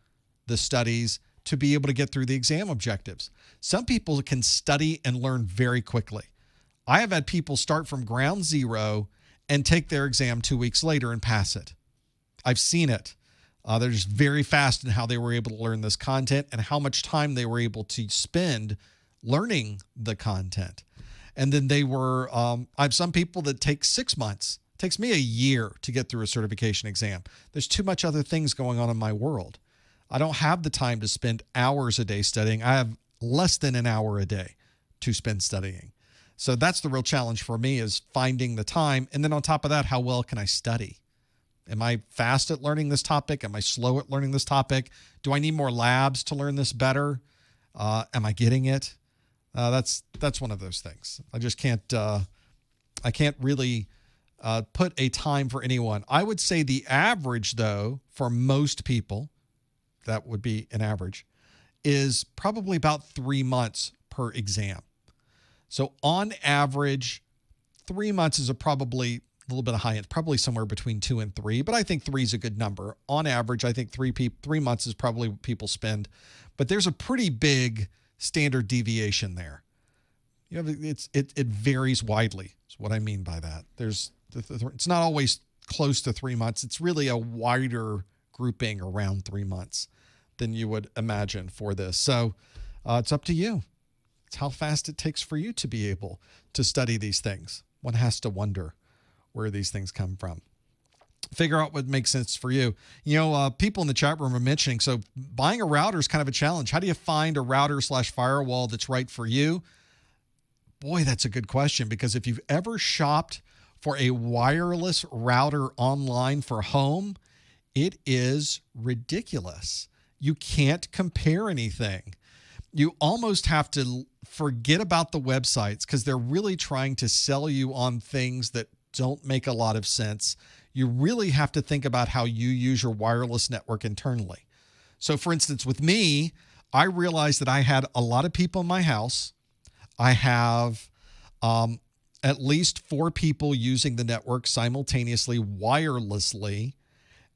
S1: the studies to be able to get through the exam objectives. Some people can study and learn very quickly. I have had people start from ground zero and take their exam 2 weeks later and pass it. I've seen it. They're just very fast in how they were able to learn this content and how much time they were able to spend learning the content. And then I have some people that take 6 months. It takes me a year to get through a certification exam. There's too much other things going on in my world. I don't have the time to spend hours a day studying. I have less than an hour a day to spend studying. So that's the real challenge for me, is finding the time. And then on top of that, how well can I study? Am I fast at learning this topic? Am I slow at learning this topic? Do I need more labs to learn this better? Am I getting it? That's one of those things. I just can't. I can't really put a time for anyone. I would say the average, though, for most people, that would be an average, is probably about 3 months per exam. So on average, 3 months is probably a little bit high end, probably somewhere between 2 and 3, but I think 3 is a good number. On average, I think 3 months is probably what people spend, but there's a pretty big standard deviation there. It varies widely, is what I mean by that. It's not always close to 3 months. It's really a wider grouping around 3 months than you would imagine for this. So it's up to you. It's how fast it takes for you to be able to study these things. One has to wonder where these things come from. Figure out what makes sense for you. People in the chat room are mentioning, so buying a router is kind of a challenge. How do you find a router/firewall that's right for you? Boy, that's a good question, because if you've ever shopped for a wireless router online for home, it is ridiculous. You can't compare anything. You almost have to forget about the websites, because they're really trying to sell you on things that don't make a lot of sense. You really have to think about how you use your wireless network internally. So for instance, with me, I realized that I had a lot of people in my house. I have at least 4 people using the network simultaneously wirelessly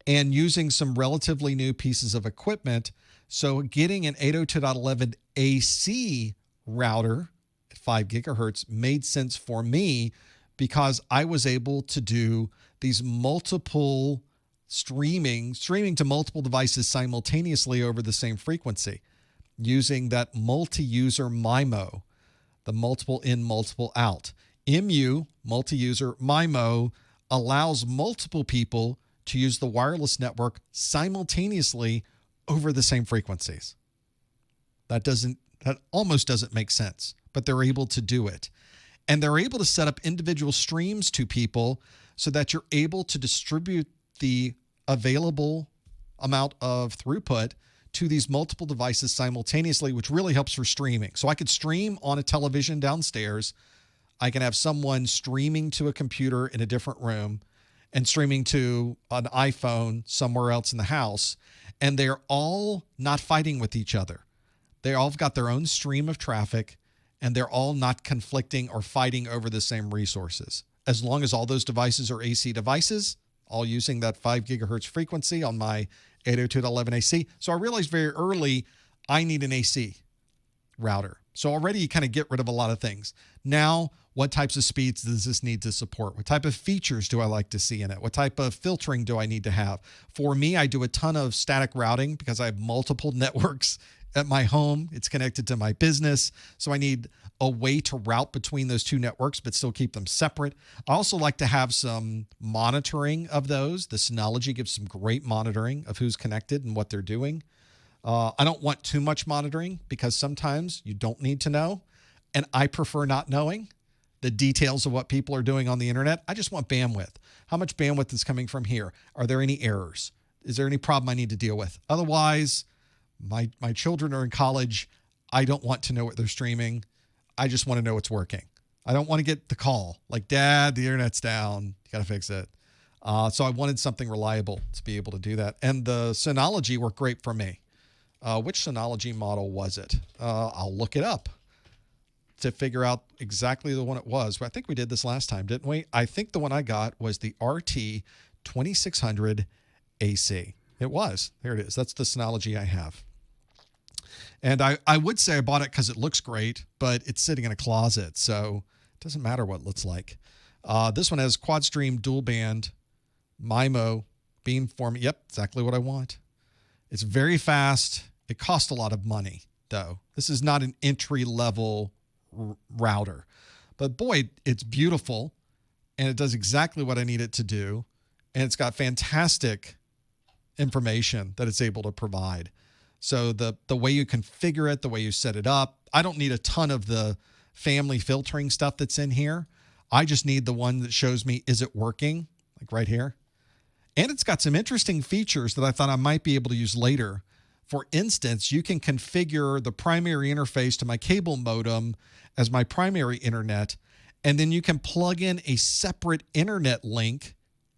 S1: and using some relatively new pieces of equipment. So getting an 802.11 AC router at 5 gigahertz made sense for me, because I was able to do these multiple streaming to multiple devices simultaneously over the same frequency using that multi-user MIMO, the multiple in, multiple out. MU, multi-user MIMO, allows multiple people to use the wireless network simultaneously over the same frequencies. That almost doesn't make sense, but they're able to do it. And they're able to set up individual streams to people so that you're able to distribute the available amount of throughput to these multiple devices simultaneously, which really helps for streaming. So I could stream on a television downstairs. I can have someone streaming to a computer in a different room and streaming to an iPhone somewhere else in the house. And they're all not fighting with each other. They all have got their own stream of traffic, and they're all not conflicting or fighting over the same resources. As long as all those devices are AC devices, all using that 5 gigahertz frequency on my 802.11 AC. So I realized very early I need an AC router. So already you kind of get rid of a lot of things. Now, what types of speeds does this need to support? What type of features do I like to see in it? What type of filtering do I need to have? For me, I do a ton of static routing because I have multiple networks at my home. It's connected to my business. So I need a way to route between those 2 networks, but still keep them separate. I also like to have some monitoring of those. The Sonology gives some great monitoring of who's connected and what they're doing. I don't want too much monitoring, because sometimes you don't need to know. And I prefer not knowing the details of what people are doing on the internet. I just want bandwidth. How much bandwidth is coming from here? Are there any errors? Is there any problem I need to deal with? Otherwise, my children are in college. I don't want to know what they're streaming. I just want to know it's working. I don't want to get the call like, Dad, the internet's down. You got to fix it. So I wanted something reliable to be able to do that. And the Synology worked great for me. Which Sonology model was it? I'll look it up to figure out exactly the one it was. I think we did this last time, didn't we? I think the one I got was the RT2600 AC. It was. There it is. That's the Synology I have. And I would say I bought it because it looks great, but it's sitting in a closet, so it doesn't matter what it looks like. This one has quad stream, dual band, MIMO, beamforming. Yep, exactly what I want. It's very fast. It costs a lot of money, though. This is not an entry-level router. But boy, it's beautiful, and it does exactly what I need it to do, and it's got fantastic information that it's able to provide. So the way you configure it, the way you set it up, I don't need a ton of the family filtering stuff that's in here. I just need the one that shows me, is it working? Like right here. And it's got some interesting features that I thought I might be able to use later. For instance, you can configure the primary interface to my cable modem as my primary internet, and then you can plug in a separate internet link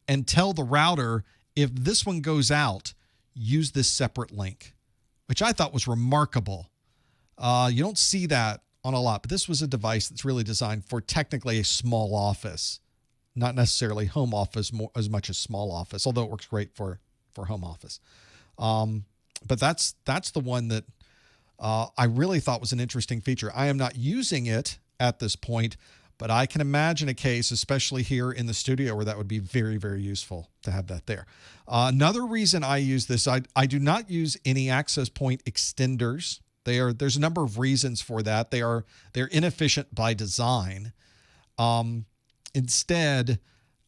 S1: and tell the router, if this one goes out, use this separate link, which I thought was remarkable. You don't see that on a lot, but this was a device that's really designed for technically a small office, not necessarily home office as much as small office, although it works great for home office. But that's the one that I really thought was an interesting feature. I am not using it at this point, but I can imagine a case, especially here in the studio, where that would be very, very useful to have that there. Another reason I use this, I do not use any access point extenders. There's a number of reasons for that. They're inefficient by design. Instead,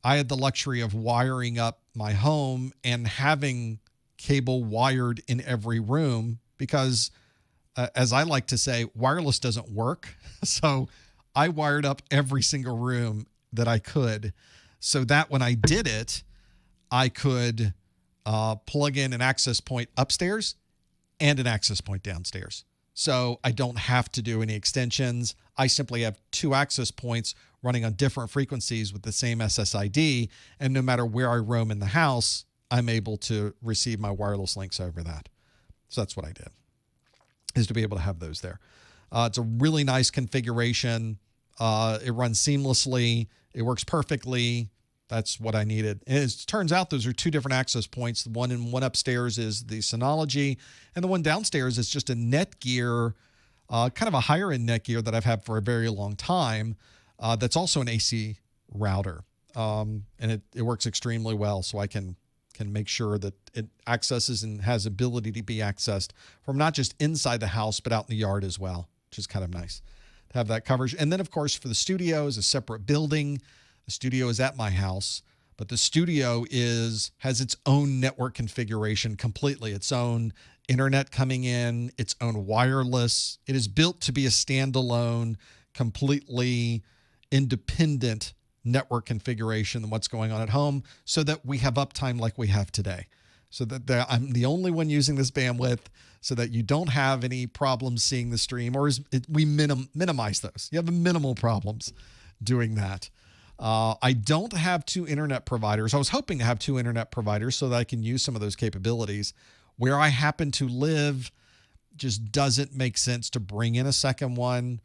S1: I had the luxury of wiring up my home and having cable wired in every room because, as I like to say, wireless doesn't work. So I wired up every single room that I could so that when I did it, I could plug in an access point upstairs and an access point downstairs. So I don't have to do any extensions. I simply have two access points running on different frequencies with the same SSID. And no matter where I roam in the house, I'm able to receive my wireless links over that. So that's what I did, is to be able to have those there. It's a really nice configuration. It runs seamlessly. It works perfectly. That's what I needed. And it turns out those are two different access points. The one upstairs is the Synology, and the one downstairs is just a Netgear, kind of a higher-end Netgear that I've had for a very long time. That's also an AC router, and it works extremely well. So I can make sure that it accesses and has ability to be accessed from not just inside the house, but out in the yard as well, which is kind of nice to have that coverage. And then, of course, for the studio is a separate building. The studio is at my house, but the studio has its own network configuration completely, its own internet coming in, its own wireless. It is built to be a standalone, completely independent network configuration than what's going on at home, so that we have uptime like we have today. So that I'm the only one using this bandwidth, so that you don't have any problems seeing the stream, or we minimize those. You have minimal problems doing that. I don't have two internet providers. I was hoping to have two internet providers so that I can use some of those capabilities. Where I happen to live, just doesn't make sense to bring in a second one.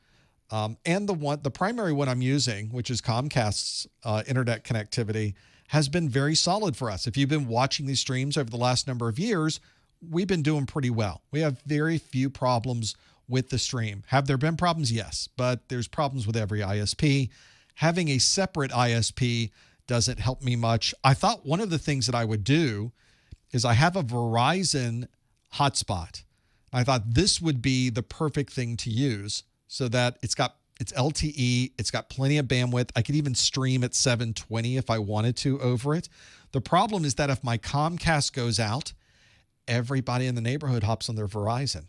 S1: And the primary one I'm using, which is Comcast's internet connectivity, has been very solid for us. If you've been watching these streams over the last number of years, we've been doing pretty well. We have very few problems with the stream. Have there been problems? Yes, but there's problems with every ISP. Having a separate ISP doesn't help me much. I thought one of the things that I would do is I have a Verizon hotspot. I thought this would be the perfect thing to use, so that it's LTE, it's got plenty of bandwidth. I could even stream at 720 if I wanted to over it. The problem is that if my Comcast goes out, everybody in the neighborhood hops on their Verizon.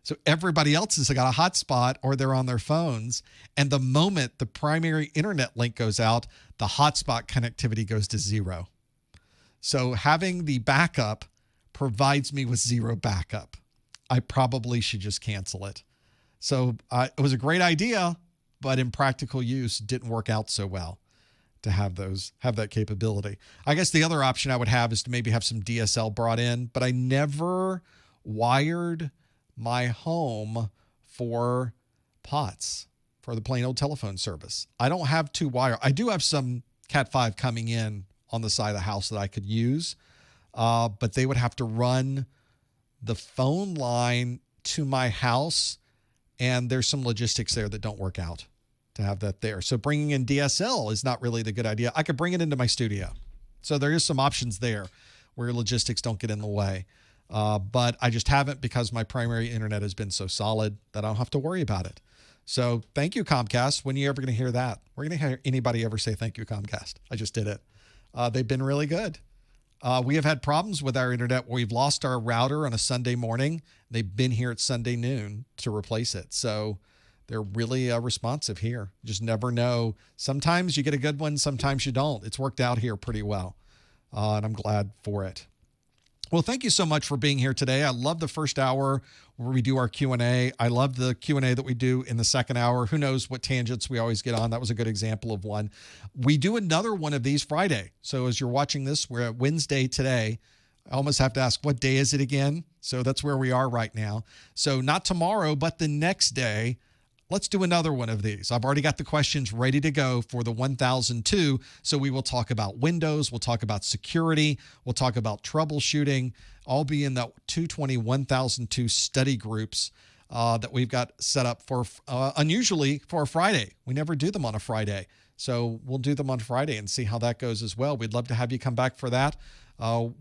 S1: So everybody else has got a hotspot or they're on their phones. And the moment the primary internet link goes out, the hotspot connectivity goes to zero. So having the backup provides me with zero backup. I probably should just cancel it. So it was a great idea, but in practical use, didn't work out so well to have that capability. I guess the other option I would have is to maybe have some DSL brought in, but I never wired my home for POTS, for the plain old telephone service. I don't have two wire. I do have some Cat 5 coming in on the side of the house that I could use, but they would have to run the phone line to my house, and there's some logistics there that don't work out to have that there. So bringing in DSL is not really the good idea. I could bring it into my studio. So there is some options there where logistics don't get in the way. But I just haven't, because my primary internet has been so solid that I don't have to worry about it. So thank you, Comcast. When are you ever going to hear that? We're going to hear anybody ever say thank you, Comcast. I just did it. They've been really good. We have had problems with our internet where we've lost our router on a Sunday morning. They've been here at Sunday noon to replace it. So they're really responsive here. You just never know. Sometimes you get a good one. Sometimes you don't. It's worked out here pretty well. And I'm glad for it. Well, thank you so much for being here today. I love the first hour where we do our Q&A. I love the Q&A that we do in the second hour. Who knows what tangents we always get on. That was a good example of one. We do another one of these Friday. So as you're watching this, we're at Wednesday today. I almost have to ask, what day is it again? So that's where we are right now. So not tomorrow, but the next day, let's do another one of these. I've already got the questions ready to go for the 1002. So we will talk about Windows. We'll talk about security. We'll talk about troubleshooting. I'll be in the 220 1002 study groups that we've got set up for unusually for a Friday. We never do them on a Friday. So we'll do them on Friday and see how that goes as well. We'd love to have you come back for that.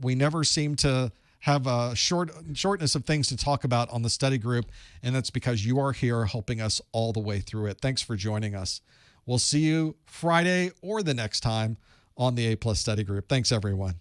S1: We never seem to have a shortness of things to talk about on the study group, and that's because you are here helping us all the way through it. Thanks for joining us. We'll see you Friday or the next time on the A+ study group. Thanks, everyone.